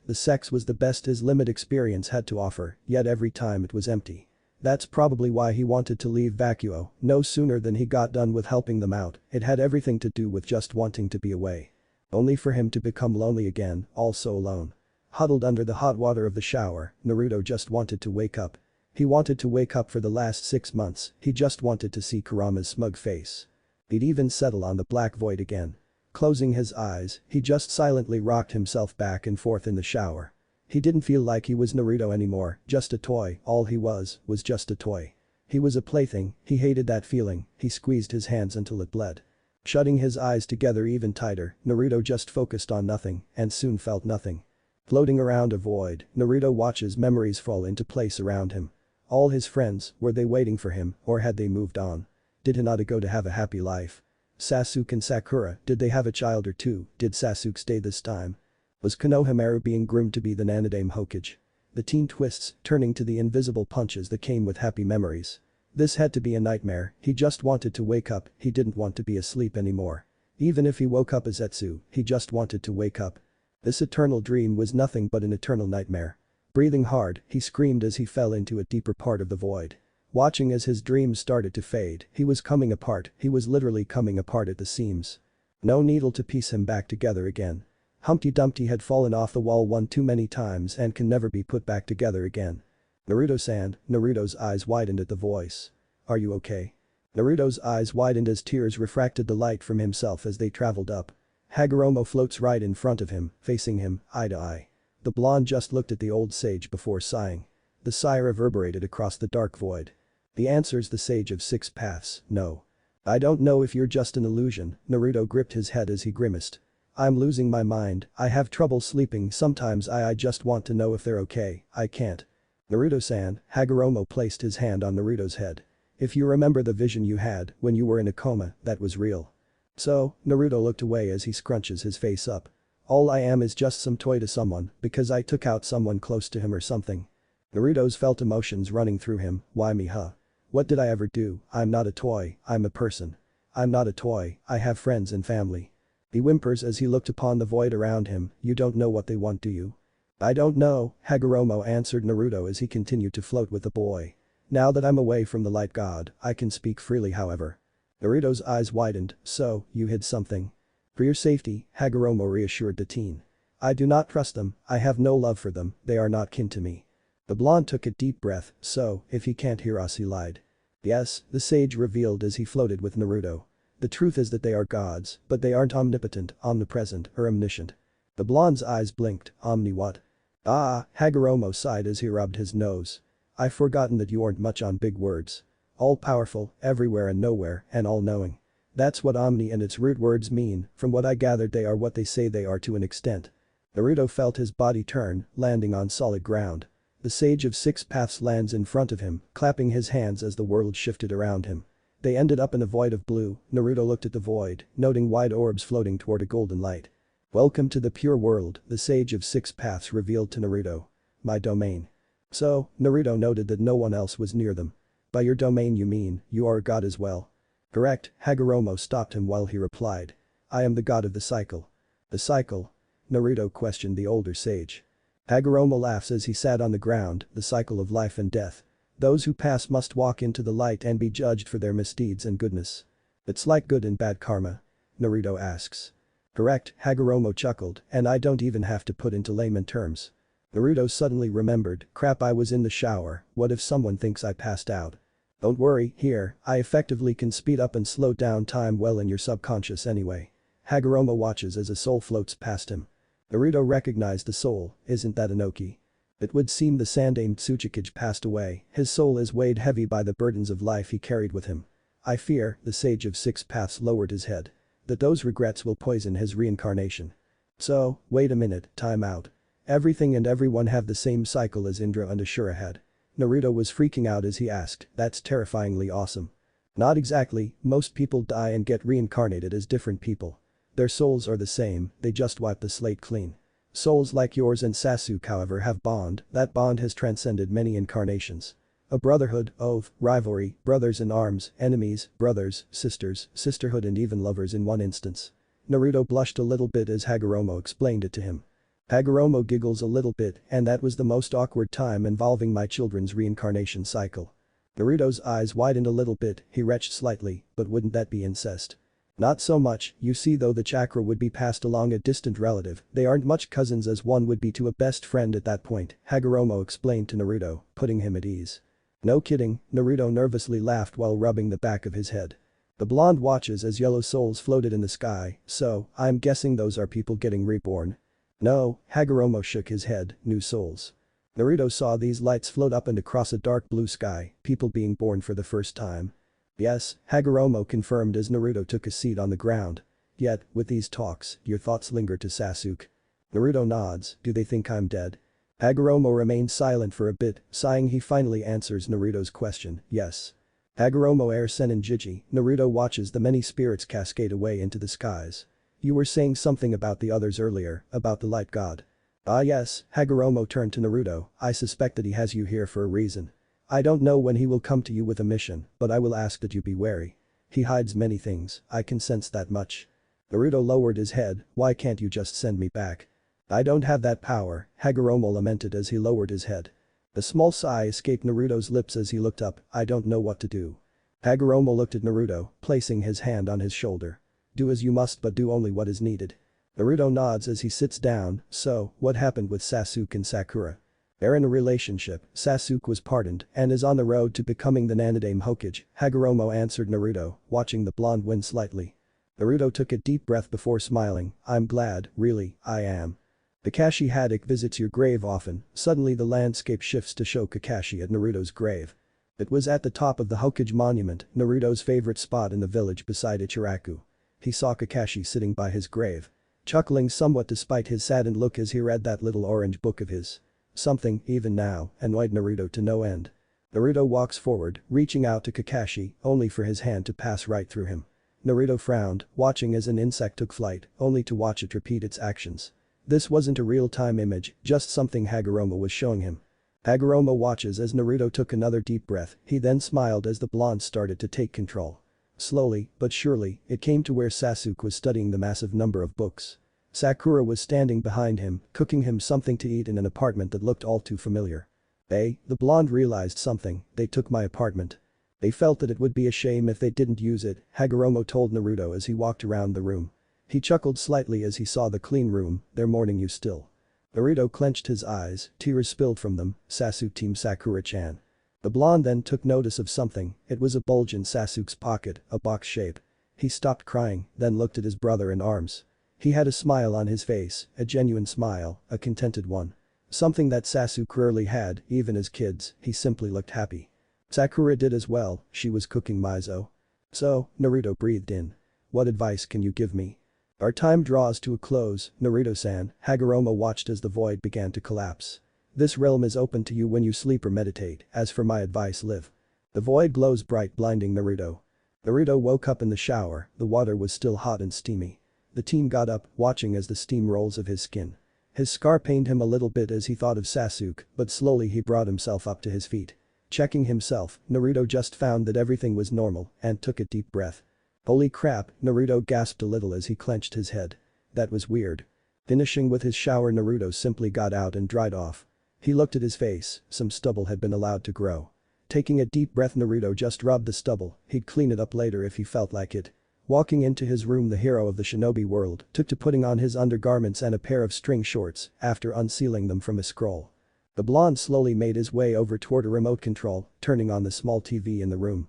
was the best his limited experience had to offer, yet every time it was empty. That's probably why he wanted to leave Vacuo, no sooner than he got done with helping them out, it had everything to do with just wanting to be away. Only for him to become lonely again, also alone. Huddled under the hot water of the shower, Naruto just wanted to wake up. He wanted to wake up for the last 6 months, he just wanted to see Kurama's smug face. He'd even settle on the black void again. Closing his eyes, he just silently rocked himself back and forth in the shower. He didn't feel like he was Naruto anymore, just a toy, all he was just a toy. He was a plaything, he hated that feeling, he squeezed his hands until it bled. Shutting his eyes together even tighter, Naruto just focused on nothing and soon felt nothing. Floating around a void, Naruto watches memories fall into place around him. All his friends, were they waiting for him or had they moved on? Did Hinata go to have a happy life? Sasuke and Sakura, did they have a child or two? Did Sasuke stay this time? Was Konohamaru being groomed to be the Nanadame Hokage? The teen twists, turning to the invisible punches that came with happy memories. This had to be a nightmare, he just wanted to wake up, he didn't want to be asleep anymore. Even if he woke up as Zetsu, he just wanted to wake up. This eternal dream was nothing but an eternal nightmare. Breathing hard, he screamed as he fell into a deeper part of the void. Watching as his dreams started to fade, he was coming apart, he was literally coming apart at the seams. No needle to piece him back together again. Humpty Dumpty had fallen off the wall one too many times and can never be put back together again. Naruto-san, Naruto's eyes widened at the voice. Are you okay? Naruto's eyes widened as tears refracted the light from himself as they traveled up. Hagoromo floats right in front of him, facing him, eye to eye. The blonde just looked at the old sage before sighing. The sigh reverberated across the dark void. The answer's the sage of 6 paths, no. I don't know if you're just an illusion, Naruto gripped his head as he grimaced. I'm losing my mind, I have trouble sleeping sometimes I just want to know if they're okay, I can't. Naruto-san, Hagoromo placed his hand on Naruto's head. If you remember the vision you had when you were in a coma, that was real. So, Naruto looked away as he scrunches his face up. All I am is just some toy to someone because I took out someone close to him or something. Naruto's felt emotions running through him, why me huh? What did I ever do? I'm not a toy, I'm a person. I'm not a toy, I have friends and family. He whimpers as he looked upon the void around him. You don't know what they want, do you? I don't know, Hagoromo answered Naruto as he continued to float with the boy. Now that I'm away from the light god, I can speak freely however. Naruto's eyes widened. So, you hid something? For your safety, Hagoromo reassured the teen. I do not trust them, I have no love for them, they are not kin to me. The blonde took a deep breath. So, if he can't hear us, he lied. Yes, the sage revealed as he floated with Naruto. The truth is that they are gods, but they aren't omnipotent, omnipresent, or omniscient. The blonde's eyes blinked. Omni what? Ah, Hagoromo sighed as he rubbed his nose. I've forgotten that you aren't much on big words. All-powerful, everywhere and nowhere, and all-knowing. That's what omni and its root words mean. From what I gathered, they are what they say they are to an extent. Naruto felt his body turn, landing on solid ground. The Sage of Six Paths lands in front of him, clapping his hands as the world shifted around him. They ended up in a void of blue. Naruto looked at the void, noting wide orbs floating toward a golden light. Welcome to the pure world, the Sage of Six Paths revealed to Naruto. My domain. So, Naruto noted that no one else was near them. By your domain you mean, you are a god as well? Correct, Hagoromo stopped him while he replied. I am the god of the cycle. The cycle? Naruto questioned the older sage. Hagoromo laughs as he sat on the ground, the cycle of life and death. Those who pass must walk into the light and be judged for their misdeeds and goodness. It's like good and bad karma? Naruto asks. Correct, Hagoromo chuckled, and I don't even have to put into layman terms. Naruto suddenly remembered, crap, I was in the shower, what if someone thinks I passed out? Don't worry, here, I effectively can speed up and slow down time well in your subconscious anyway. Hagoromo watches as a soul floats past him. Naruto recognized the soul, isn't that Inoki? It would seem the Sandaime Tsuchikage passed away, his soul is weighed heavy by the burdens of life he carried with him. I fear, the Sage of Six Paths lowered his head, that those regrets will poison his reincarnation. So, wait a minute, time out. Everything and everyone have the same cycle as Indra and Ashura had. Naruto was freaking out as he asked, that's terrifyingly awesome. Not exactly, most people die and get reincarnated as different people. Their souls are the same, they just wipe the slate clean. Souls like yours and Sasuke however have bond, that bond has transcended many incarnations. A brotherhood, oath, rivalry, brothers in arms, enemies, brothers, sisters, sisterhood and even lovers in one instance. Naruto blushed a little bit as Hagoromo explained it to him. Hagoromo giggles a little bit, and that was the most awkward time involving my children's reincarnation cycle. Naruto's eyes widened a little bit, he retched slightly, but wouldn't that be incest? Not so much, you see, though the chakra would be passed along a distant relative, they aren't much cousins as one would be to a best friend at that point, Hagoromo explained to Naruto, putting him at ease. No kidding, Naruto nervously laughed while rubbing the back of his head. The blonde watches as yellow souls floated in the sky, so, I'm guessing those are people getting reborn. No, Hagoromo shook his head, new souls. Naruto saw these lights float up and across a dark blue sky, people being born for the first time. Yes, Hagoromo confirmed as Naruto took a seat on the ground. Yet, with these talks, your thoughts linger to Sasuke. Naruto nods, do they think I'm dead? Hagoromo remains silent for a bit, sighing he finally answers Naruto's question, yes. Hagoromo air Senin Jiji, Naruto watches the many spirits cascade away into the skies. You were saying something about the others earlier, about the light god. Ah yes, Hagoromo turned to Naruto, I suspect that he has you here for a reason. I don't know when he will come to you with a mission, but I will ask that you be wary. He hides many things, I can sense that much. Naruto lowered his head, why can't you just send me back? I don't have that power, Hagoromo lamented as he lowered his head. A small sigh escaped Naruto's lips as he looked up, I don't know what to do. Hagoromo looked at Naruto, placing his hand on his shoulder. Do as you must but do only what is needed. Naruto nods as he sits down, so, what happened with Sasuke and Sakura? They're in a relationship, Sasuke was pardoned and is on the road to becoming the Naruto Hokage, Hagoromo answered Naruto, watching the blonde wince slightly. Naruto took a deep breath before smiling, I'm glad, really, I am. Kakashi Haddock visits your grave often, suddenly the landscape shifts to show Kakashi at Naruto's grave. It was at the top of the Hokage monument, Naruto's favorite spot in the village beside Ichiraku. He saw Kakashi sitting by his grave. Chuckling somewhat despite his saddened look as he read that little orange book of his. Something, even now, annoyed Naruto to no end. Naruto walks forward, reaching out to Kakashi, only for his hand to pass right through him. Naruto frowned, watching as an insect took flight, only to watch it repeat its actions. This wasn't a real-time image, just something Hagoromo was showing him. Hagoromo watches as Naruto took another deep breath, he then smiled as the blonde started to take control. Slowly, but surely, it came to where Sasuke was studying the massive number of books. Sakura was standing behind him, cooking him something to eat in an apartment that looked all too familiar. Hey, the blonde realized something, they took my apartment. They felt that it would be a shame if they didn't use it, Hagoromo told Naruto as he walked around the room. He chuckled slightly as he saw the clean room, they're mourning you still. Naruto clenched his eyes, tears spilled from them, Sasuke team Sakura-chan. The blonde then took notice of something, it was a bulge in Sasuke's pocket, a box shape. He stopped crying, then looked at his brother in arms. He had a smile on his face, a genuine smile, a contented one. Something that Sasuke rarely had, even as kids, he simply looked happy. Sakura did as well, she was cooking miso. So, Naruto breathed in. What advice can you give me? Our time draws to a close, Naruto-san, Hagoromo watched as the void began to collapse. This realm is open to you when you sleep or meditate, as for my advice live. The void glows bright blinding Naruto. Naruto woke up in the shower, the water was still hot and steamy. The team got up, watching as the steam rolls of his skin. His scar pained him a little bit as he thought of Sasuke, but slowly he brought himself up to his feet. Checking himself, Naruto just found that everything was normal and took a deep breath. Holy crap, Naruto gasped a little as he clenched his head. That was weird. Finishing with his shower, Naruto simply got out and dried off. He looked at his face, some stubble had been allowed to grow. Taking a deep breath, Naruto just rubbed the stubble, he'd clean it up later if he felt like it. Walking into his room, the hero of the shinobi world took to putting on his undergarments and a pair of string shorts after unsealing them from a scroll. The blonde slowly made his way over toward a remote control, turning on the small TV in the room.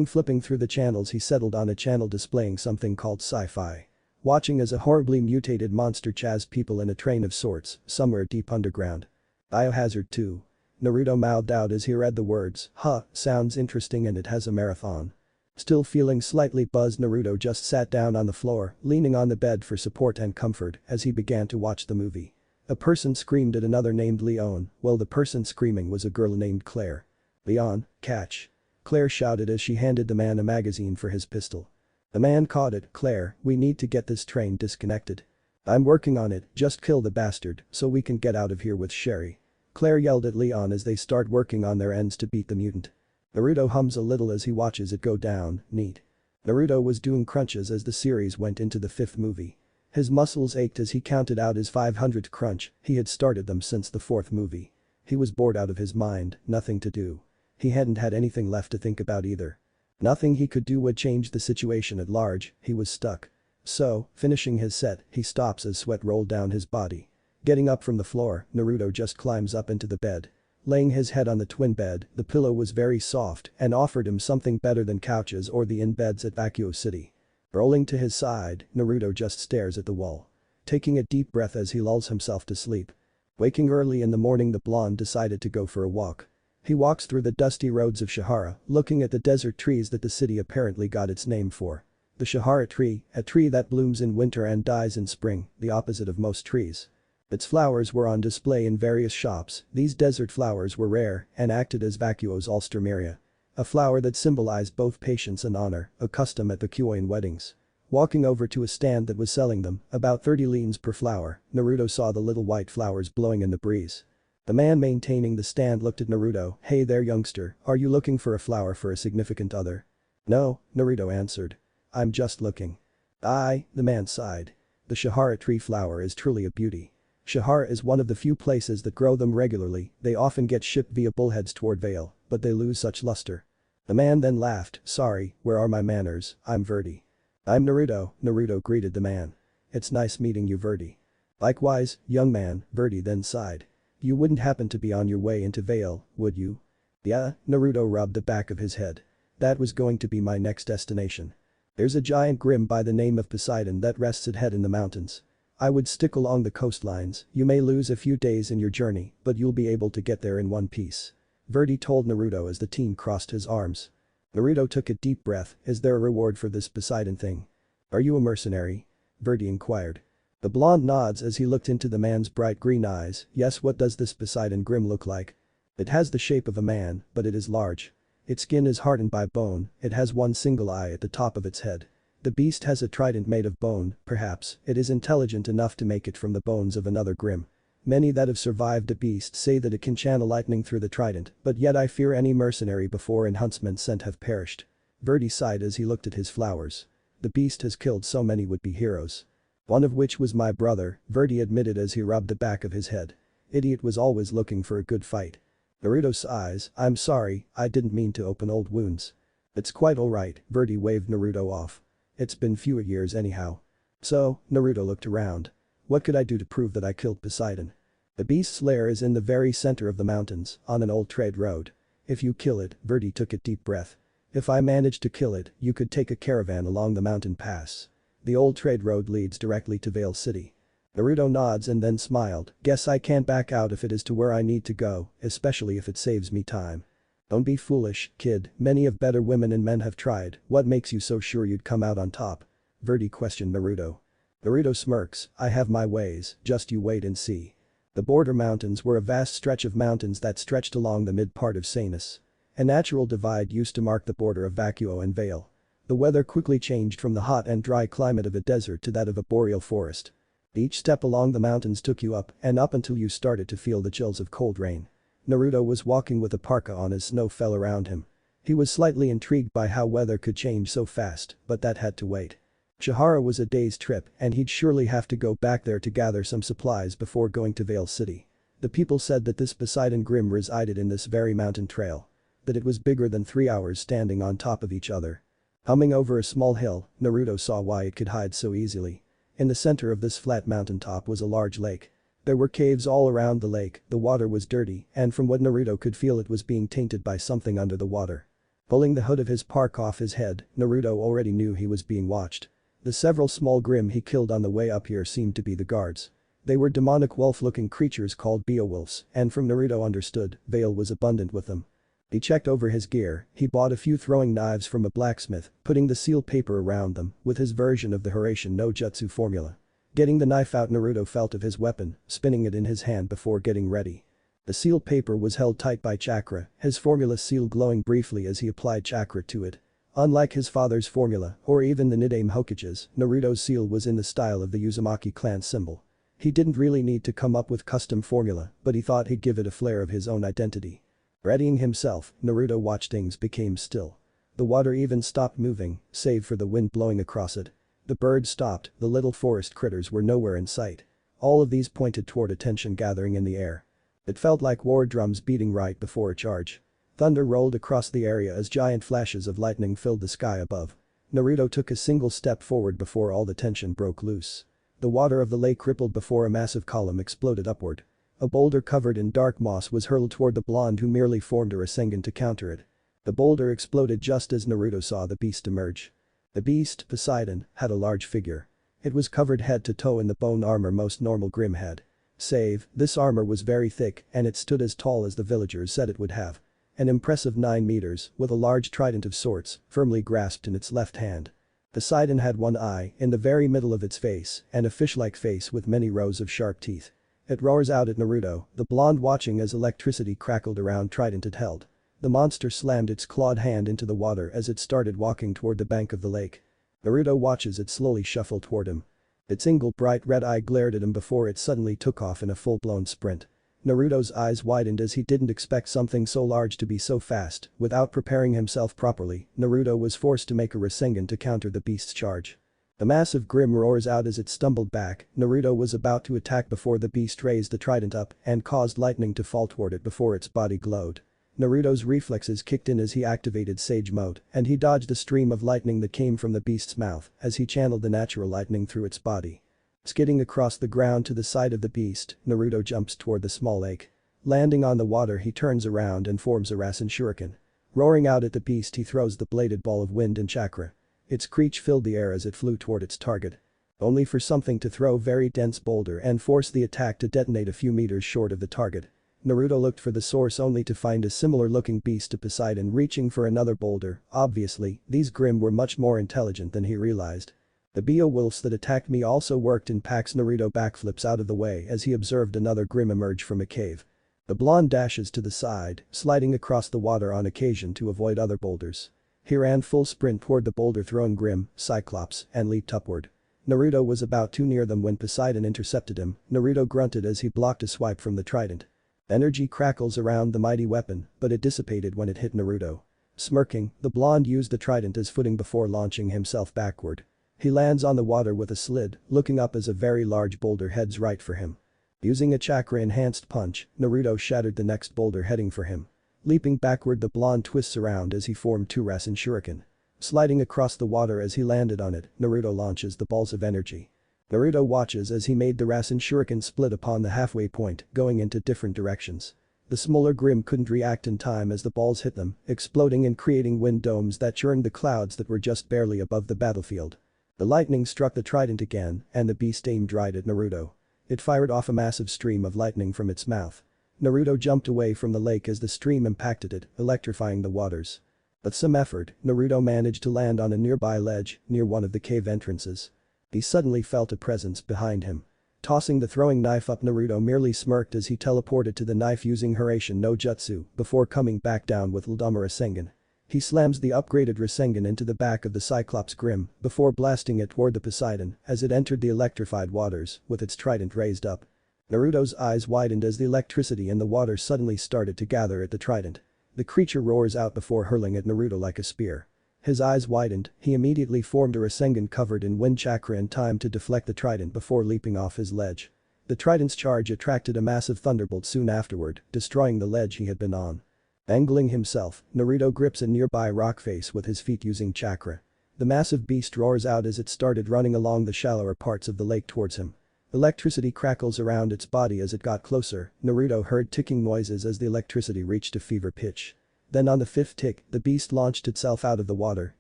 Flipping through the channels, he settled on a channel displaying something called sci-fi. Watching as a horribly mutated monster chased people in a train of sorts, somewhere deep underground. Biohazard 2. Naruto mouthed out as he read the words, sounds interesting and it has a marathon. Still feeling slightly buzzed, Naruto just sat down on the floor, leaning on the bed for support and comfort as he began to watch the movie. A person screamed at another named Leon, well, the person screaming was a girl named Claire. Leon, catch. Claire shouted as she handed the man a magazine for his pistol. The man caught it. Claire, we need to get this train disconnected. I'm working on it, just kill the bastard so we can get out of here with Sherry. Claire yelled at Leon as they start working on their ends to beat the mutant. Naruto hums a little as he watches it go down, neat. Naruto was doing crunches as the series went into the 5th movie. His muscles ached as he counted out his 500th crunch, he had started them since the 4th movie. He was bored out of his mind, nothing to do. He hadn't had anything left to think about either. Nothing he could do would change the situation at large, he was stuck. So, finishing his set, he stops as sweat rolled down his body. Getting up from the floor, Naruto just climbs up into the bed. Laying his head on the twin bed, the pillow was very soft and offered him something better than couches or the in-beds at Vacuo City. Rolling to his side, Naruto just stares at the wall. Taking a deep breath as he lulls himself to sleep. Waking early in the morning, the blonde decided to go for a walk. He walks through the dusty roads of Shihara, looking at the desert trees that the city apparently got its name for. The Shihara tree, a tree that blooms in winter and dies in spring, the opposite of most trees. Its flowers were on display in various shops, these desert flowers were rare and acted as Vacuo's Ulstermeria. A flower that symbolized both patience and honor, a custom at the Kyoin weddings. Walking over to a stand that was selling them, about 30 lines per flower, Naruto saw the little white flowers blowing in the breeze. The man maintaining the stand looked at Naruto, hey there youngster, are you looking for a flower for a significant other? No, Naruto answered. I'm just looking. The man sighed. The Shihara tree flower is truly a beauty. Shihara is one of the few places that grow them regularly, they often get shipped via bullheads toward Vale, but they lose such luster. The man then laughed, sorry, where are my manners, I'm Verdi. I'm Naruto, Naruto greeted the man. It's nice meeting you Verdi. Likewise, young man, Verdi then sighed. You wouldn't happen to be on your way into Vale, would you? Yeah, Naruto rubbed the back of his head. That was going to be my next destination. There's a giant grim by the name of Poseidon that rests its head in the mountains. I would stick along the coastlines, you may lose a few days in your journey, but you'll be able to get there in one piece. Verdi told Naruto as the team crossed his arms. Naruto took a deep breath, is there a reward for this Poseidon thing? Are you a mercenary? Verdi inquired. The blonde nods as he looked into the man's bright green eyes, yes, what does this Poseidon grim look like? It has the shape of a man, but it is large. Its skin is hardened by bone, it has one single eye at the top of its head. The beast has a trident made of bone, perhaps, it is intelligent enough to make it from the bones of another grim. Many that have survived a beast say that it can channel lightning through the trident, but yet I fear any mercenary before and huntsman sent have perished. Verdi sighed as he looked at his flowers. The beast has killed so many would-be heroes. One of which was my brother, Verdi admitted as he rubbed the back of his head. Idiot was always looking for a good fight. Naruto sighs, I'm sorry, I didn't mean to open old wounds. It's quite alright, Verdi waved Naruto off. It's been few years anyhow. So, Naruto looked around. What could I do to prove that I killed Poseidon? The beast's lair is in the very center of the mountains, on an old trade road. If you kill it, Verdi took a deep breath. If I managed to kill it, you could take a caravan along the mountain pass. The old trade road leads directly to Vale City. Naruto nods and then smiled, guess I can't back out if it is to where I need to go, especially if it saves me time. Don't be foolish, kid, many of better women and men have tried, what makes you so sure you'd come out on top? Verdi questioned Naruto. Naruto smirks, I have my ways, just you wait and see. The border mountains were a vast stretch of mountains that stretched along the mid-part of Sanus. A natural divide used to mark the border of Vacuo and Vale. The weather quickly changed from the hot and dry climate of a desert to that of a boreal forest. Each step along the mountains took you up and up until you started to feel the chills of cold rain. Naruto was walking with a parka on as snow fell around him. He was slightly intrigued by how weather could change so fast, but that had to wait. Chihara was a day's trip and he'd surely have to go back there to gather some supplies before going to Vale City. The people said that this Poseidon Grim resided in this very mountain trail. That it was bigger than 3 hours standing on top of each other. Humming over a small hill, Naruto saw why it could hide so easily. In the center of this flat mountaintop was a large lake. There were caves all around the lake, the water was dirty, and from what Naruto could feel it was being tainted by something under the water. Pulling the hood of his parka off his head, Naruto already knew he was being watched. The several small Grimm he killed on the way up here seemed to be the guards. They were demonic wolf-looking creatures called Beowulfs, and from Naruto understood, Vale was abundant with them. He checked over his gear, he bought a few throwing knives from a blacksmith, putting the seal paper around them with his version of the Horatian no jutsu formula. Getting the knife out, Naruto felt of his weapon, spinning it in his hand before getting ready. The seal paper was held tight by chakra, his formula seal glowing briefly as he applied chakra to it. Unlike his father's formula, or even the Nidaime Hokage's, Naruto's seal was in the style of the Uzumaki clan symbol. He didn't really need to come up with custom formula, but he thought he'd give it a flair of his own identity. Readying himself, Naruto watched things became still. The water even stopped moving, save for the wind blowing across it. The birds stopped, the little forest critters were nowhere in sight. All of these pointed toward a tension gathering in the air. It felt like war drums beating right before a charge. Thunder rolled across the area as giant flashes of lightning filled the sky above. Naruto took a single step forward before all the tension broke loose. The water of the lake rippled before a massive column exploded upward. A boulder covered in dark moss was hurled toward the blonde who merely formed a Rasengan to counter it. The boulder exploded just as Naruto saw the beast emerge. The beast, Poseidon, had a large figure. It was covered head to toe in the bone armor most normal Grimm had. Save, this armor was very thick and it stood as tall as the villagers said it would have. An impressive 9 meters, with a large trident of sorts, firmly grasped in its left hand. Poseidon had one eye in the very middle of its face and a fish-like face with many rows of sharp teeth. It roars out at Naruto, the blonde watching as electricity crackled around trident it held. The monster slammed its clawed hand into the water as it started walking toward the bank of the lake. Naruto watches it slowly shuffle toward him. Its single bright red eye glared at him before it suddenly took off in a full-blown sprint. Naruto's eyes widened as he didn't expect something so large to be so fast. Without preparing himself properly, Naruto was forced to make a Rasengan to counter the beast's charge. The massive Grimm roars out as it stumbled back. Naruto was about to attack before the beast raised the trident up and caused lightning to fall toward it before its body glowed. Naruto's reflexes kicked in as he activated Sage Mode and he dodged the stream of lightning that came from the beast's mouth as he channeled the natural lightning through its body. Skidding across the ground to the side of the beast, Naruto jumps toward the small lake. Landing on the water, he turns around and forms a Rasen Shuriken. Roaring out at the beast, he throws the bladed ball of wind and chakra. Its screech filled the air as it flew toward its target. Only for something to throw very dense boulder and force the attack to detonate a few meters short of the target. Naruto looked for the source only to find a similar looking beast to Poseidon reaching for another boulder. Obviously, these Grimm were much more intelligent than he realized. The Beowulfs that attacked me also worked in packs. Naruto backflips out of the way as he observed another Grimm emerge from a cave. The blonde dashes to the side, sliding across the water on occasion to avoid other boulders. He ran full sprint toward the boulder-throwing Grimm, Cyclops, and leaped upward. Naruto was about too near them when Poseidon intercepted him. Naruto grunted as he blocked a swipe from the trident. Energy crackles around the mighty weapon, but it dissipated when it hit Naruto. Smirking, the blonde used the trident as footing before launching himself backward. He lands on the water with a slid, looking up as a very large boulder heads right for him. Using a chakra-enhanced punch, Naruto shattered the next boulder heading for him. Leaping backward, the blonde twists around as he formed two Rasen Shuriken. Sliding across the water as he landed on it, Naruto launches the balls of energy. Naruto watches as he made the Rasen Shuriken split upon the halfway point, going into different directions. The smaller Grim couldn't react in time as the balls hit them, exploding and creating wind domes that churned the clouds that were just barely above the battlefield. The lightning struck the trident again, and the beast aimed right at Naruto. It fired off a massive stream of lightning from its mouth. Naruto jumped away from the lake as the stream impacted it, electrifying the waters. With some effort, Naruto managed to land on a nearby ledge, near one of the cave entrances. He suddenly felt a presence behind him. Tossing the throwing knife up, Naruto merely smirked as he teleported to the knife using Hiraishin no Jutsu before coming back down with Ldama Rasengan. He slams the upgraded Rasengan into the back of the Cyclops Grim before blasting it toward the Poseidon as it entered the electrified waters with its trident raised up. Naruto's eyes widened as the electricity in the water suddenly started to gather at the trident. The creature roars out before hurling at Naruto like a spear. His eyes widened, he immediately formed a Rasengan covered in wind chakra in time to deflect the trident before leaping off his ledge. The trident's charge attracted a massive thunderbolt soon afterward, destroying the ledge he had been on. Angling himself, Naruto grips a nearby rock face with his feet using chakra. The massive beast roars out as it started running along the shallower parts of the lake towards him. Electricity crackles around its body as it got closer. Naruto heard ticking noises as the electricity reached a fever pitch. Then on the fifth tick, the beast launched itself out of the water,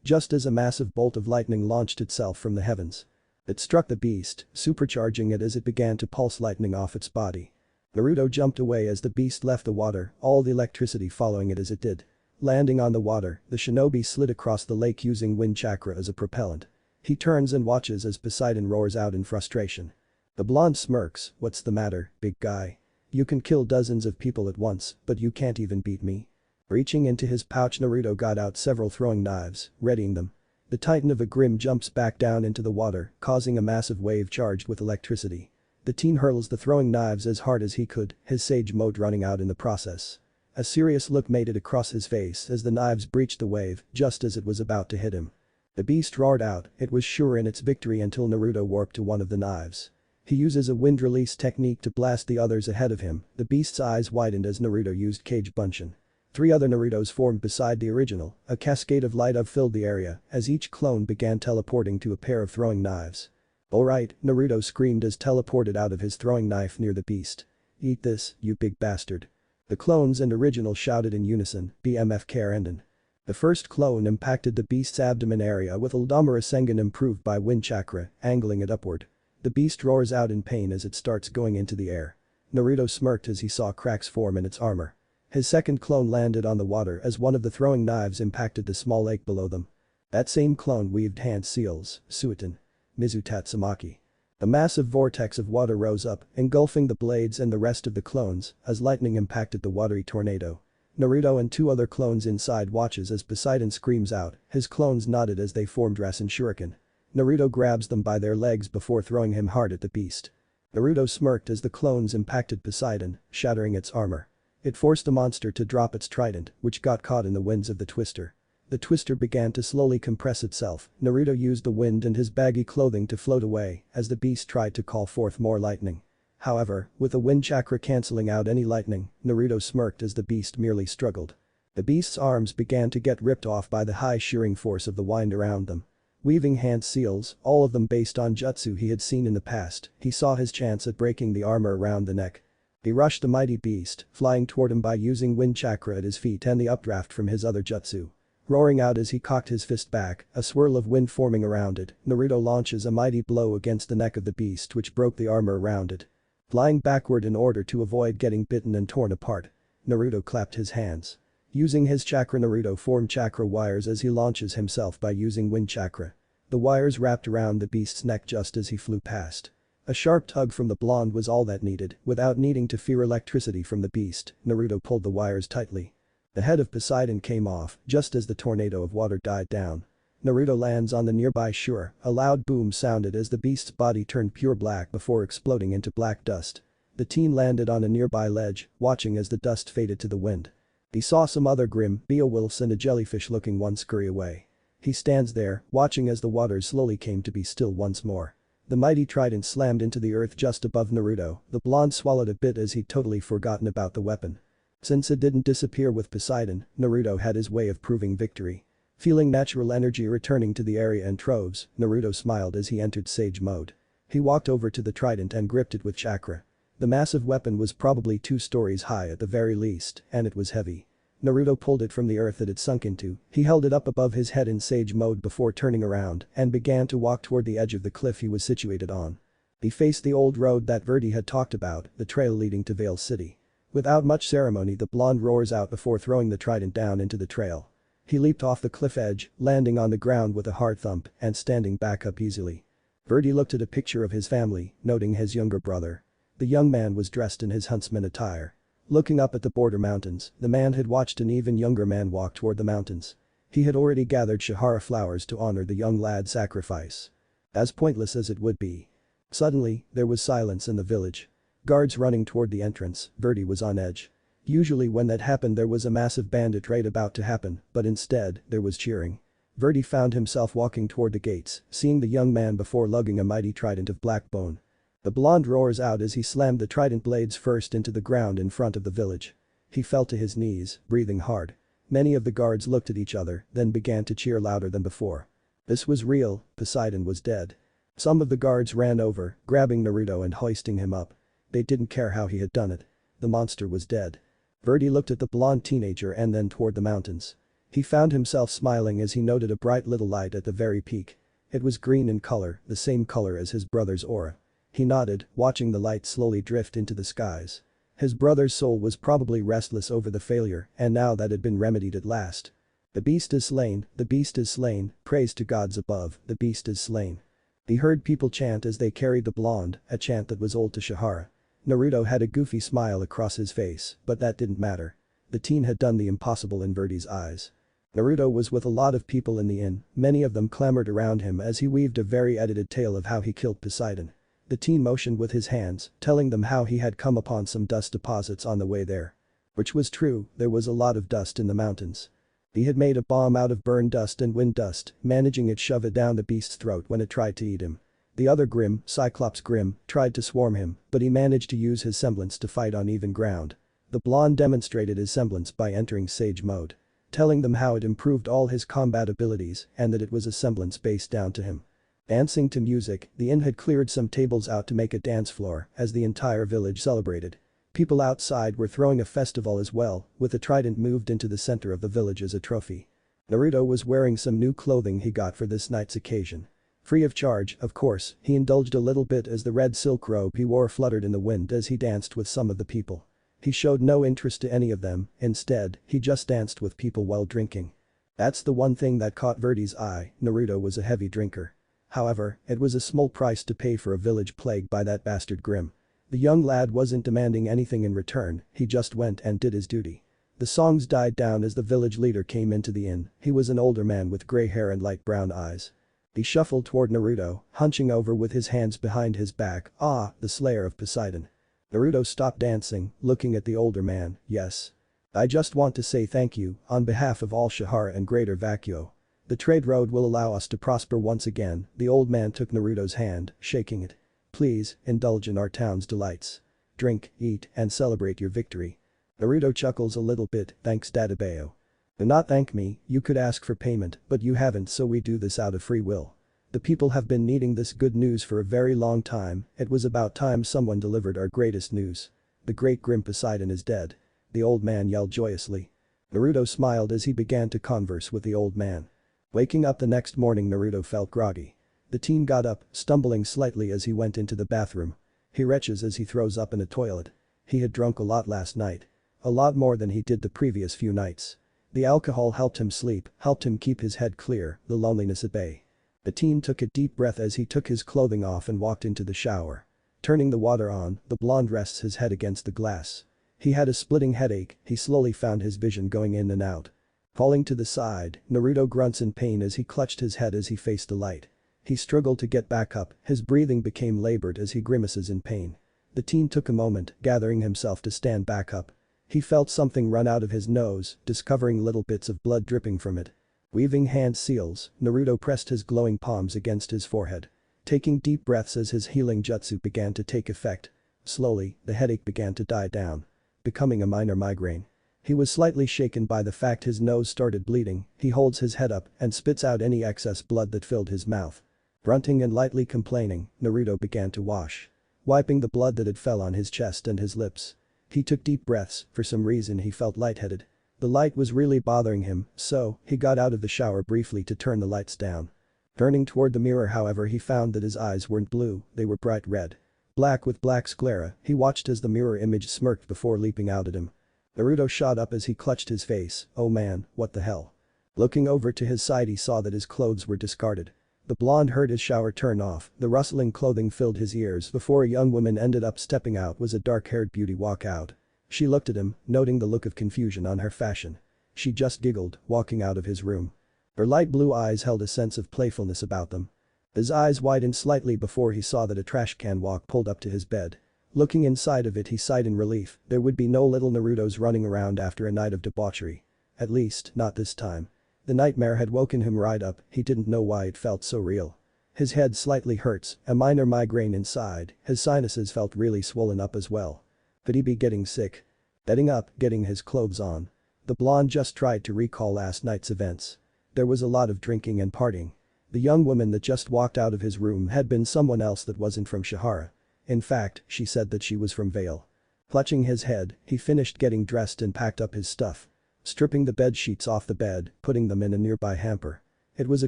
just as a massive bolt of lightning launched itself from the heavens. It struck the beast, supercharging it as it began to pulse lightning off its body. Naruto jumped away as the beast left the water, all the electricity following it as it did. Landing on the water, the shinobi slid across the lake using wind chakra as a propellant. He turns and watches as Poseidon roars out in frustration. The blonde smirks, "What's the matter, big guy? You can kill dozens of people at once, but you can't even beat me." Reaching into his pouch, Naruto got out several throwing knives, readying them. The titan of a Grim jumps back down into the water, causing a massive wave charged with electricity. The teen hurls the throwing knives as hard as he could, his sage mode running out in the process. A serious look made it across his face as the knives breached the wave, just as it was about to hit him. The beast roared out, it was sure in its victory until Naruto warped to one of the knives. He uses a wind release technique to blast the others ahead of him. The beast's eyes widened as Naruto used Cage Bunshin. 3 other Narutos formed beside the original, a cascade of light filled the area as each clone began teleporting to a pair of throwing knives. "Alright," Naruto screamed as teleported out of his throwing knife near the beast. "Eat this, you big bastard." The clones and original shouted in unison, "BMF Karenden." The first clone impacted the beast's abdomen area with Ldama Rasengan improved by wind chakra, angling it upward. The beast roars out in pain as it starts going into the air. Naruto smirked as he saw cracks form in its armor. His second clone landed on the water as one of the throwing knives impacted the small lake below them. That same clone weaved hand seals, Suiton. Mizu Tatsumaki. A massive vortex of water rose up, engulfing the blades and the rest of the clones as lightning impacted the watery tornado. Naruto and 2 other clones inside watches as Poseidon screams out, his clones nodded as they formed Rasen Shuriken. Naruto grabs them by their legs before throwing him hard at the beast. Naruto smirked as the clones impacted Poseidon, shattering its armor. It forced the monster to drop its trident, which got caught in the winds of the twister. The twister began to slowly compress itself. Naruto used the wind and his baggy clothing to float away as the beast tried to call forth more lightning. However, with the wind chakra cancelling out any lightning, Naruto smirked as the beast merely struggled. The beast's arms began to get ripped off by the high shearing force of the wind around them. Weaving hand seals, all of them based on jutsu he had seen in the past, he saw his chance at breaking the armor around the neck. He rushed the mighty beast, flying toward him by using wind chakra at his feet and the updraft from his other jutsu. Roaring out as he cocked his fist back, a swirl of wind forming around it, Naruto launches a mighty blow against the neck of the beast which broke the armor around it. Flying backward in order to avoid getting bitten and torn apart, Naruto clapped his hands. Using his chakra, Naruto formed chakra wires as he launches himself by using wind chakra. The wires wrapped around the beast's neck just as he flew past. A sharp tug from the blonde was all that needed. Without needing to fear electricity from the beast, Naruto pulled the wires tightly. The head of Poseidon came off just as the tornado of water died down. Naruto lands on the nearby shore, a loud boom sounded as the beast's body turned pure black before exploding into black dust. The teen landed on a nearby ledge, watching as the dust faded to the wind. He saw some other grim Beowulfs and a jellyfish-looking one scurry away. He stands there, watching as the waters slowly came to be still once more. The mighty trident slammed into the earth just above Naruto, the blonde swallowed a bit as he'd totally forgotten about the weapon. Since it didn't disappear with Poseidon, Naruto had his way of proving victory. Feeling natural energy returning to the area in troves, Naruto smiled as he entered Sage mode. He walked over to the trident and gripped it with chakra. The massive weapon was probably 2 stories high at the very least, and it was heavy. Naruto pulled it from the earth that it sunk into, he held it up above his head in Sage mode before turning around and began to walk toward the edge of the cliff he was situated on. He faced the old road that Verdi had talked about, the trail leading to Vale City. Without much ceremony the blonde roars out before throwing the trident down into the trail. He leaped off the cliff edge, landing on the ground with a hard thump and standing back up easily. Verdi looked at a picture of his family, noting his younger brother. The young man was dressed in his huntsman attire. Looking up at the border mountains, the man had watched an even younger man walk toward the mountains. He had already gathered Shahara flowers to honor the young lad's sacrifice. As pointless as it would be. Suddenly, there was silence in the village. Guards running toward the entrance, Verdi was on edge. Usually when that happened there was a massive bandit raid about to happen, but instead, there was cheering. Verdi found himself walking toward the gates, seeing the young man before lugging a mighty trident of black bone. The blonde roars out as he slammed the trident blades first into the ground in front of the village. He fell to his knees, breathing hard. Many of the guards looked at each other, then began to cheer louder than before. This was real, Poseidon was dead. Some of the guards ran over, grabbing Naruto and hoisting him up. They didn't care how he had done it. The monster was dead. Verdi looked at the blonde teenager and then toward the mountains. He found himself smiling as he noted a bright little light at the very peak. It was green in color, the same color as his brother's aura. He nodded, watching the light slowly drift into the skies. His brother's soul was probably restless over the failure, and now that had been remedied at last. The beast is slain, the beast is slain, praise to gods above, the beast is slain. He heard people chant as they carried the blonde, a chant that was old to Shahara. Naruto had a goofy smile across his face, but that didn't matter. The teen had done the impossible in Verdi's eyes. Naruto was with a lot of people in the inn, many of them clamored around him as he weaved a very edited tale of how he killed Poseidon. The teen motioned with his hands, telling them how he had come upon some dust deposits on the way there. Which was true, there was a lot of dust in the mountains. He had made a bomb out of burned dust and wind dust, managing to shove it down the beast's throat when it tried to eat him. The other Grim, Cyclops Grim, tried to swarm him, but he managed to use his semblance to fight on even ground. The blonde demonstrated his semblance by entering Sage mode. Telling them how it improved all his combat abilities and that it was a semblance based down to him. Dancing to music, the inn had cleared some tables out to make a dance floor as the entire village celebrated. People outside were throwing a festival as well, with a trident moved into the center of the village as a trophy. Naruto was wearing some new clothing he got for this night's occasion. Free of charge, of course, he indulged a little bit as the red silk robe he wore fluttered in the wind as he danced with some of the people. He showed no interest to any of them, instead, he just danced with people while drinking. That's the one thing that caught Verdi's eye, Naruto was a heavy drinker. However, it was a small price to pay for a village plagued by that bastard Grim. The young lad wasn't demanding anything in return, he just went and did his duty. The songs died down as the village leader came into the inn, he was an older man with gray hair and light brown eyes. He shuffled toward Naruto, hunching over with his hands behind his back, the slayer of Poseidon. Naruto stopped dancing, looking at the older man, yes. I just want to say thank you, on behalf of all Shahara and Greater Vacuo. The trade road will allow us to prosper once again, the old man took Naruto's hand, shaking it. Please, indulge in our town's delights. Drink, eat, and celebrate your victory. Naruto chuckles a little bit, thanks Dadabeo. Do not thank me, you could ask for payment, but you haven't so we do this out of free will. The people have been needing this good news for a very long time, it was about time someone delivered our greatest news. The great Grim Poseidon is dead. The old man yelled joyously. Naruto smiled as he began to converse with the old man. Waking up the next morning Naruto felt groggy. The teen got up, stumbling slightly as he went into the bathroom. He retches as he throws up in a toilet. He had drunk a lot last night. A lot more than he did the previous few nights. The alcohol helped him sleep, helped him keep his head clear, the loneliness at bay. The teen took a deep breath as he took his clothing off and walked into the shower. Turning the water on, the blonde rests his head against the glass. He had a splitting headache, he slowly found his vision going in and out. Falling to the side, Naruto grunts in pain as he clutched his head as he faced the light. He struggled to get back up, his breathing became labored as he grimaces in pain. The teen took a moment, gathering himself to stand back up. He felt something run out of his nose, discovering little bits of blood dripping from it. Weaving hand seals, Naruto pressed his glowing palms against his forehead. Taking deep breaths as his healing jutsu began to take effect. Slowly, the headache began to die down, becoming a minor migraine. He was slightly shaken by the fact his nose started bleeding. He holds his head up and spits out any excess blood that filled his mouth. Grunting and lightly complaining, Naruto began to wash, wiping the blood that had fell on his chest and his lips. He took deep breaths, for some reason he felt lightheaded. The light was really bothering him, so he got out of the shower briefly to turn the lights down. Turning toward the mirror however he found that his eyes weren't blue, they were bright red. Black with black sclera, he watched as the mirror image smirked before leaping out at him. Naruto shot up as he clutched his face, oh man, what the hell. Looking over to his side he saw that his clothes were discarded. The blonde heard his shower turn off, the rustling clothing filled his ears before a young woman ended up stepping out was a dark-haired beauty walk out. She looked at him, noting the look of confusion on her fashion. She just giggled, walking out of his room. Her light blue eyes held a sense of playfulness about them. His eyes widened slightly before he saw that a trash can walk pulled up to his bed. Looking inside of it he sighed in relief, there would be no little Narutos running around after a night of debauchery. At least, not this time. The nightmare had woken him right up, he didn't know why it felt so real. His head slightly hurts, a minor migraine inside, his sinuses felt really swollen up as well. Could he be getting sick? Getting up, getting his clothes on. The blonde just tried to recall last night's events. There was a lot of drinking and partying. The young woman that just walked out of his room had been someone else that wasn't from Shihara. In fact, she said that she was from Vale. Clutching his head, he finished getting dressed and packed up his stuff. Stripping the bed sheets off the bed, putting them in a nearby hamper. It was a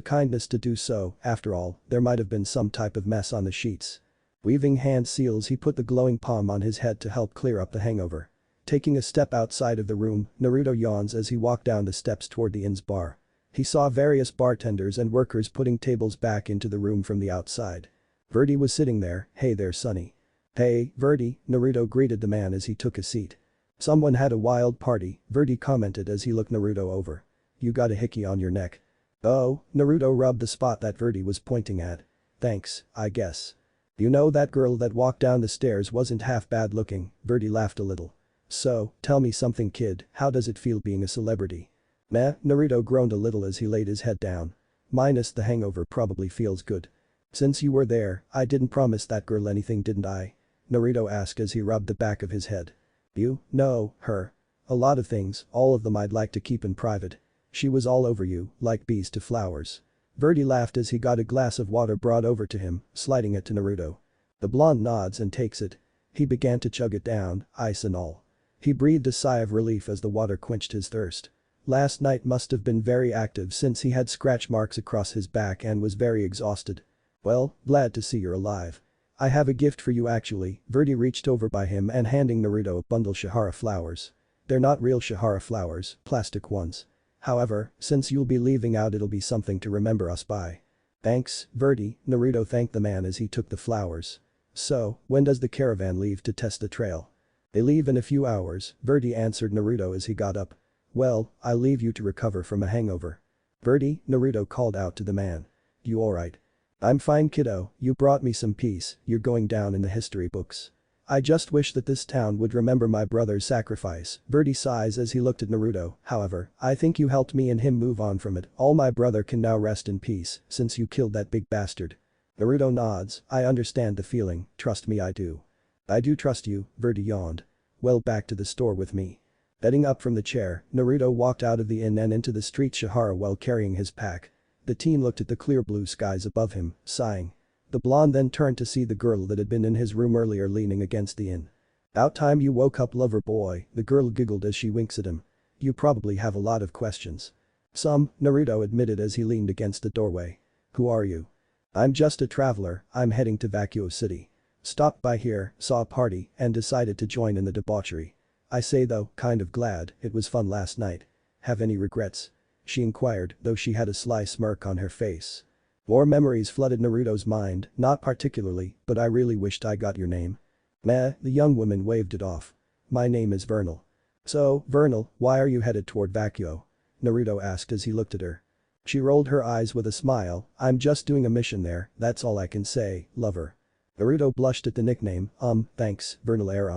kindness to do so, after all, there might have been some type of mess on the sheets. Weaving hand seals he put the glowing palm on his head to help clear up the hangover. Taking a step outside of the room, Naruto yawns as he walked down the steps toward the inn's bar. He saw various bartenders and workers putting tables back into the room from the outside. Verdi was sitting there, hey there Sonny. Hey, Verdi, Naruto greeted the man as he took a seat. Someone had a wild party, Verdi commented as he looked Naruto over. You got a hickey on your neck. Oh, Naruto rubbed the spot that Verdi was pointing at. Thanks, I guess. You know that girl that walked down the stairs wasn't half bad looking, Verdi laughed a little. So, tell me something kid, how does it feel being a celebrity? Meh, Naruto groaned a little as he laid his head down. Minus the hangover probably feels good. Since you were there, I didn't promise that girl anything didn't I? Naruto asked as he rubbed the back of his head. You? No, her. A lot of things, all of them I'd like to keep in private. She was all over you, like bees to flowers. Verdi laughed as he got a glass of water brought over to him, sliding it to Naruto. The blonde nods and takes it. He began to chug it down, ice and all. He breathed a sigh of relief as the water quenched his thirst. Last night must have been very active since he had scratch marks across his back and was very exhausted. Well, glad to see you're alive. I have a gift for you actually, Verdi reached over by him and handing Naruto a bundle Shihara flowers. They're not real Shihara flowers, plastic ones. However, since you'll be leaving out it'll be something to remember us by. Thanks, Verdi, Naruto thanked the man as he took the flowers. So, when does the caravan leave to test the trail? They leave in a few hours, Verdi answered Naruto as he got up. Well, I'll leave you to recover from a hangover. Verdi, Naruto called out to the man. You alright? I'm fine kiddo, you brought me some peace, you're going down in the history books. I just wish that this town would remember my brother's sacrifice, Verdi sighs as he looked at Naruto, however, I think you helped me and him move on from it, all my brother can now rest in peace, since you killed that big bastard. Naruto nods, I understand the feeling, trust me I do. I do trust you, Verdi yawned. Well back to the store with me. Getting up from the chair, Naruto walked out of the inn and into the street Shihara while carrying his pack. The teen looked at the clear blue skies above him, sighing. The blonde then turned to see the girl that had been in his room earlier leaning against the inn. About time you woke up lover boy, the girl giggled as she winks at him. You probably have a lot of questions. Some, Naruto admitted as he leaned against the doorway. Who are you? I'm just a traveler, I'm heading to Vacuo City. Stopped by here, saw a party, and decided to join in the debauchery. I say though, kind of glad, it was fun last night. Have any regrets? She inquired, though she had a sly smirk on her face. More memories flooded Naruto's mind, not particularly, but I really wished I got your name. Meh, the young woman waved it off. My name is Vernal. So, Vernal, why are you headed toward Vacuo? Naruto asked as he looked at her. She rolled her eyes with a smile, I'm just doing a mission there, that's all I can say, lover. Naruto blushed at the nickname, thanks, Vernal Air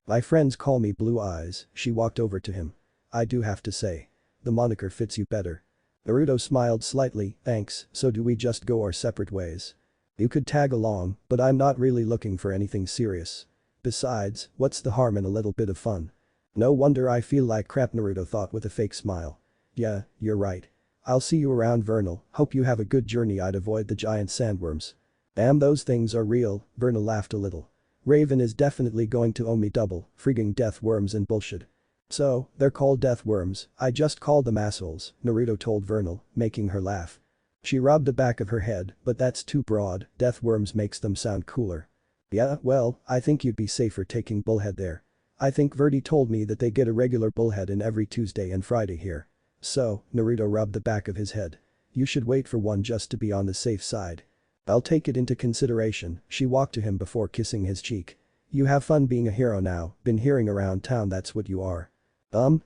My friends call me Blue Eyes, she walked over to him. I do have to say. The moniker fits you better. Naruto smiled slightly, thanks, so do we just go our separate ways? You could tag along, but I'm not really looking for anything serious. Besides, what's the harm in a little bit of fun? No wonder I feel like crap, Naruto thought with a fake smile. Yeah, you're right. I'll see you around, Vernal, hope you have a good journey. I'd avoid the giant sandworms. Damn, those things are real, Vernal laughed a little. Raven is definitely going to owe me double, frigging death worms and bullshit. So, they're called death worms, I just called them assholes, Naruto told Vernal, making her laugh. She rubbed the back of her head, but that's too broad, death worms makes them sound cooler. Yeah, well, I think you'd be safer taking bullhead there. I think Verdi told me that they get a regular bullhead in every Tuesday and Friday here. So, Naruto rubbed the back of his head. You should wait for one just to be on the safe side. I'll take it into consideration, she walked to him before kissing his cheek. You have fun being a hero now, been hearing around town that's what you are.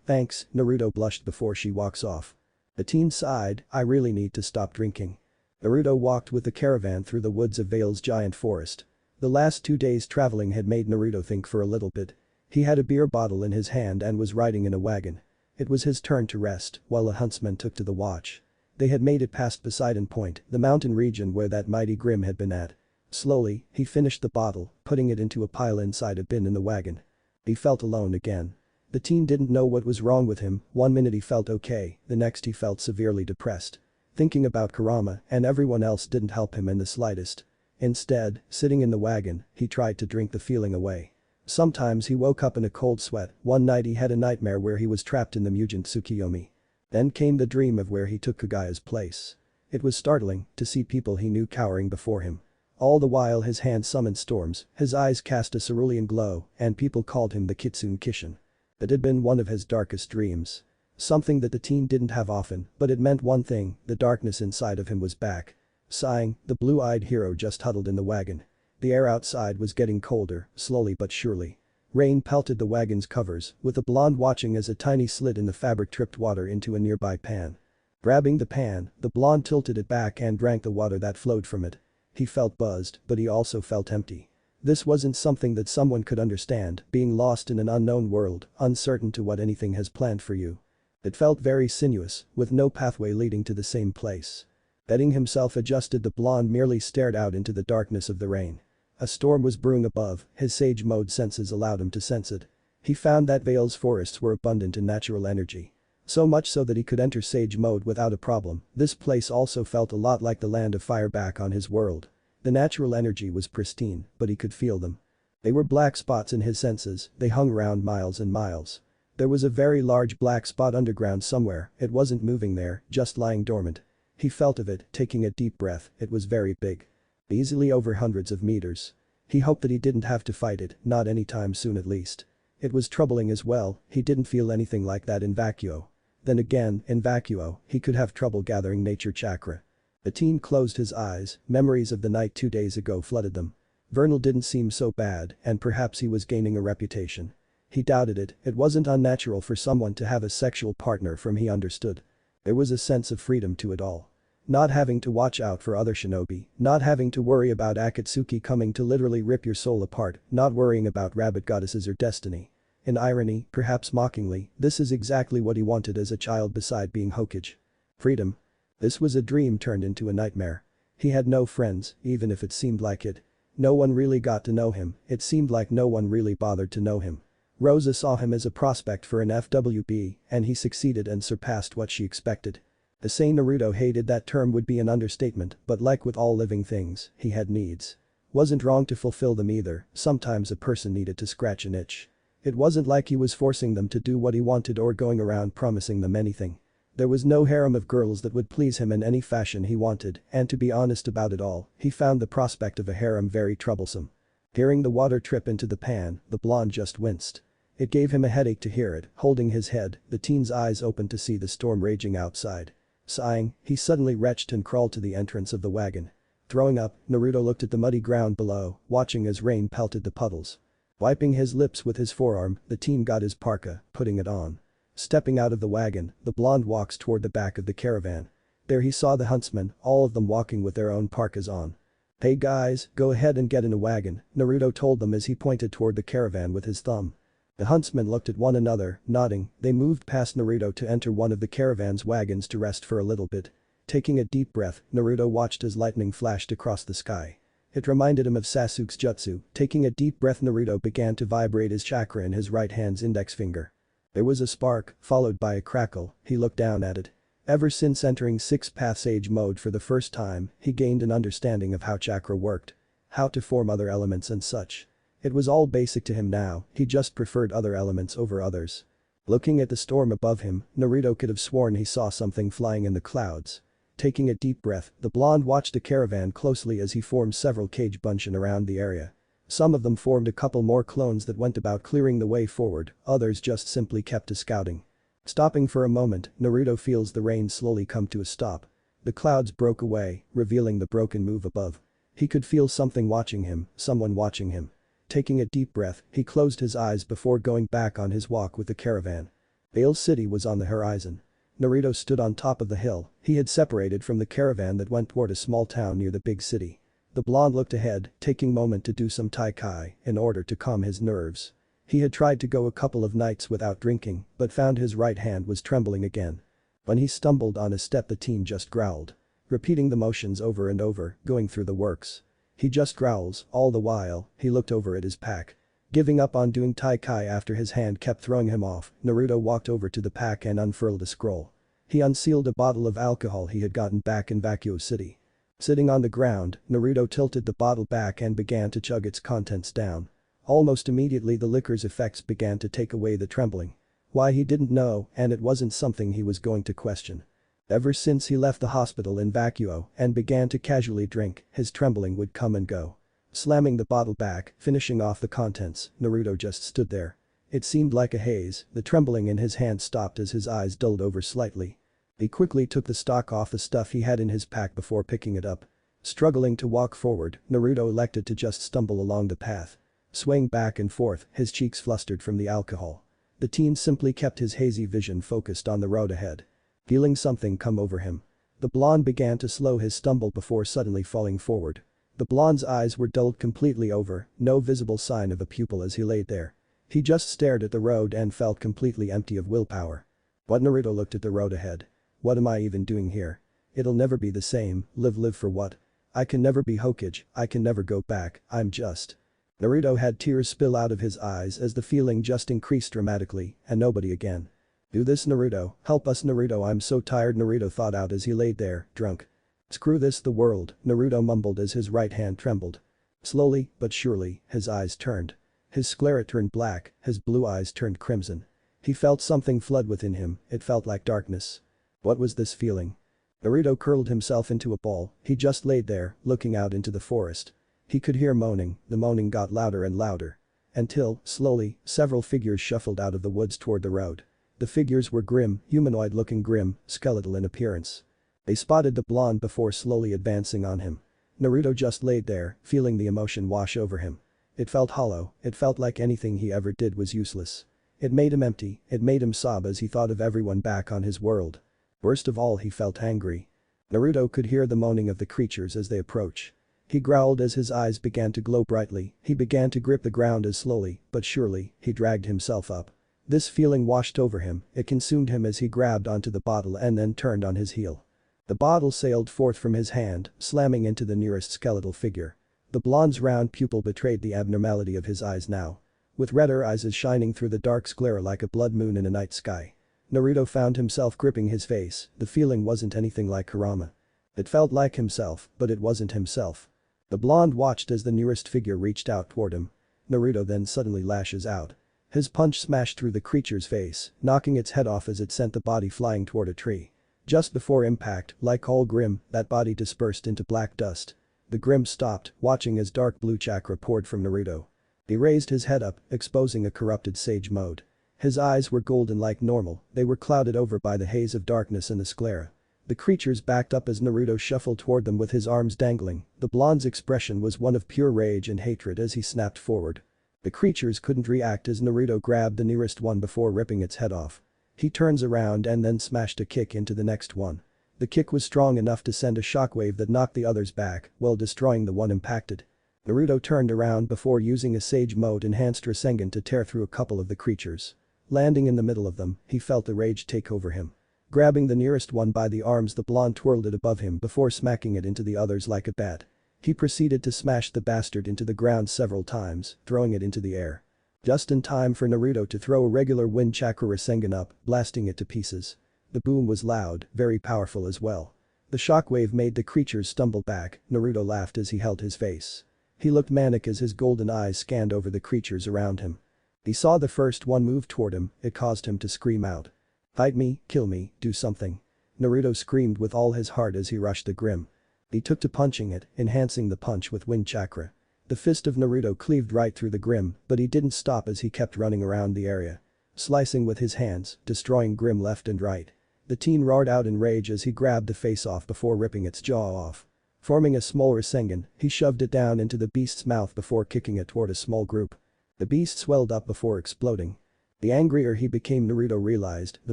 Thanks, Naruto blushed before she walks off. The teen sighed, I really need to stop drinking. Naruto walked with the caravan through the woods of Vale's giant forest. The last 2 days traveling had made Naruto think for a little bit. He had a beer bottle in his hand and was riding in a wagon. It was his turn to rest, while a huntsman took to the watch. They had made it past Poseidon Point, the mountain region where that mighty Grim had been at. Slowly, he finished the bottle, putting it into a pile inside a bin in the wagon. He felt alone again. The teen didn't know what was wrong with him, one minute he felt okay, the next he felt severely depressed. Thinking about Kurama and everyone else didn't help him in the slightest. Instead, sitting in the wagon, he tried to drink the feeling away. Sometimes he woke up in a cold sweat, one night he had a nightmare where he was trapped in the Mugen Tsukiyomi. Then came the dream of where he took Kagaya's place. It was startling to see people he knew cowering before him. All the while his hands summoned storms, his eyes cast a cerulean glow, and people called him the Kitsune Kishin. It had been one of his darkest dreams. Something that the teen didn't have often, but it meant one thing, the darkness inside of him was back. Sighing, the blue-eyed hero just huddled in the wagon. The air outside was getting colder, slowly but surely. Rain pelted the wagon's covers, with the blonde watching as a tiny slit in the fabric tripped water into a nearby pan. Grabbing the pan, the blonde tilted it back and drank the water that flowed from it. He felt buzzed, but he also felt empty. This wasn't something that someone could understand, being lost in an unknown world, uncertain to what anything has planned for you. It felt very sinuous, with no pathway leading to the same place. Letting himself adjusted, the blonde merely stared out into the darkness of the rain. A storm was brewing above, his sage mode senses allowed him to sense it. He found that Vale's forests were abundant in natural energy. So much so that he could enter sage mode without a problem. This place also felt a lot like the land of fire back on his world. The natural energy was pristine, but he could feel them. They were black spots in his senses, they hung around miles and miles. There was a very large black spot underground somewhere, it wasn't moving there, just lying dormant. He felt of it, taking a deep breath, it was very big. Easily over hundreds of meters. He hoped that he didn't have to fight it, not anytime soon at least. It was troubling as well, he didn't feel anything like that in Vacuo. Then again, in Vacuo, he could have trouble gathering nature chakra. The teen closed his eyes, memories of the night 2 days ago flooded them. Vernal didn't seem so bad, and perhaps he was gaining a reputation. He doubted it, it wasn't unnatural for someone to have a sexual partner from he understood. There was a sense of freedom to it all. Not having to watch out for other shinobi, not having to worry about Akatsuki coming to literally rip your soul apart, not worrying about rabbit goddesses or destiny. In irony, perhaps mockingly, this is exactly what he wanted as a child beside being Hokage. Freedom. This was a dream turned into a nightmare. He had no friends, even if it seemed like it. No one really got to know him, it seemed like no one really bothered to know him. Rosa saw him as a prospect for an FWB, and he succeeded and surpassed what she expected. To say Naruto hated that term would be an understatement, but like with all living things, he had needs. Wasn't wrong to fulfill them either, sometimes a person needed to scratch an itch. It wasn't like he was forcing them to do what he wanted or going around promising them anything. There was no harem of girls that would please him in any fashion he wanted, and to be honest about it all, he found the prospect of a harem very troublesome. Hearing the water trip into the pan, the blonde just winced. It gave him a headache to hear it, holding his head, the teen's eyes opened to see the storm raging outside. Sighing, he suddenly retched and crawled to the entrance of the wagon. Throwing up, Naruto looked at the muddy ground below, watching as rain pelted the puddles. Wiping his lips with his forearm, the teen got his parka, putting it on. Stepping out of the wagon, the blonde walks toward the back of the caravan. There he saw the huntsmen, all of them walking with their own parkas on. "Hey guys, go ahead and get in a wagon," Naruto told them as he pointed toward the caravan with his thumb. The huntsmen looked at one another, nodding. They moved past Naruto to enter one of the caravan's wagons to rest for a little bit. Taking a deep breath, Naruto watched as lightning flashed across the sky. It reminded him of Sasuke's jutsu. Taking a deep breath, Naruto began to vibrate his chakra in his right hand's index finger. There was a spark, followed by a crackle. He looked down at it. Ever since entering 6th Path Sage mode for the first time, he gained an understanding of how chakra worked. How to form other elements and such. It was all basic to him now, he just preferred other elements over others. Looking at the storm above him, Naruto could have sworn he saw something flying in the clouds. Taking a deep breath, the blonde watched the caravan closely as he formed several cage bunching around the area. Some of them formed a couple more clones that went about clearing the way forward, others just simply kept to scouting. Stopping for a moment, Naruto feels the rain slowly come to a stop. The clouds broke away, revealing the broken move above. He could feel something watching him, someone watching him. Taking a deep breath, he closed his eyes before going back on his walk with the caravan. Vale City was on the horizon. Naruto stood on top of the hill. He had separated from the caravan that went toward a small town near the big city. The blonde looked ahead, taking a moment to do some tai chi in order to calm his nerves. He had tried to go a couple of nights without drinking, but found his right hand was trembling again. When he stumbled on a step, the teen just growled. Repeating the motions over and over, going through the works. He just growls, all the while, he looked over at his pack. Giving up on doing tai chi after his hand kept throwing him off, Naruto walked over to the pack and unfurled a scroll. He unsealed a bottle of alcohol he had gotten back in Vacuo City. Sitting on the ground, Naruto tilted the bottle back and began to chug its contents down. Almost immediately the liquor's effects began to take away the trembling. Why he didn't know, and it wasn't something he was going to question. Ever since he left the hospital in Vacuo and began to casually drink, his trembling would come and go. Slamming the bottle back, finishing off the contents, Naruto just stood there. It seemed like a haze, the trembling in his hand stopped as his eyes dulled over slightly. He quickly took the stock off the stuff he had in his pack before picking it up. Struggling to walk forward, Naruto elected to just stumble along the path. Swaying back and forth, his cheeks flustered from the alcohol. The teen simply kept his hazy vision focused on the road ahead. Feeling something come over him. The blonde began to slow his stumble before suddenly falling forward. The blonde's eyes were dulled completely over, no visible sign of a pupil as he laid there. He just stared at the road and felt completely empty of willpower. But Naruto looked at the road ahead. What am I even doing here? It'll never be the same, live for what? I can never be Hokage, I can never go back, I'm just. Naruto had tears spill out of his eyes as the feeling just increased dramatically, and nobody again. Do this Naruto, help us Naruto, I'm so tired, Naruto thought out as he laid there, drunk. Screw this the world, Naruto mumbled as his right hand trembled. Slowly, but surely, his eyes turned. His sclera turned black, his blue eyes turned crimson. He felt something flood within him, it felt like darkness. What was this feeling? Naruto curled himself into a ball, he just laid there, looking out into the forest. He could hear moaning, the moaning got louder and louder. Until, slowly, several figures shuffled out of the woods toward the road. The figures were grim, humanoid-looking grim, skeletal in appearance. They spotted the blonde before slowly advancing on him. Naruto just laid there, feeling the emotion wash over him. It felt hollow, it felt like anything he ever did was useless. It made him empty, it made him sob as he thought of everyone back on his world. Worst of all, he felt angry. Naruto could hear the moaning of the creatures as they approach. He growled as his eyes began to glow brightly, he began to grip the ground as slowly, but surely, he dragged himself up. This feeling washed over him, it consumed him as he grabbed onto the bottle and then turned on his heel. The bottle sailed forth from his hand, slamming into the nearest skeletal figure. The blonde's round pupil betrayed the abnormality of his eyes now. With redder eyes shining through the dark sclera like a blood moon in a night sky. Naruto found himself gripping his face, the feeling wasn't anything like Kurama. It felt like himself, but it wasn't himself. The blonde watched as the nearest figure reached out toward him. Naruto then suddenly lashes out. His punch smashed through the creature's face, knocking its head off as it sent the body flying toward a tree. Just before impact, like all Grim, that body dispersed into black dust. The Grim stopped, watching as dark blue chakra poured from Naruto. He raised his head up, exposing a corrupted sage mode. His eyes were golden like normal, they were clouded over by the haze of darkness and the sclera. The creatures backed up as Naruto shuffled toward them with his arms dangling. The blonde's expression was one of pure rage and hatred as he snapped forward. The creatures couldn't react as Naruto grabbed the nearest one before ripping its head off. He turns around and then smashed a kick into the next one. The kick was strong enough to send a shockwave that knocked the others back while destroying the one impacted. Naruto turned around before using a Sage Mode enhanced Rasengan to tear through a couple of the creatures. Landing in the middle of them, he felt the rage take over him. Grabbing the nearest one by the arms, the blonde twirled it above him before smacking it into the others like a bat. He proceeded to smash the bastard into the ground several times, throwing it into the air. Just in time for Naruto to throw a regular wind chakra Rasengan up, blasting it to pieces. The boom was loud, very powerful as well. The shockwave made the creatures stumble back. Naruto laughed as he held his face. He looked manic as his golden eyes scanned over the creatures around him. He saw the first one move toward him, it caused him to scream out. "Fight me, kill me, do something." Naruto screamed with all his heart as he rushed the Grim. He took to punching it, enhancing the punch with wind chakra. The fist of Naruto cleaved right through the Grim, but he didn't stop as he kept running around the area. Slicing with his hands, destroying Grim left and right. The teen roared out in rage as he grabbed the face off before ripping its jaw off. Forming a small Rasengan, he shoved it down into the beast's mouth before kicking it toward a small group. The beast swelled up before exploding. The angrier he became, Naruto realized, the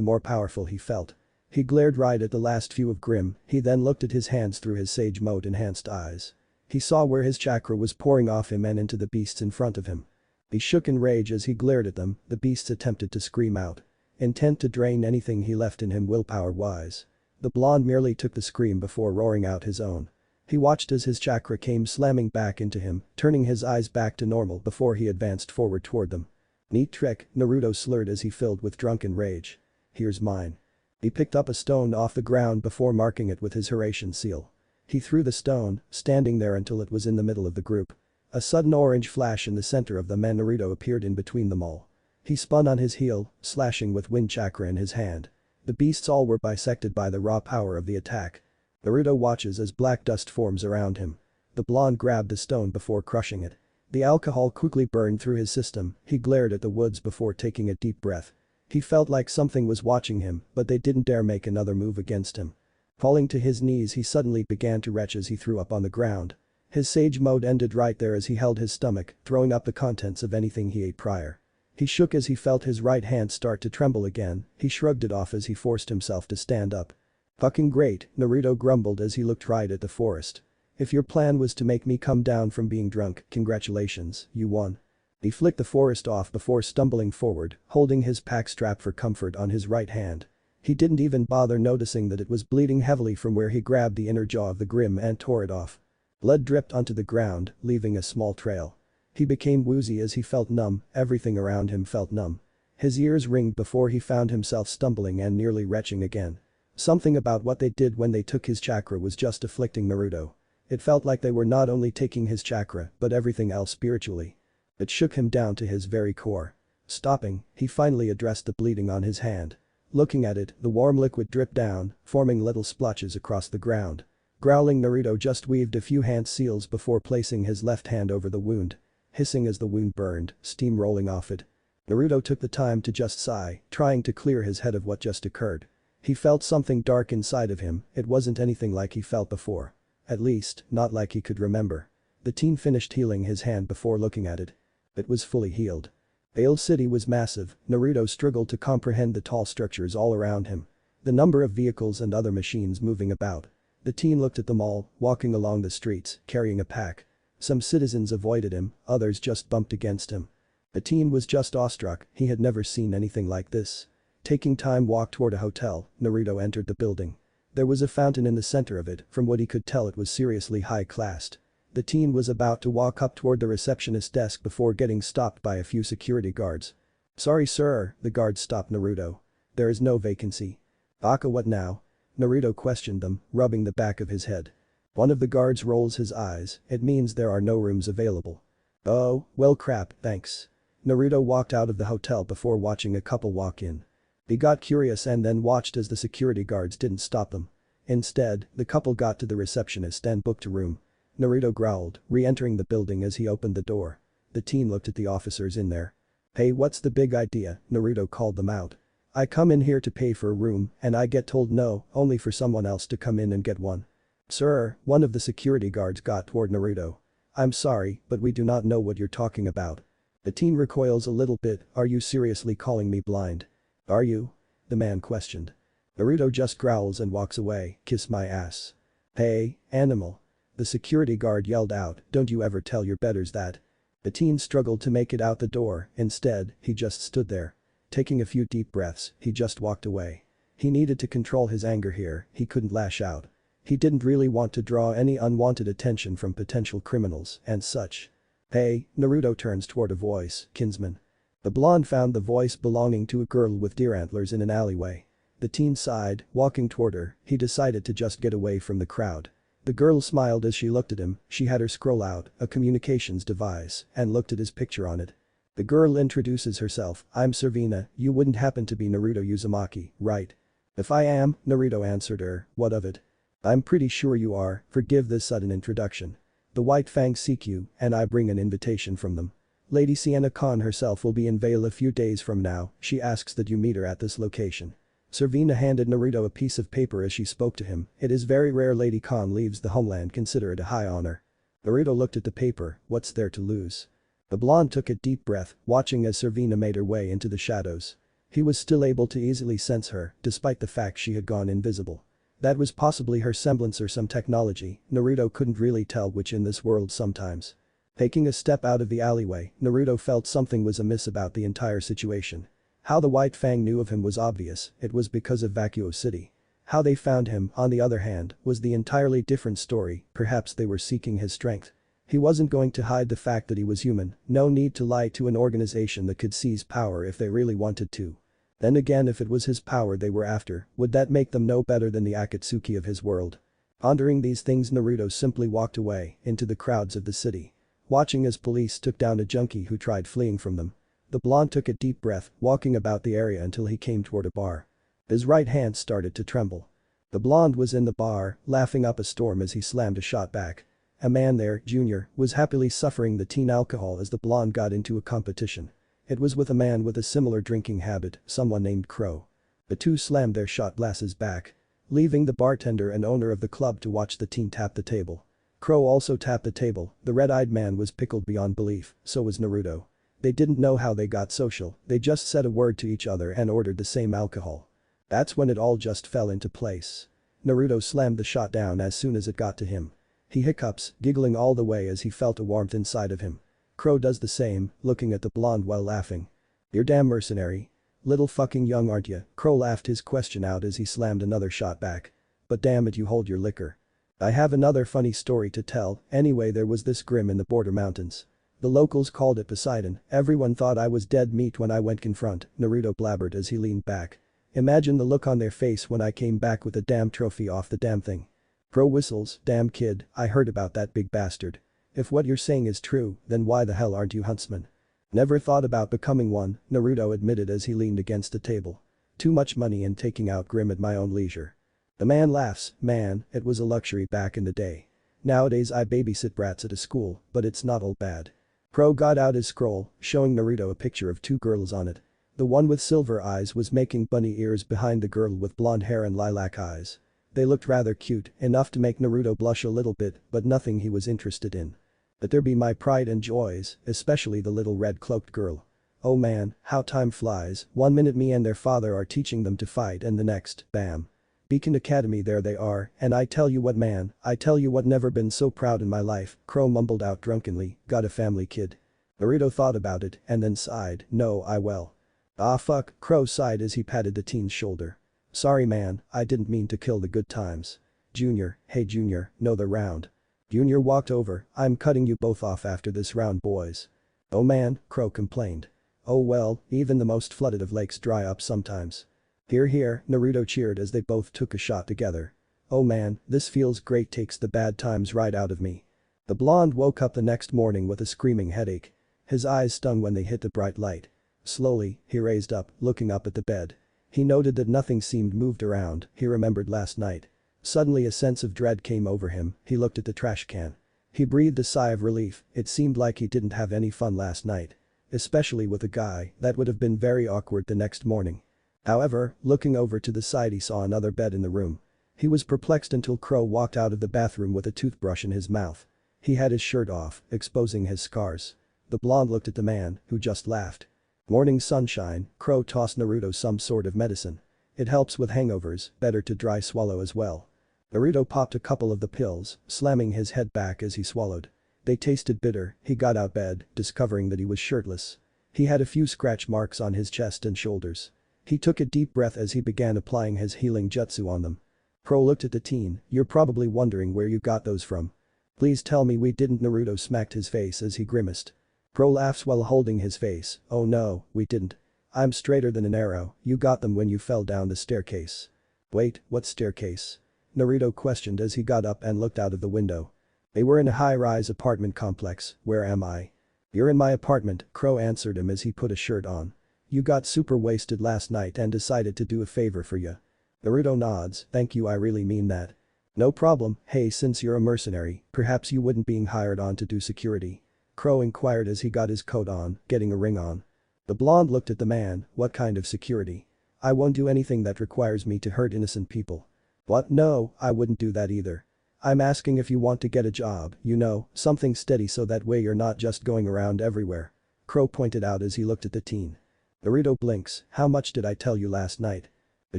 more powerful he felt. He glared right at the last few of Grim, he then looked at his hands through his Sage Mode enhanced eyes. He saw where his chakra was pouring off him and into the beasts in front of him. He shook in rage as he glared at them, the beasts attempted to scream out. Intent to drain anything he left in him willpower-wise. The blonde merely took the scream before roaring out his own. He watched as his chakra came slamming back into him, turning his eyes back to normal before he advanced forward toward them. "Neat trick," Naruto slurred as he filled with drunken rage. "Here's mine." He picked up a stone off the ground before marking it with his Hiraishin seal. He threw the stone, standing there until it was in the middle of the group. A sudden orange flash in the center of them and Naruto appeared in between them all. He spun on his heel, slashing with wind chakra in his hand. The beasts all were bisected by the raw power of the attack. Naruto watches as black dust forms around him. The blonde grabbed the stone before crushing it. The alcohol quickly burned through his system, he glared at the woods before taking a deep breath. He felt like something was watching him, but they didn't dare make another move against him. Falling to his knees, he suddenly began to retch as he threw up on the ground. His Sage Mode ended right there as he held his stomach, throwing up the contents of anything he ate prior. He shook as he felt his right hand start to tremble again, he shrugged it off as he forced himself to stand up. "Fucking great," Naruto grumbled as he looked right at the forest. "If your plan was to make me come down from being drunk, congratulations, you won." He flicked the forest off before stumbling forward, holding his pack strap for comfort on his right hand. He didn't even bother noticing that it was bleeding heavily from where he grabbed the inner jaw of the Grim and tore it off. Blood dripped onto the ground, leaving a small trail. He became woozy as he felt numb, everything around him felt numb. His ears ringed before he found himself stumbling and nearly retching again. Something about what they did when they took his chakra was just afflicting Naruto. It felt like they were not only taking his chakra, but everything else spiritually. It shook him down to his very core. Stopping, he finally addressed the bleeding on his hand. Looking at it, the warm liquid dripped down, forming little splotches across the ground. Growling, Naruto just weaved a few hand seals before placing his left hand over the wound. Hissing as the wound burned, steam rolling off it. Naruto took the time to just sigh, trying to clear his head of what just occurred. He felt something dark inside of him, it wasn't anything like he felt before. At least, not like he could remember. The teen finished healing his hand before looking at it. It was fully healed. Vale City was massive, Naruto struggled to comprehend the tall structures all around him. The number of vehicles and other machines moving about. The teen looked at them all, walking along the streets, carrying a pack. Some citizens avoided him, others just bumped against him. The teen was just awestruck, he had never seen anything like this. Taking time walk toward a hotel, Naruto entered the building. There was a fountain in the center of it, from what he could tell it was seriously high-classed. The teen was about to walk up toward the receptionist's desk before getting stopped by a few security guards. "Sorry sir," the guard stopped Naruto. "There is no vacancy." "Aka, what now?" Naruto questioned them, rubbing the back of his head. One of the guards rolls his eyes, "It means there are no rooms available." "Oh, well crap, thanks." Naruto walked out of the hotel before watching a couple walk in. He got curious and then watched as the security guards didn't stop them. Instead, the couple got to the receptionist and booked a room. Naruto growled, re-entering the building as he opened the door. The teen looked at the officers in there. "Hey, what's the big idea?" Naruto called them out. "I come in here to pay for a room and I get told no, only for someone else to come in and get one." "Sir," one of the security guards got toward Naruto. "I'm sorry, but we do not know what you're talking about." The teen recoils a little bit, "Are you seriously calling me blind? Are you?" The man questioned. Naruto just growls and walks away, kiss my ass. Hey, animal. The security guard yelled out, don't you ever tell your betters that. The teen struggled to make it out the door, instead, he just stood there. Taking a few deep breaths, he just walked away. He needed to control his anger here, he couldn't lash out. He didn't really want to draw any unwanted attention from potential criminals and such. Hey, Naruto turns toward a voice, kinsman. The blonde found the voice belonging to a girl with deer antlers in an alleyway. The teen sighed, walking toward her, he decided to just get away from the crowd. The girl smiled as she looked at him, she had her scroll out, a communications device, and looked at his picture on it. The girl introduces herself, I'm Servina, you wouldn't happen to be Naruto Uzumaki, right? If I am, Naruto answered her, what of it? I'm pretty sure you are, forgive this sudden introduction. The White Fangs seek you, and I bring an invitation from them. Lady Sienna Khan herself will be in Vale a few days from now, she asks that you meet her at this location. Servina handed Naruto a piece of paper as she spoke to him, it is very rare Lady Khan leaves the homeland, consider it a high honor. Naruto looked at the paper, what's there to lose? The blonde took a deep breath, watching as Servina made her way into the shadows. He was still able to easily sense her, despite the fact she had gone invisible. That was possibly her semblance or some technology, Naruto couldn't really tell which in this world sometimes. Taking a step out of the alleyway, Naruto felt something was amiss about the entire situation. How the White Fang knew of him was obvious, it was because of Vacuo City. How they found him, on the other hand, was the entirely different story, perhaps they were seeking his strength. He wasn't going to hide the fact that he was human, no need to lie to an organization that could seize power if they really wanted to. Then again, if it was his power they were after, would that make them no better than the Akatsuki of his world? Pondering these things, Naruto simply walked away, into the crowds of the city. Watching as police took down a junkie who tried fleeing from them. The blonde took a deep breath, walking about the area until he came toward a bar. His right hand started to tremble. The blonde was in the bar, laughing up a storm as he slammed a shot back. A man there, Junior, was happily suffering the teen alcohol as the blonde got into a competition. It was with a man with a similar drinking habit, someone named Crow. The two slammed their shot glasses back. Leaving the bartender and owner of the club to watch the teen tap the table. Crow also tapped the table, the red-eyed man was pickled beyond belief, so was Naruto. They didn't know how they got social, they just said a word to each other and ordered the same alcohol. That's when it all just fell into place. Naruto slammed the shot down as soon as it got to him. He hiccups, giggling all the way as he felt a warmth inside of him. Crow does the same, looking at the blonde while laughing. You're damn mercenary. Little fucking young aren't you? Crow laughed his question out as he slammed another shot back. But damn it, you hold your liquor. I have another funny story to tell, anyway there was this grim in the border mountains. The locals called it Poseidon, everyone thought I was dead meat when I went confront, Naruto blabbered as he leaned back. Imagine the look on their face when I came back with a damn trophy off the damn thing. Crow whistles, damn kid, I heard about that big bastard. If what you're saying is true, then why the hell aren't you huntsman? Never thought about becoming one, Naruto admitted as he leaned against the table. Too much money and taking out Grim at my own leisure. The man laughs, man, it was a luxury back in the day. Nowadays I babysit brats at a school, but it's not all bad. Crow got out his scroll, showing Naruto a picture of two girls on it. The one with silver eyes was making bunny ears behind the girl with blonde hair and lilac eyes. They looked rather cute, enough to make Naruto blush a little bit, but nothing he was interested in. But there be my pride and joys, especially the little red-cloaked girl. Oh man, how time flies, 1 minute me and their father are teaching them to fight and the next, bam. Beacon Academy there they are, and I tell you what man, I tell you what never been so proud in my life, Crow mumbled out drunkenly, got a family kid. Naruto thought about it and then sighed, no I will. Ah fuck, Crow sighed as he patted the teen's shoulder. Sorry man, I didn't mean to kill the good times. Junior, hey Junior, know the round. Junior walked over, I'm cutting you both off after this round boys. Oh man, Crow complained. Oh well, even the most flooded of lakes dry up sometimes. Here here, Naruto cheered as they both took a shot together. Oh man, this feels great, takes the bad times right out of me. The blonde woke up the next morning with a screaming headache. His eyes stung when they hit the bright light. Slowly, he raised up, looking up at the bed. He noted that nothing seemed moved around, he remembered last night. Suddenly a sense of dread came over him, he looked at the trash can. He breathed a sigh of relief, it seemed like he didn't have any fun last night. Especially with a guy, that would have been very awkward the next morning. However, looking over to the side he saw another bed in the room. He was perplexed until Crow walked out of the bathroom with a toothbrush in his mouth. He had his shirt off, exposing his scars. The blonde looked at the man, who just laughed. Morning sunshine, Crow tossed Naruto some sort of medicine. It helps with hangovers, better to dry swallow as well. Naruto popped a couple of the pills, slamming his head back as he swallowed. They tasted bitter. He got out bed, discovering that he was shirtless. He had a few scratch marks on his chest and shoulders. He took a deep breath as he began applying his healing jutsu on them. Crow looked at the teen. You're probably wondering where you got those from. Please tell me we didn't. Naruto smacked his face as he grimaced. Crow laughs while holding his face. Oh no, we didn't. I'm straighter than an arrow. You got them when you fell down the staircase. Wait, what staircase? Naruto questioned as he got up and looked out of the window. They were in a high-rise apartment complex. Where am I? You're in my apartment, Crow answered him as he put a shirt on. You got super wasted last night and decided to do a favor for you. Naruto nods. Thank you, I really mean that. No problem. Hey, since you're a mercenary, perhaps you wouldn't being hired on to do security? Crow inquired as he got his coat on, getting a ring on. The blonde looked at the man. What kind of security? I won't do anything that requires me to hurt innocent people. What? No, I wouldn't do that either. I'm asking if you want to get a job, you know, something steady so that way you're not just going around everywhere. Crow pointed out as he looked at the teen. Naruto blinks. How much did I tell you last night? A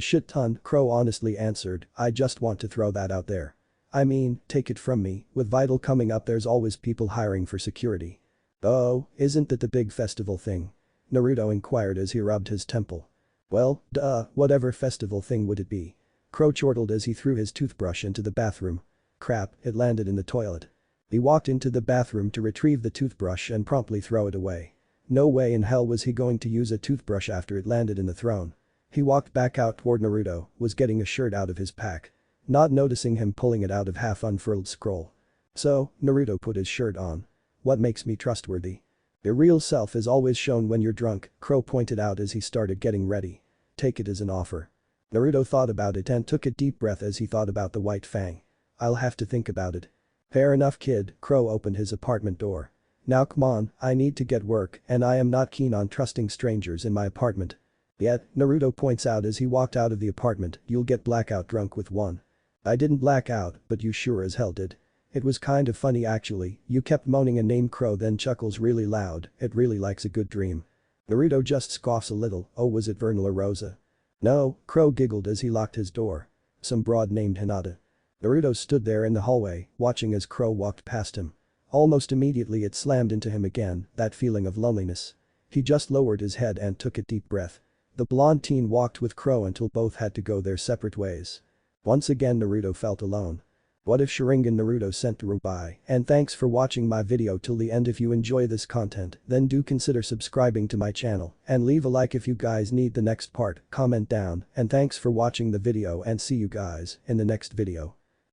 shit ton, Crow honestly answered. I just want to throw that out there. I mean, take it from me, with Vital coming up there's always people hiring for security. Oh, isn't that the big festival thing? Naruto inquired as he rubbed his temple. Well, duh, whatever festival thing would it be? Crow chortled as he threw his toothbrush into the bathroom. Crap, it landed in the toilet. He walked into the bathroom to retrieve the toothbrush and promptly throw it away. No way in hell was he going to use a toothbrush after it landed in the throne. He walked back out toward Naruto, was getting a shirt out of his pack. Not noticing him pulling it out of half-unfurled scroll. So, Naruto put his shirt on. What makes me trustworthy? Your real self is always shown when you're drunk, Crow pointed out as he started getting ready. Take it as an offer. Naruto thought about it and took a deep breath as he thought about the white fang. I'll have to think about it. Fair enough, kid, Crow opened his apartment door. Now come on, I need to get work and I am not keen on trusting strangers in my apartment. Yet, Naruto points out as he walked out of the apartment, you'll get blackout drunk with one. I didn't black out, but you sure as hell did. It was kind of funny actually, you kept moaning a name. Crow then chuckles really loud, it really likes a good dream. Naruto just scoffs a little. Oh, was it Vernal or Rosa? No, Crow giggled as he locked his door. Some broad named Hinata. Naruto stood there in the hallway, watching as Crow walked past him. Almost immediately it slammed into him again, that feeling of loneliness. He just lowered his head and took a deep breath. The blonde teen walked with Crow until both had to go their separate ways. Once again Naruto felt alone. What if Sharingan Naruto sent to rwby? And thanks for watching my video till the end. If you enjoy this content, then do consider subscribing to my channel and leave a like if you guys need the next part, comment down, and thanks for watching the video and see you guys in the next video.